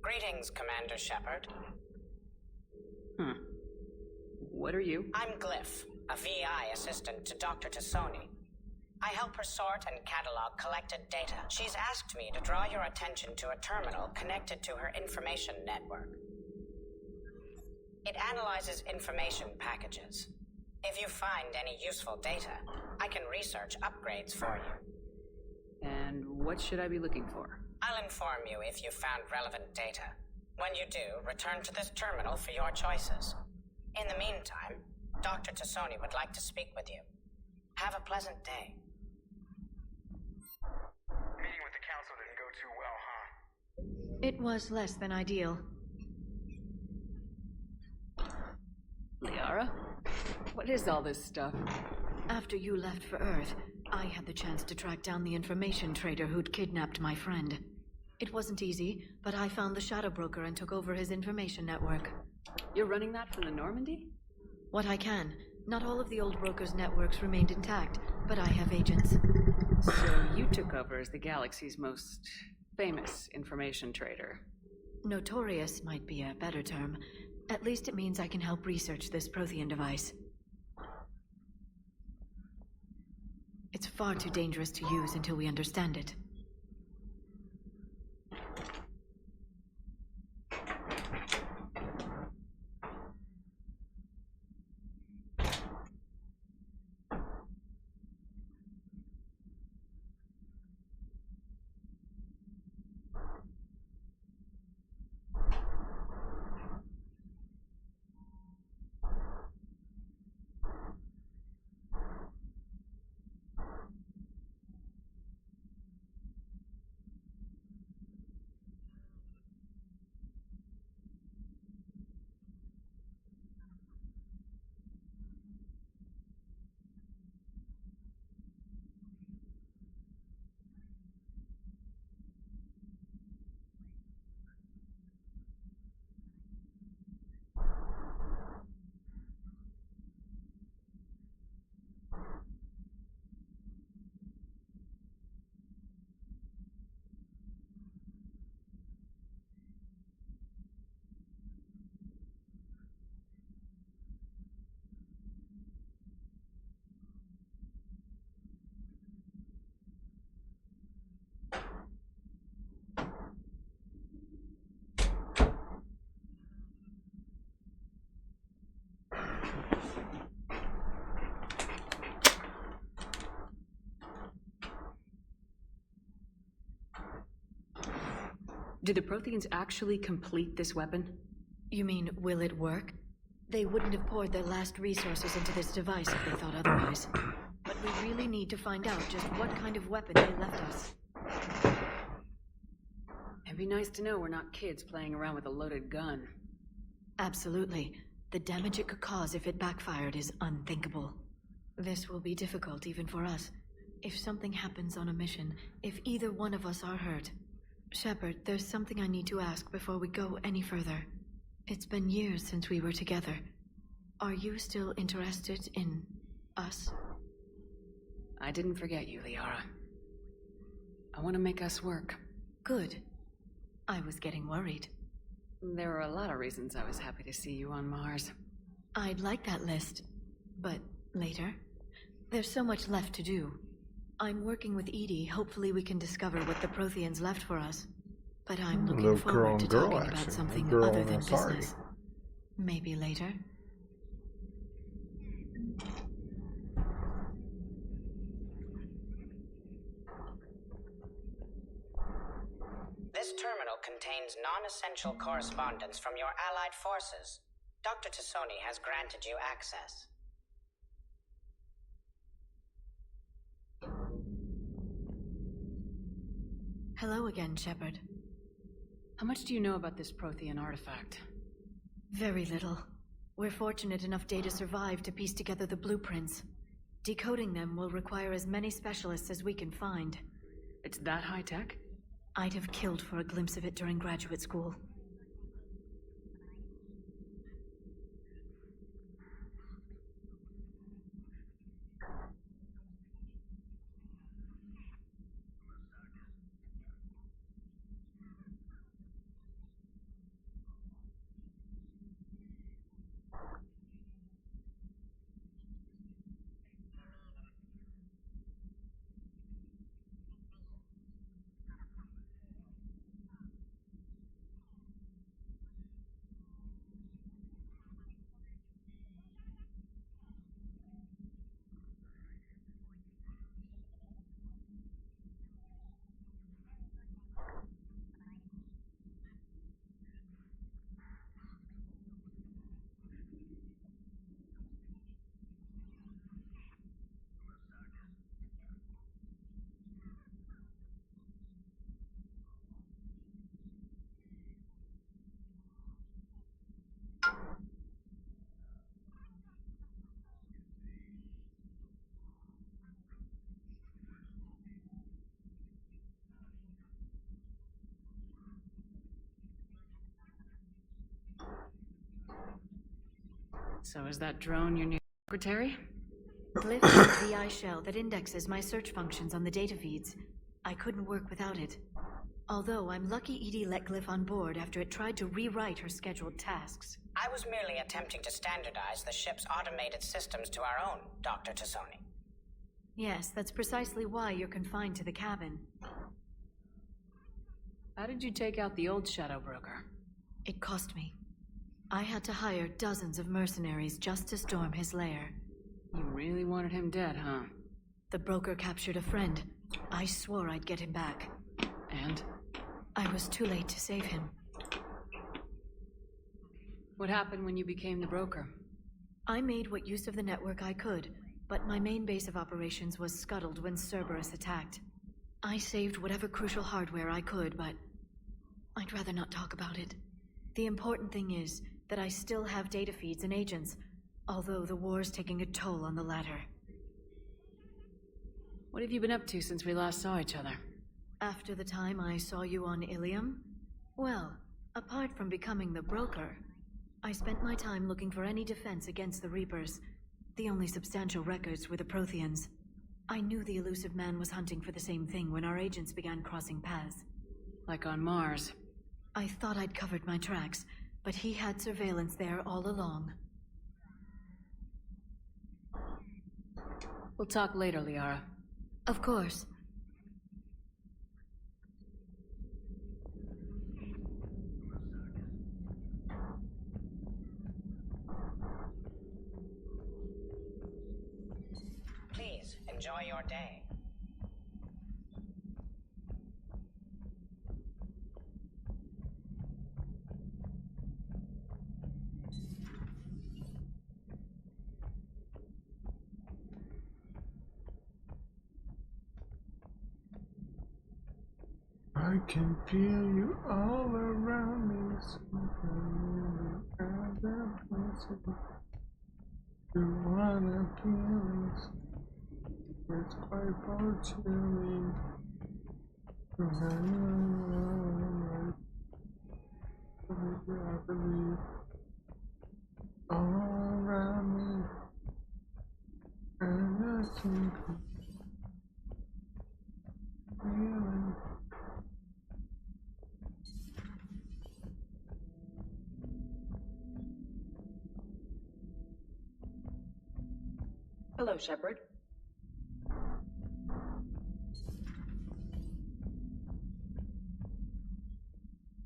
Greetings, Commander Shepard. What are you? I'm Glyph, a VI assistant to Dr. Tassoni. I help her sort and catalog collected data. She's asked me to draw your attention to a terminal connected to her information network. It analyzes information packages. If you find any useful data, I can research upgrades for you. And what should I be looking for? I'll inform you if you found relevant data. When you do, return to this terminal for your choices. In the meantime, Dr. Tassoni would like to speak with you. Have a pleasant day. Meeting with the council didn't go too well, huh? It was less than ideal. Liara? What is all this stuff? After you left for Earth, I had the chance to track down the information trader who'd kidnapped my friend. It wasn't easy, but I found the Shadow Broker and took over his information network. You're running that from the Normandy? What I can. Not all of the old broker's networks remained intact, but I have agents. So you took over as the galaxy's most famous information trader. Notorious might be a better term. At least it means I can help research this Prothean device. It's far too dangerous to use until we understand it. Did the Protheans actually complete this weapon? You mean, will it work? They wouldn't have poured their last resources into this device if they thought otherwise. But we really need to find out just what kind of weapon they left us. It'd be nice to know we're not kids playing around with a loaded gun. Absolutely. The damage it could cause if it backfired is unthinkable. This will be difficult even for us. If something happens on a mission, if either one of us are hurt. Shepard, there's something I need to ask before we go any further. It's been years since we were together. Are you still interested in us? I didn't forget you, Liara. I want to make us work. Good. I was getting worried. There were a lot of reasons I was happy to see you on Mars. I'd like that list, but later. There's so much left to do. I'm working with Edie. Hopefully we can discover what the Protheans left for us. But I'm looking forward to talking about something other than business. Maybe later. This terminal contains non-essential correspondence from your allied forces. Dr. Tassoni has granted you access. Hello again, Shepard. How much do you know about this Prothean artifact? Very little. We're fortunate enough Data survived to piece together the blueprints. Decoding them will require as many specialists as we can find. It's that high-tech? I'd have killed for a glimpse of it during graduate school. So is that drone your new secretary? Glyph is the VI shell that indexes my search functions on the data feeds. I couldn't work without it. Although I'm lucky Edie let Glyph on board after it tried to rewrite her scheduled tasks. I was merely attempting to standardize the ship's automated systems to our own, Dr. Tassoni. Yes, that's precisely why you're confined to the cabin. How did you take out the old Shadow Broker? It cost me. I had to hire dozens of mercenaries just to storm his lair. You really wanted him dead, huh? The broker captured a friend. I swore I'd get him back. And? I was too late to save him. What happened when you became the broker? I made what use of the network I could, but my main base of operations was scuttled when Cerberus attacked. I saved whatever crucial hardware I could, but I'd rather not talk about it. The important thing is that I still have data feeds and agents, although the war's taking a toll on the latter. What have you been up to since we last saw each other? After the time I saw you on Ilium? Well, apart from becoming the broker, I spent my time looking for any defense against the Reapers. The only substantial records were the Protheans. I knew the elusive man was hunting for the same thing when our agents began crossing paths. Like on Mars. I thought I'd covered my tracks, but he had surveillance there all along. We'll talk later, Liara. Of course. Please, enjoy your day. I can feel you all around me. You wanna feel this? It's quite chilly. I believe all around me, and I can feel it. Hello, Shepard.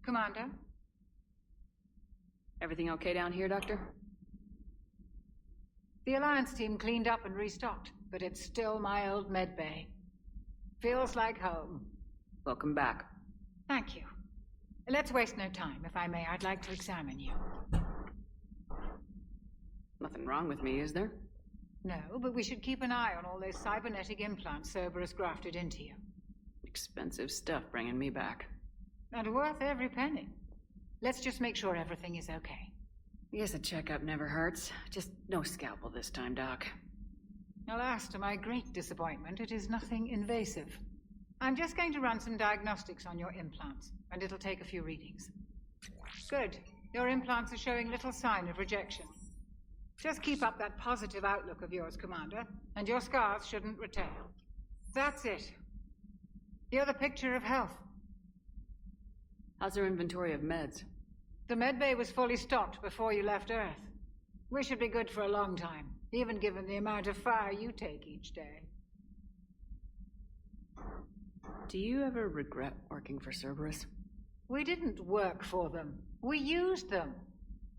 Commander? Everything okay down here, Doctor? The Alliance team cleaned up and restocked, but it's still my old med bay. Feels like home. Welcome back. Thank you. Let's waste no time. If I may, I'd like to examine you. Nothing wrong with me, is there? No, but we should keep an eye on all those cybernetic implants Cerberus grafted into you. Expensive stuff bringing me back. And worth every penny. Let's just make sure everything is okay. Guess a checkup never hurts. Just no scalpel this time, Doc. Alas, to my great disappointment, it is nothing invasive. I'm just going to run some diagnostics on your implants, and it'll take a few readings. Good. Your implants are showing little sign of rejection. Just keep up that positive outlook of yours, Commander, and your scars shouldn't retail. That's it. You're the picture of health. How's our inventory of meds? The medbay was fully stocked before you left Earth. We should be good for a long time, even given the amount of fire you take each day. Do you ever regret working for Cerberus? We didn't work for them. We used them.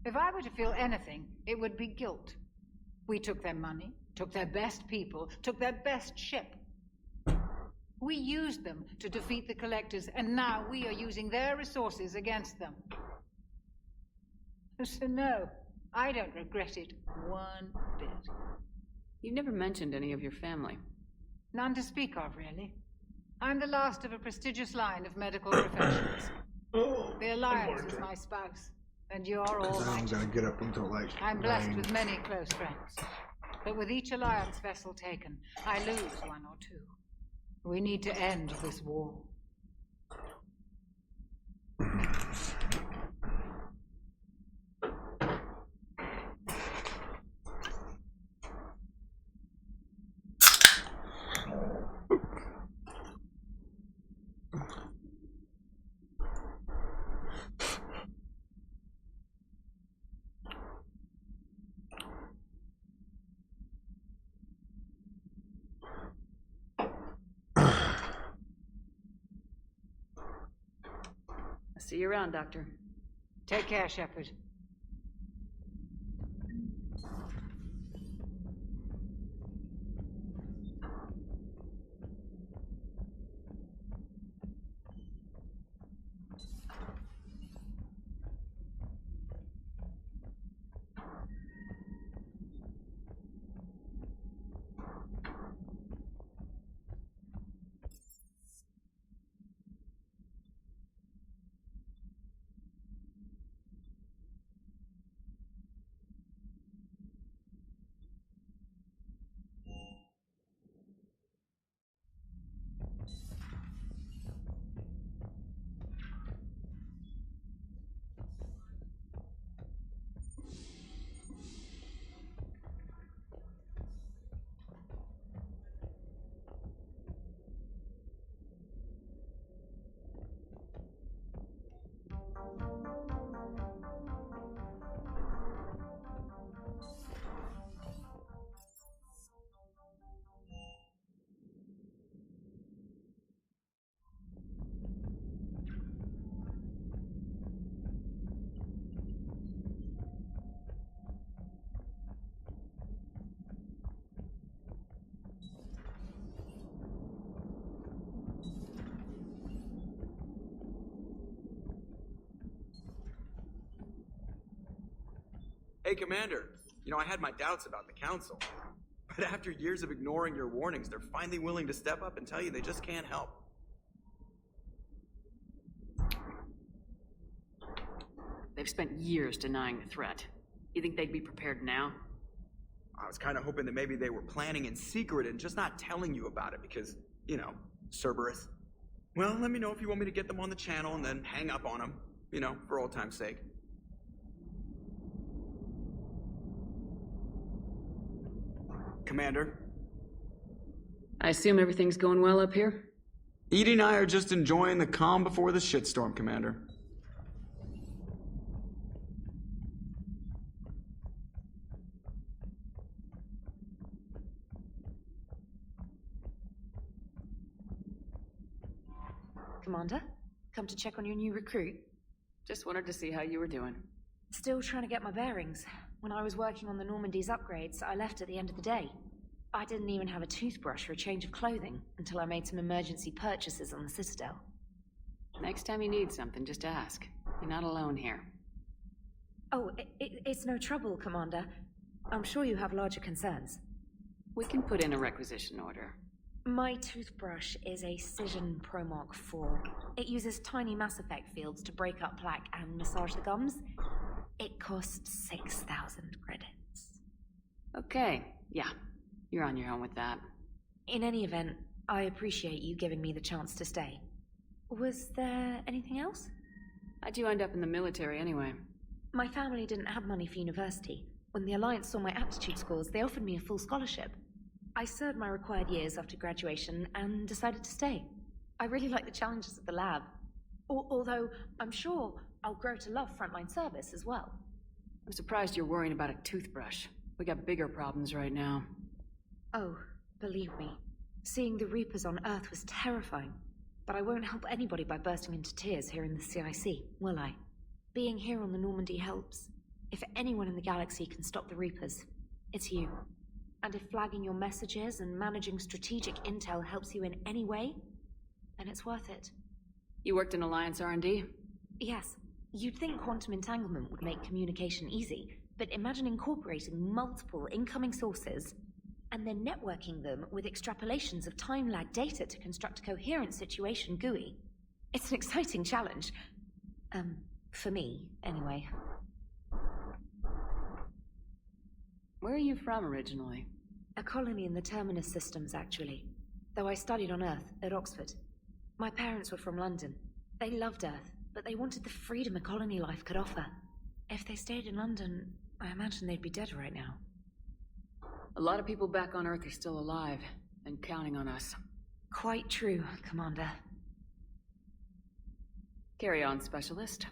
If I were to feel anything, it would be guilt. We took their money, took their best people, took their best ship. We used them to defeat the Collectors, and now we are using their resources against them. So no, I don't regret it one bit. You never mentioned any of your family. None to speak of, really. I'm the last of a prestigious line of medical professionals. The Alliance is my spouse, and you're all I'm gonna get up until like I'm blessed 9. with many close friends. But with each Alliance vessel taken, I lose one or two. We need to end this war. See you around, Doctor. Take care, Shepard. Hey, Commander. You know, I had my doubts about the Council. But after years of ignoring your warnings, they're finally willing to step up and tell you they just can't help. They've spent years denying the threat. You think they'd be prepared now? I was kind of hoping that maybe they were planning in secret and just not telling you about it because, you know, Cerberus. Well, let me know if you want me to get them on the channel and then hang up on them, you know, for old time's sake. Commander? I assume everything's going well up here? Edie and I are just enjoying the calm before the shitstorm, Commander. Commander, come to check on your new recruit. Just wanted to see how you were doing. Still trying to get my bearings. When I was working on the Normandy's upgrades, I left at the end of the day. I didn't even have a toothbrush or a change of clothing until I made some emergency purchases on the Citadel. Next time you need something, just ask. You're not alone here. Oh, it's no trouble, Commander. I'm sure you have larger concerns. We can put in a requisition order. My toothbrush is a Cision Pro Mark 4. It uses tiny Mass Effect fields to break up plaque and massage the gums. It costs 6,000 credits. Okay, yeah. You're on your own with that. In any event, I appreciate you giving me the chance to stay. Was there anything else? How'd you end up in the military anyway? My family didn't have money for university. When the Alliance saw my aptitude scores, they offered me a full scholarship. I served my required years after graduation and decided to stay. I really like the challenges of the lab. Although, I'm sure I'll grow to love frontline service as well. I'm surprised you're worrying about a toothbrush. We got bigger problems right now. Oh, believe me, seeing the Reapers on Earth was terrifying. But I won't help anybody by bursting into tears here in the CIC, will I? Being here on the Normandy helps. If anyone in the galaxy can stop the Reapers, it's you. And if flagging your messages and managing strategic intel helps you in any way, then it's worth it. You worked in Alliance R&D? Yes. You'd think quantum entanglement would make communication easy, but imagine incorporating multiple incoming sources and then networking them with extrapolations of time-lag data to construct a coherent situation GUI. It's an exciting challenge. For me, anyway. Where are you from originally? A colony in the Terminus systems, actually. Though I studied on Earth, at Oxford. My parents were from London. They loved Earth, but they wanted the freedom a colony life could offer. If they stayed in London, I imagine they'd be dead right now. A lot of people back on Earth are still alive, and counting on us. Quite true, Commander. Carry on, Specialist.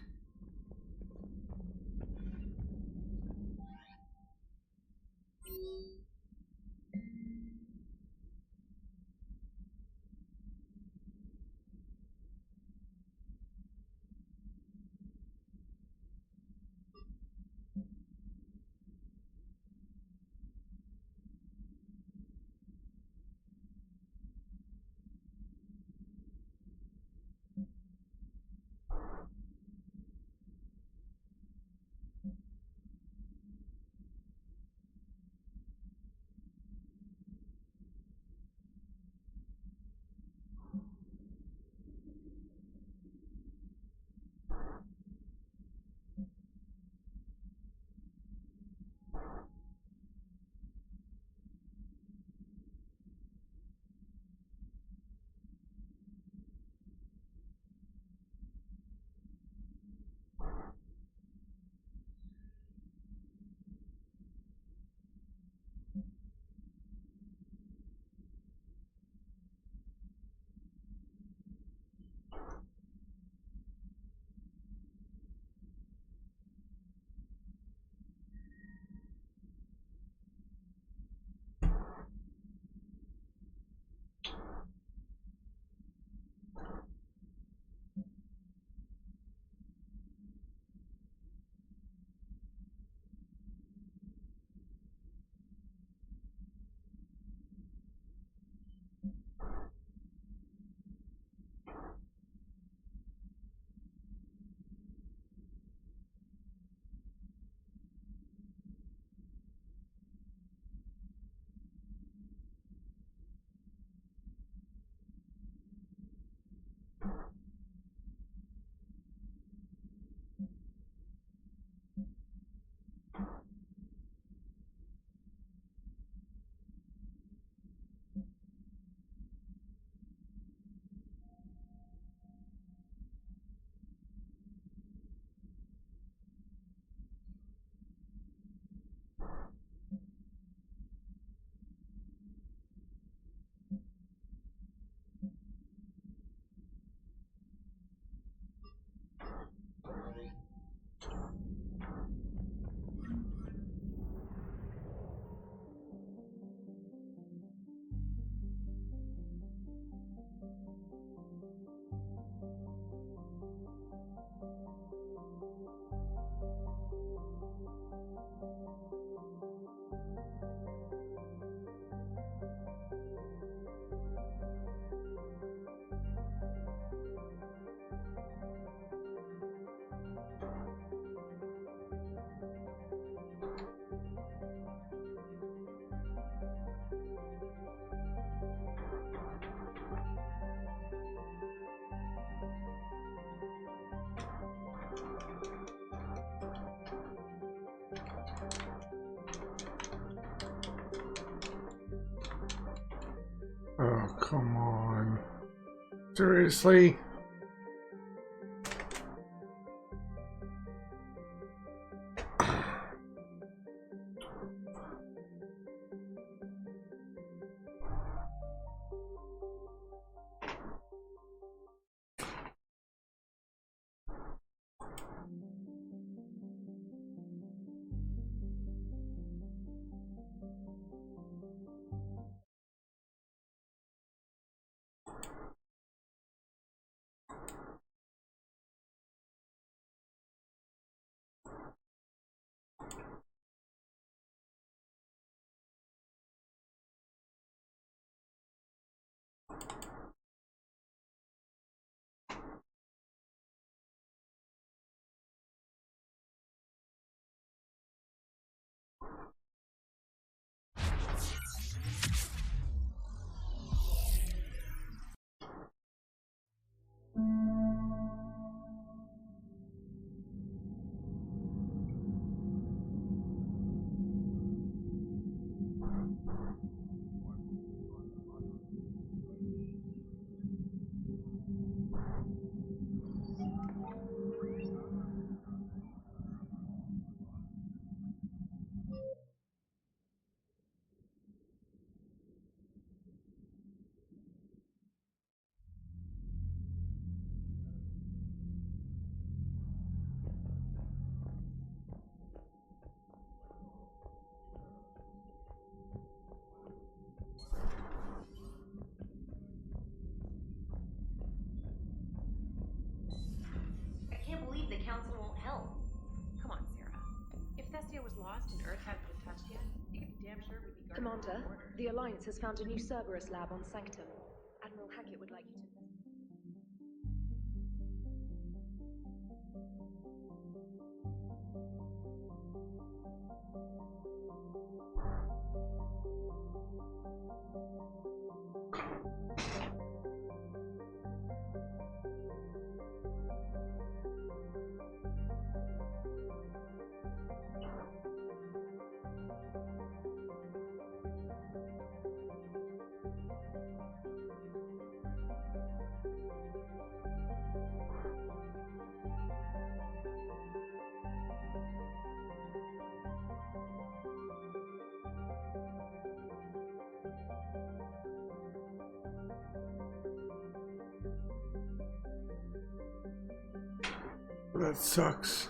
Oh, come on. Seriously? I can't believe the council won't help. Come on, Sarah. If Thestia was lost and Earth hadn't been touched yet, you can be damn sure we'd be guarding our Commander, own borders. the Alliance has found a new Cerberus lab on Sanctum. Admiral Hackett would like you to... That sucks.